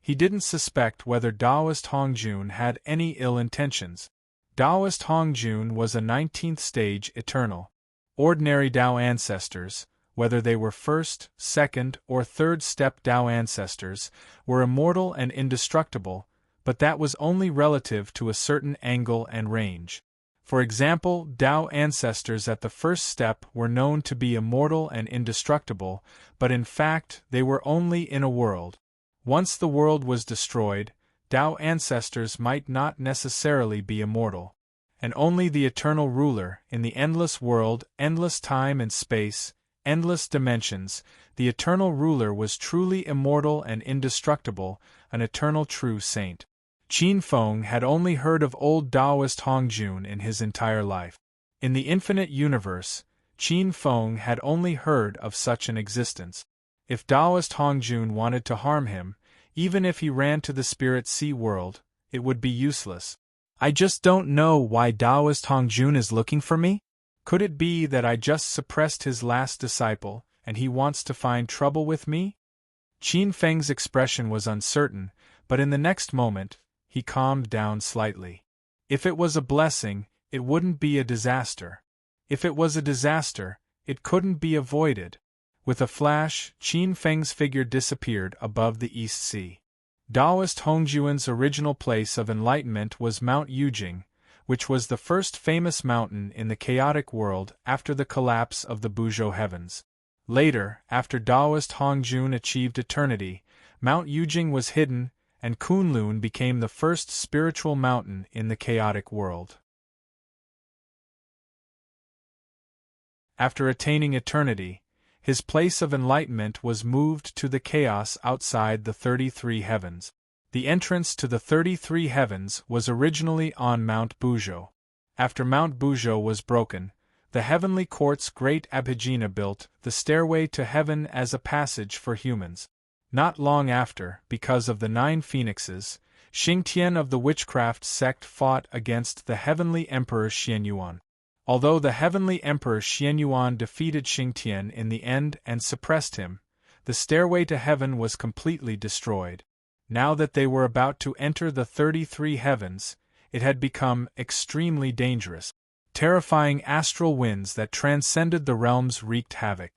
He didn't suspect whether Taoist Hongjun had any ill intentions. Taoist Hongjun was a 19th stage eternal. Ordinary Tao ancestors, whether they were first, second, or third step Tao ancestors, were immortal and indestructible, but that was only relative to a certain angle and range. For example, Tao ancestors at the first step were known to be immortal and indestructible, but in fact they were only in a world. Once the world was destroyed, Tao ancestors might not necessarily be immortal. And only the eternal ruler, in the endless world, endless time and space, endless dimensions, the eternal ruler was truly immortal and indestructible, an eternal true saint. Qin Feng had only heard of old Taoist Hongjun in his entire life. In the infinite universe, Qin Feng had only heard of such an existence. If Taoist Hongjun wanted to harm him, even if he ran to the spirit sea world, it would be useless. I just don't know why Taoist Hongjun is looking for me? Could it be that I just suppressed his last disciple, and he wants to find trouble with me? Qin Feng's expression was uncertain, but in the next moment, he calmed down slightly. If it was a blessing, it wouldn't be a disaster. If it was a disaster, it couldn't be avoided. With a flash, Qin Feng's figure disappeared above the East Sea. Taoist Hongjuan's original place of enlightenment was Mount Yujing, which was the first famous mountain in the chaotic world after the collapse of the Buzhou heavens. Later, after Taoist Hongjun achieved eternity, Mount Yujing was hidden, and Kunlun became the first spiritual mountain in the chaotic world. After attaining eternity, his place of enlightenment was moved to the chaos outside the 33 heavens. The entrance to the 33 heavens was originally on Mount Bujo. After Mount Bujo was broken, the heavenly court's great Abhijna built the stairway to heaven as a passage for humans. Not long after, because of the 9 phoenixes, Xingtian of the witchcraft sect fought against the heavenly emperor Xianyuan. Although the heavenly emperor Xianyuan defeated Xingtian in the end and suppressed him, the stairway to heaven was completely destroyed. Now that they were about to enter the 33 heavens, it had become extremely dangerous. Terrifying astral winds that transcended the realms wreaked havoc.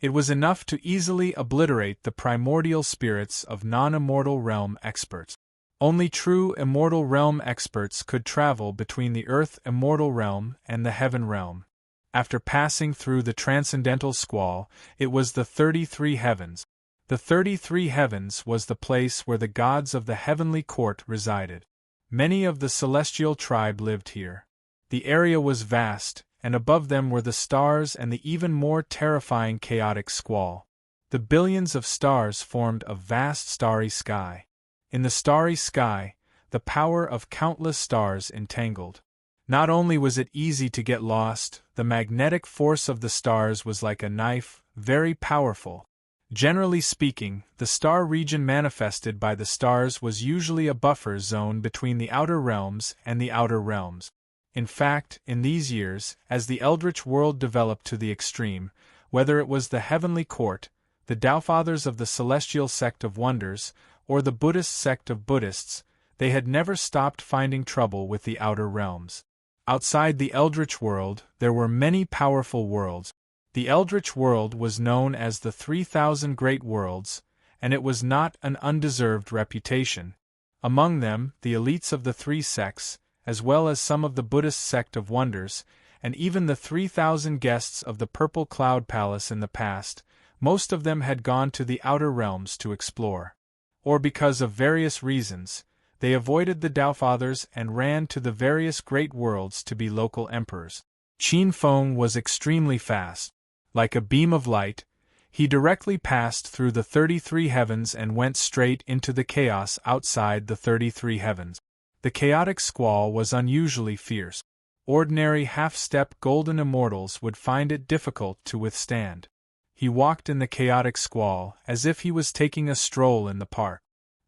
It was enough to easily obliterate the primordial spirits of non-immortal realm experts. Only true immortal realm experts could travel between the earth immortal realm and the heaven realm. After passing through the transcendental squall, it was the 33 heavens. The 33 heavens was the place where the gods of the heavenly court resided. Many of the celestial tribe lived here. The area was vast, and above them were the stars and the even more terrifying chaotic squall. The billions of stars formed a vast starry sky. In the starry sky, the power of countless stars entangled. Not only was it easy to get lost, the magnetic force of the stars was like a knife, very powerful. Generally speaking, the star region manifested by the stars was usually a buffer zone between the outer realms and the outer realms. In fact, in these years, as the eldritch world developed to the extreme, whether it was the heavenly court, the Taofathers of the celestial sect of wonders, or the Buddhist sect of Buddhists, they had never stopped finding trouble with the outer realms. Outside the eldritch world, there were many powerful worlds. The eldritch world was known as the 3,000 Great Worlds, and it was not an undeserved reputation. Among them, the elites of the 3 sects, as well as some of the Buddhist sect of wonders, and even the 3,000 guests of the Purple Cloud Palace in the past, most of them had gone to the outer realms to explore. Or because of various reasons, they avoided the Taofathers and ran to the various great worlds to be local emperors. Qin Feng was extremely fast. Like a beam of light, he directly passed through the 33 heavens and went straight into the chaos outside the 33 heavens. The chaotic squall was unusually fierce. Ordinary half-step golden immortals would find it difficult to withstand. He walked in the chaotic squall as if he was taking a stroll in the park.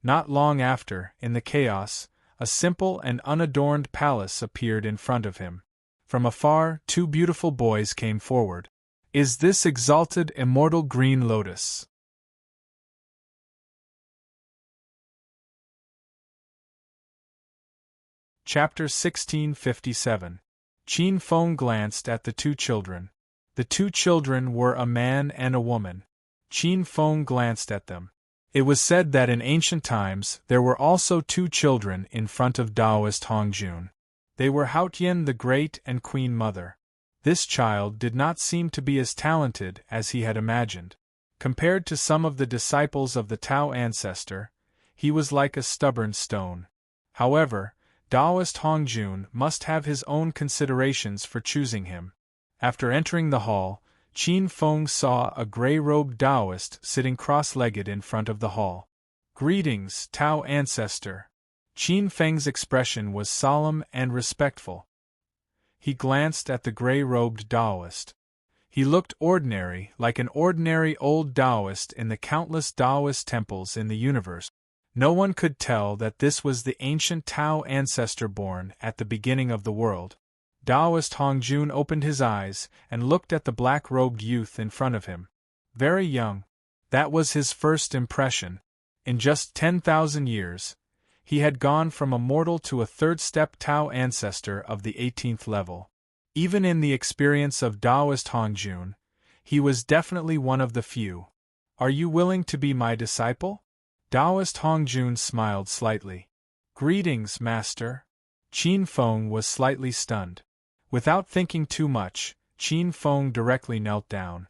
Not long after, in the chaos, a simple and unadorned palace appeared in front of him. From afar, 2 beautiful boys came forward. Is this exalted immortal green lotus? Chapter 1657. Qin Feng glanced at the 2 children. The 2 children were a man and a woman. Qin Feng glanced at them. It was said that in ancient times there were also 2 children in front of Taoist Hongjun. They were Haotian the Great and Queen Mother. This child did not seem to be as talented as he had imagined. Compared to some of the disciples of the Tao ancestor, he was like a stubborn stone. However, Taoist Hongjun must have his own considerations for choosing him. After entering the hall, Qin Feng saw a gray-robed Taoist sitting cross-legged in front of the hall. Greetings, Tao ancestor. Qin Feng's expression was solemn and respectful. He glanced at the gray-robed Taoist. He looked ordinary, like an ordinary old Taoist in the countless Taoist temples in the universe. No one could tell that this was the ancient Tao ancestor born at the beginning of the world. Taoist Hongjun opened his eyes and looked at the black-robed youth in front of him. Very young. That was his first impression. In just 10,000 years, he had gone from a mortal to a third-step Tao ancestor of the 18th level. Even in the experience of Taoist Hongjun, he was definitely one of the few. Are you willing to be my disciple? Taoist Hongjun smiled slightly. Greetings, master. Qin Feng was slightly stunned. Without thinking too much, Qin Feng directly knelt down.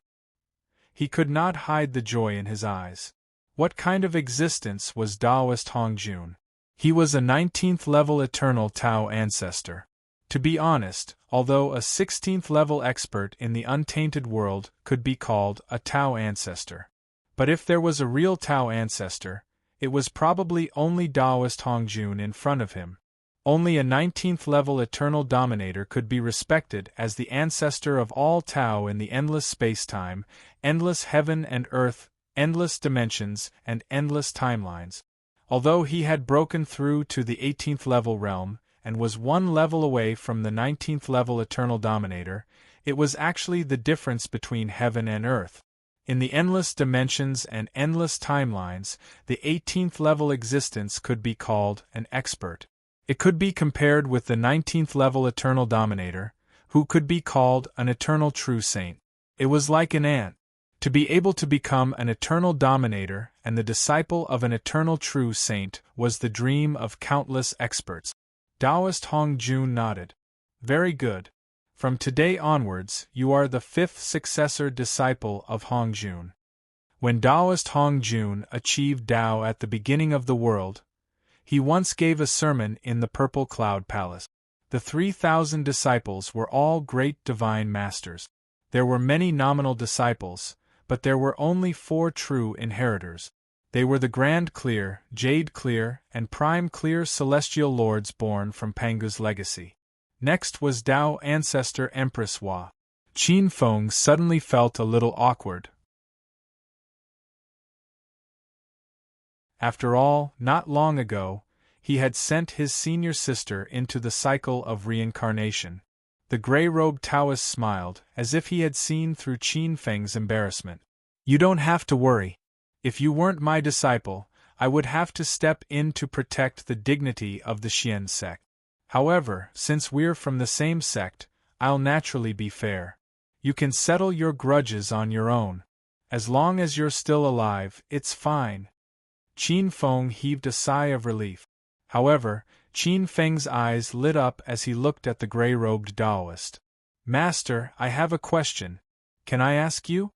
He could not hide the joy in his eyes. What kind of existence was Taoist Hongjun? He was a 19th level eternal Tao ancestor. To be honest, although a 16th level expert in the untainted world could be called a Tao ancestor. But if there was a real Tao ancestor, it was probably only Taoist Hongjun in front of him. Only a 19th level eternal dominator could be respected as the ancestor of all Tao in the endless space-time, endless heaven and earth, endless dimensions, and endless timelines. Although he had broken through to the 18th level realm, and was one level away from the 19th level eternal dominator, it was actually the difference between heaven and earth. In the endless dimensions and endless timelines, the 18th level existence could be called an expert. It could be compared with the 19th level eternal dominator, who could be called an eternal true saint. It was like an ant. To be able to become an eternal dominator and the disciple of an eternal true saint was the dream of countless experts. Taoist Hongjun nodded. Very good. From today onwards, you are the 5th successor disciple of Hongjun. When Taoist Hongjun achieved Tao at the beginning of the world, he once gave a sermon in the Purple Cloud Palace. The 3,000 disciples were all great divine masters. There were many nominal disciples, but there were only 4 true inheritors. They were the Grand Clear, Jade Clear, and Prime Clear celestial lords born from Pangu's legacy. Next was Tao ancestor Empress Hua. Qin Feng suddenly felt a little awkward. After all, not long ago, he had sent his senior sister into the cycle of reincarnation. The gray-robed Taoist smiled, as if he had seen through Qin Feng's embarrassment. You don't have to worry. If you weren't my disciple, I would have to step in to protect the dignity of the Xian sect. However, since we're from the same sect, I'll naturally be fair. You can settle your grudges on your own. As long as you're still alive, it's fine. Qin Feng heaved a sigh of relief. However, Qin Feng's eyes lit up as he looked at the gray-robed Taoist. Master, I have a question. Can I ask you?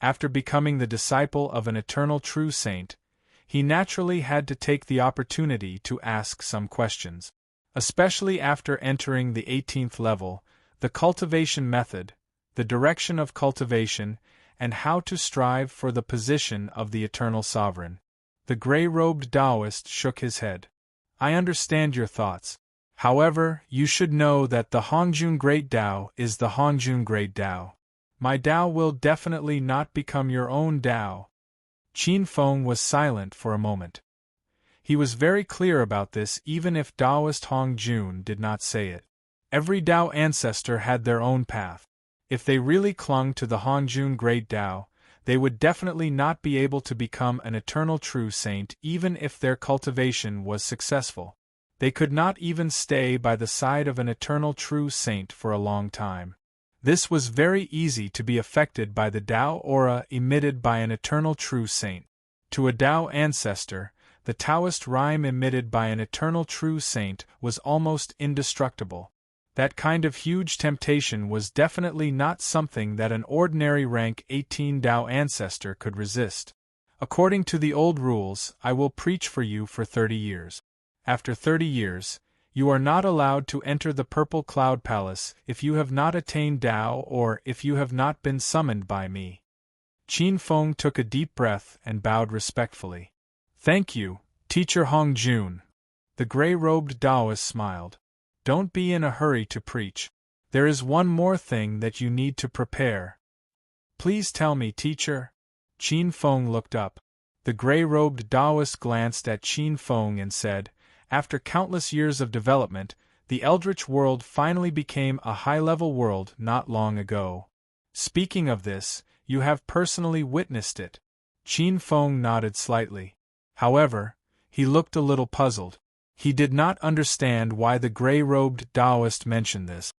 After becoming the disciple of an eternal true saint, he naturally had to take the opportunity to ask some questions. Especially after entering the 18th level, the cultivation method, the direction of cultivation, and how to strive for the position of the eternal sovereign. The gray-robed Taoist shook his head. I understand your thoughts. However, you should know that the Hongjun Great Tao is the Hongjun Great Tao. My Tao will definitely not become your own Tao. Qin Feng was silent for a moment. He was very clear about this even if Taoist Hongjun did not say it. Every Tao ancestor had their own path. If they really clung to the Hongjun Great Tao, they would definitely not be able to become an eternal true saint even if their cultivation was successful. They could not even stay by the side of an eternal true saint for a long time. This was very easy to be affected by the Tao aura emitted by an eternal true saint. To a Tao ancestor, the Taoist rhyme emitted by an eternal true saint was almost indestructible. That kind of huge temptation was definitely not something that an ordinary rank 18 Tao ancestor could resist. According to the old rules, I will preach for you for 30 years. After 30 years, you are not allowed to enter the Purple Cloud Palace if you have not attained Tao or if you have not been summoned by me. Qin Feng took a deep breath and bowed respectfully. Thank you, Teacher Hongjun. The gray-robed Taoist smiled. Don't be in a hurry to preach. There is one more thing that you need to prepare. Please tell me, teacher. Qin Feng looked up. The gray-robed Taoist glanced at Qin Feng and said, after countless years of development, the Eldritch world finally became a high-level world not long ago. Speaking of this, you have personally witnessed it. Qin Feng nodded slightly. However, he looked a little puzzled. He did not understand why the gray-robed Taoist mentioned this.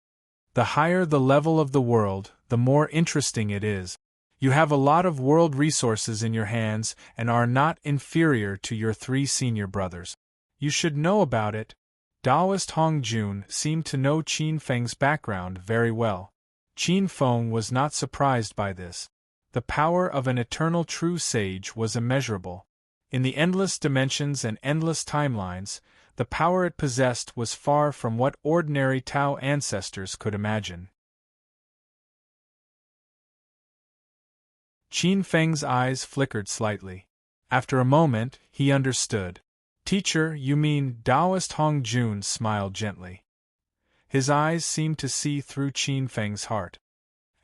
The higher the level of the world, the more interesting it is. You have a lot of world resources in your hands and are not inferior to your 3 senior brothers. You should know about it. Taoist Hongjun seemed to know Qin Feng's background very well. Qin Feng was not surprised by this. The power of an eternal true sage was immeasurable. In the endless dimensions and endless timelines, the power it possessed was far from what ordinary Tao ancestors could imagine. Qin Feng's eyes flickered slightly. After a moment, he understood. "Teacher, you mean?" Taoist Hong Jun smiled gently. His eyes seemed to see through Qin Feng's heart.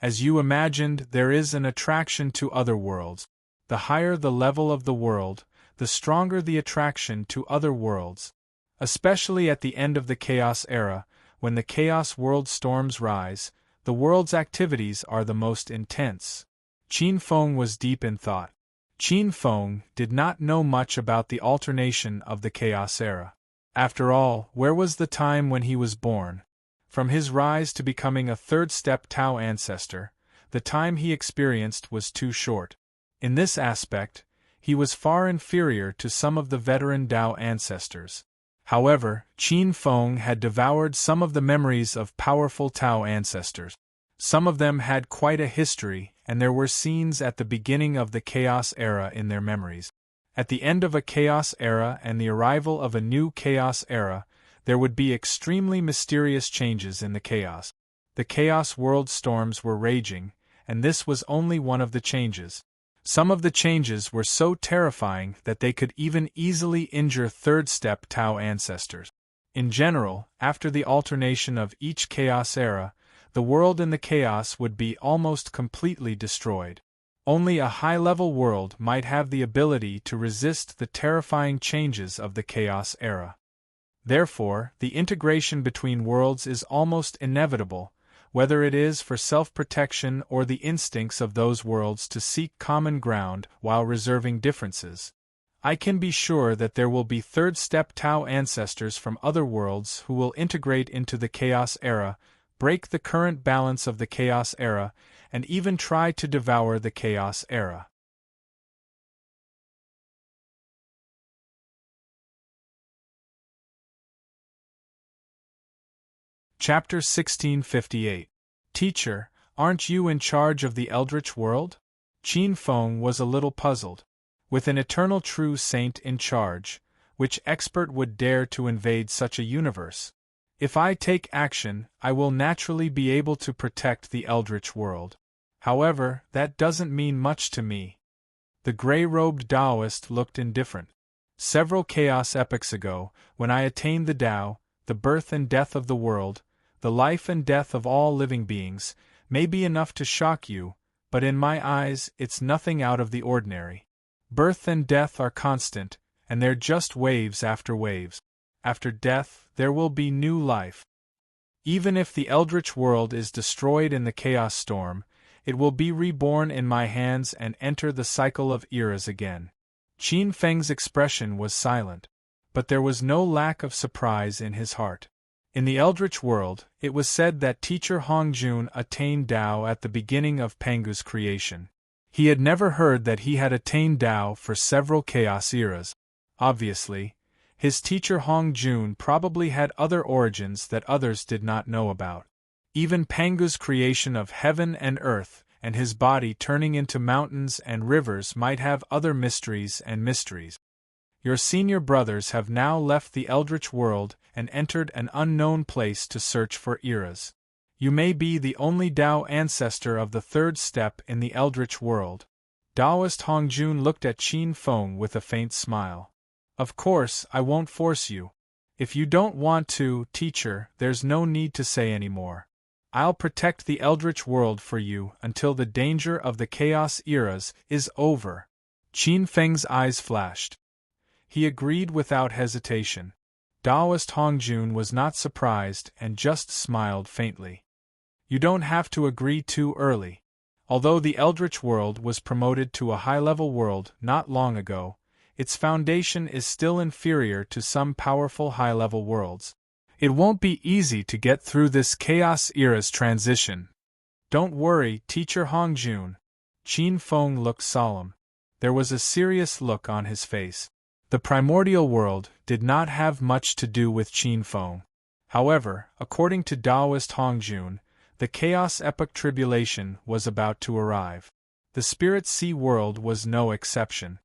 "As you imagined, there is an attraction to other worlds. The higher the level of the world, the stronger the attraction to other worlds. Especially at the end of the Chaos Era, when the Chaos World storms rise, the world's activities are the most intense." Qin Feng was deep in thought. Qin Feng did not know much about the alternation of the Chaos Era. After all, where was the time when he was born? From his rise to becoming a third-step Tao ancestor, the time he experienced was too short. In this aspect, he was far inferior to some of the veteran Tao ancestors. However, Qin Feng had devoured some of the memories of powerful Tao ancestors. Some of them had quite a history, and there were scenes at the beginning of the Chaos Era in their memories. At the end of a Chaos Era and the arrival of a new Chaos Era, there would be extremely mysterious changes in the chaos. The Chaos World storms were raging, and this was only one of the changes. Some of the changes were so terrifying that they could even easily injure third-step Tao ancestors. In general, after the alternation of each Chaos Era, the world in the chaos would be almost completely destroyed. Only a high-level world might have the ability to resist the terrifying changes of the Chaos Era. Therefore, the integration between worlds is almost inevitable, whether it is for self-protection or the instincts of those worlds to seek common ground while reserving differences. I can be sure that there will be third-step Tao ancestors from other worlds who will integrate into the Chaos Era, break the current balance of the Chaos Era, and even try to devour the Chaos Era. Chapter 1658. Teacher, aren't you in charge of the Eldritch world? Qin Feng was a little puzzled. With an eternal true saint in charge, which expert would dare to invade such a universe? If I take action, I will naturally be able to protect the Eldritch world. However, that doesn't mean much to me. The gray-robed Taoist looked indifferent. Several chaos epochs ago, when I attained the Tao, the birth and death of the world, the life and death of all living beings, may be enough to shock you, but in my eyes it's nothing out of the ordinary. Birth and death are constant, and they're just waves after waves. After death, there will be new life. Even if the Eldritch world is destroyed in the chaos storm, it will be reborn in my hands and enter the cycle of eras again. Qin Feng's expression was silent, but there was no lack of surprise in his heart. In the Eldritch world, it was said that teacher Hong Jun attained Tao at the beginning of Pangu's creation. He had never heard that he had attained Tao for several chaos eras. Obviously, his teacher Hong Jun probably had other origins that others did not know about. Even Pangu's creation of heaven and earth, and his body turning into mountains and rivers might have other mysteries and mysteries. Your senior brothers have now left the Eldritch world and entered an unknown place to search for eras. You may be the only Tao ancestor of the third step in the Eldritch world. Taoist Hong Jun looked at Qin Feng with a faint smile. Of course, I won't force you. If you don't want to, teacher, there's no need to say any more. I'll protect the Eldritch world for you until the danger of the Chaos eras is over. Qin Feng's eyes flashed. He agreed without hesitation. Taoist Hong Jun was not surprised and just smiled faintly. You don't have to agree too early. Although the Eldritch world was promoted to a high-level world not long ago, its foundation is still inferior to some powerful high-level worlds. It won't be easy to get through this Chaos era's transition. Don't worry, teacher Hong Jun. Qin Feng looked solemn. There was a serious look on his face. The primordial world did not have much to do with Qin Feng. However, according to Taoist Hong Jun, the Chaos Epoch tribulation was about to arrive. The Spirit Sea world was no exception.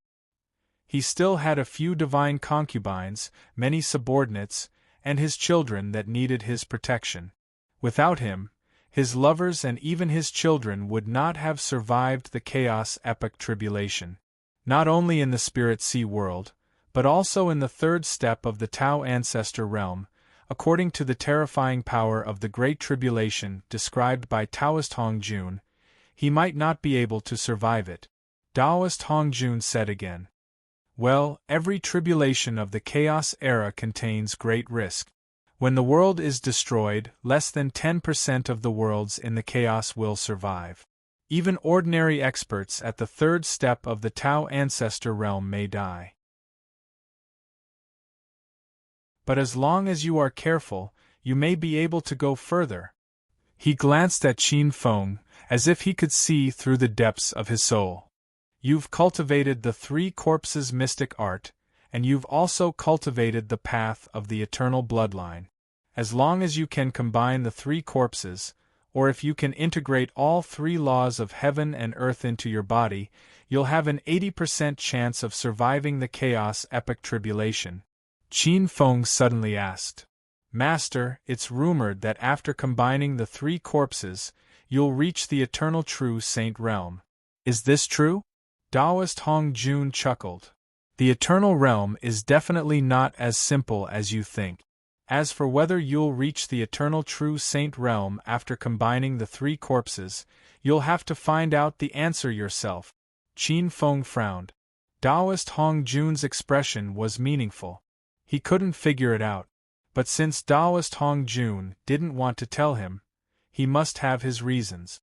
He still had a few divine concubines, many subordinates, and his children that needed his protection. Without him, his lovers and even his children would not have survived the chaos epoch tribulation. Not only in the spirit sea world, but also in the third step of the Tao ancestor realm, according to the terrifying power of the Great Tribulation described by Taoist Hong Jun, he might not be able to survive it. Taoist Hong Jun said again. Well, every tribulation of the chaos era contains great risk. When the world is destroyed, less than 10% of the worlds in the chaos will survive. Even ordinary experts at the third step of the Tao ancestor realm may die. But as long as you are careful, you may be able to go further. He glanced at Qin Feng, as if he could see through the depths of his soul. You've cultivated the three corpses mystic art, and you've also cultivated the path of the eternal bloodline. As long as you can combine the three corpses, or if you can integrate all three laws of heaven and earth into your body, you'll have an 80% chance of surviving the chaos epoch tribulation. Qin Feng suddenly asked. Master, it's rumored that after combining the three corpses, you'll reach the eternal true saint realm. Is this true? Taoist Hong Jun chuckled. The eternal realm is definitely not as simple as you think. As for whether you'll reach the eternal true saint realm after combining the three corpses, you'll have to find out the answer yourself. Qin Feng frowned. Taoist Hong Jun's expression was meaningful. He couldn't figure it out. But since Taoist Hong Jun didn't want to tell him, he must have his reasons.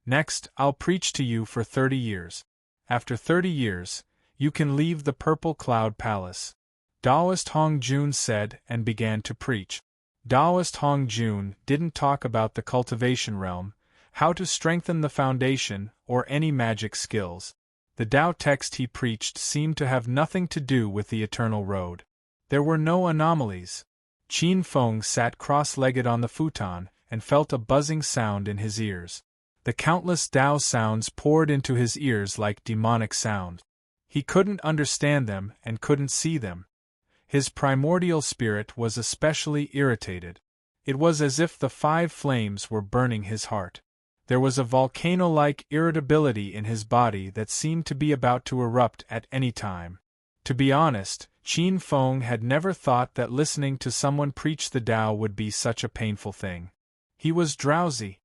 Next, I'll preach to you for 30 years. After 30 years, you can leave the Purple Cloud Palace. Taoist Hong Jun said and began to preach. Taoist Hong Jun didn't talk about the cultivation realm, how to strengthen the foundation, or any magic skills. The Tao text he preached seemed to have nothing to do with the eternal road. There were no anomalies. Qin Feng sat cross-legged on the futon and felt a buzzing sound in his ears. The countless Tao sounds poured into his ears like demonic sound. He couldn't understand them and couldn't see them. His primordial spirit was especially irritated. It was as if the 5 flames were burning his heart. There was a volcano-like irritability in his body that seemed to be about to erupt at any time. To be honest, Qin Feng had never thought that listening to someone preach the Tao would be such a painful thing. He was drowsy.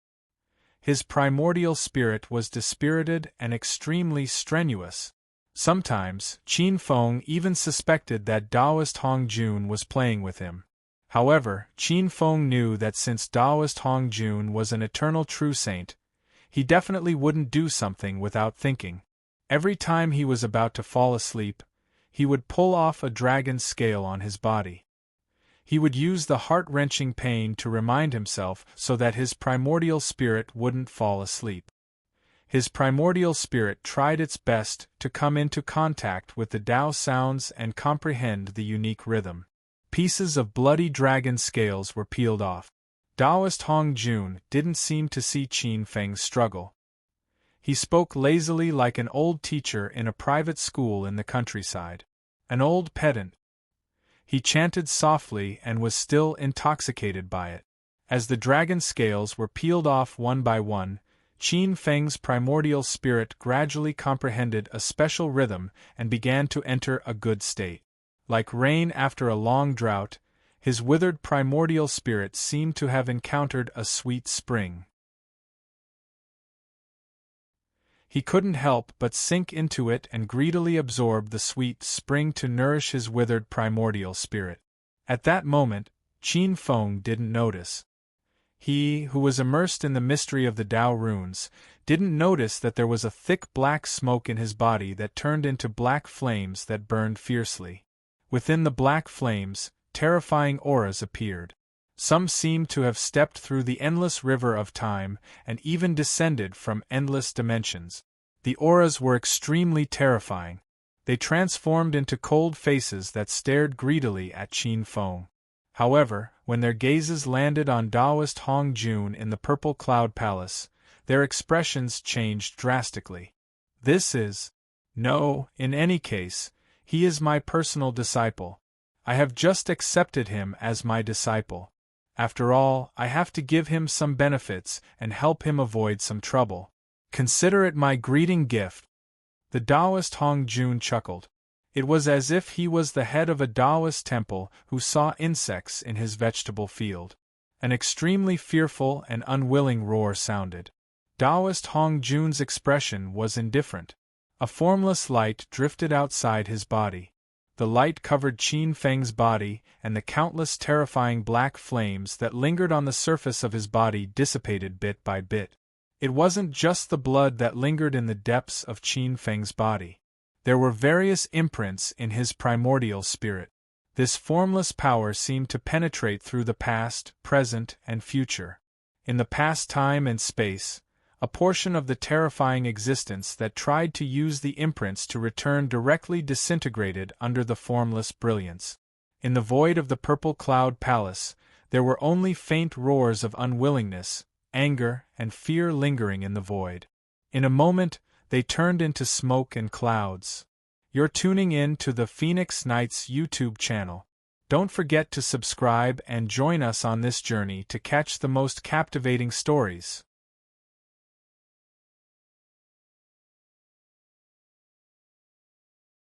His primordial spirit was dispirited and extremely strenuous. Sometimes, Qin Feng even suspected that Taoist Hong Jun was playing with him. However, Qin Feng knew that since Taoist Hong Jun was an eternal true saint, he definitely wouldn't do something without thinking. Every time he was about to fall asleep, he would pull off a dragon's scale on his body. He would use the heart-wrenching pain to remind himself so that his primordial spirit wouldn't fall asleep. His primordial spirit tried its best to come into contact with the Tao sounds and comprehend the unique rhythm. Pieces of bloody dragon scales were peeled off. Taoist Hong Jun didn't seem to see Qin Feng's struggle. He spoke lazily like an old teacher in a private school in the countryside. An old pedant. He chanted softly and was still intoxicated by it. As the dragon scales were peeled off one by one, Qin Feng's primordial spirit gradually comprehended a special rhythm and began to enter a good state. Like rain after a long drought, his withered primordial spirit seemed to have encountered a sweet spring. He couldn't help but sink into it and greedily absorb the sweet spring to nourish his withered primordial spirit. At that moment, Qin Feng didn't notice. He, who was immersed in the mystery of the Tao runes, didn't notice that there was a thick black smoke in his body that turned into black flames that burned fiercely. Within the black flames, terrifying auras appeared. Some seemed to have stepped through the endless river of time and even descended from endless dimensions. The auras were extremely terrifying. They transformed into cold faces that stared greedily at Qin Feng. However, when their gazes landed on Taoist Hong Jun in the Purple Cloud Palace, their expressions changed drastically. No, in any case, He is my personal disciple. I have just accepted him as my disciple. After all, I have to give him some benefits and help him avoid some trouble. Consider it my greeting gift." The Taoist Hong Jun chuckled. It was as if he was the head of a Taoist temple who saw insects in his vegetable field. An extremely fearful and unwilling roar sounded. Taoist Hong Jun's expression was indifferent. A formless light drifted outside his body. The light covered Qin Feng's body, and the countless terrifying black flames that lingered on the surface of his body dissipated bit by bit. It wasn't just the blood that lingered in the depths of Qin Feng's body. There were various imprints in his primordial spirit. This formless power seemed to penetrate through the past, present, and future. In the past time and space, a portion of the terrifying existence that tried to use the imprints to return directly disintegrated under the formless brilliance. In the void of the purple cloud palace, there were only faint roars of unwillingness, anger, and fear lingering in the void. In a moment, they turned into smoke and clouds. You're tuning in to the Phoenix Nights YouTube channel. Don't forget to subscribe and join us on this journey to catch the most captivating stories.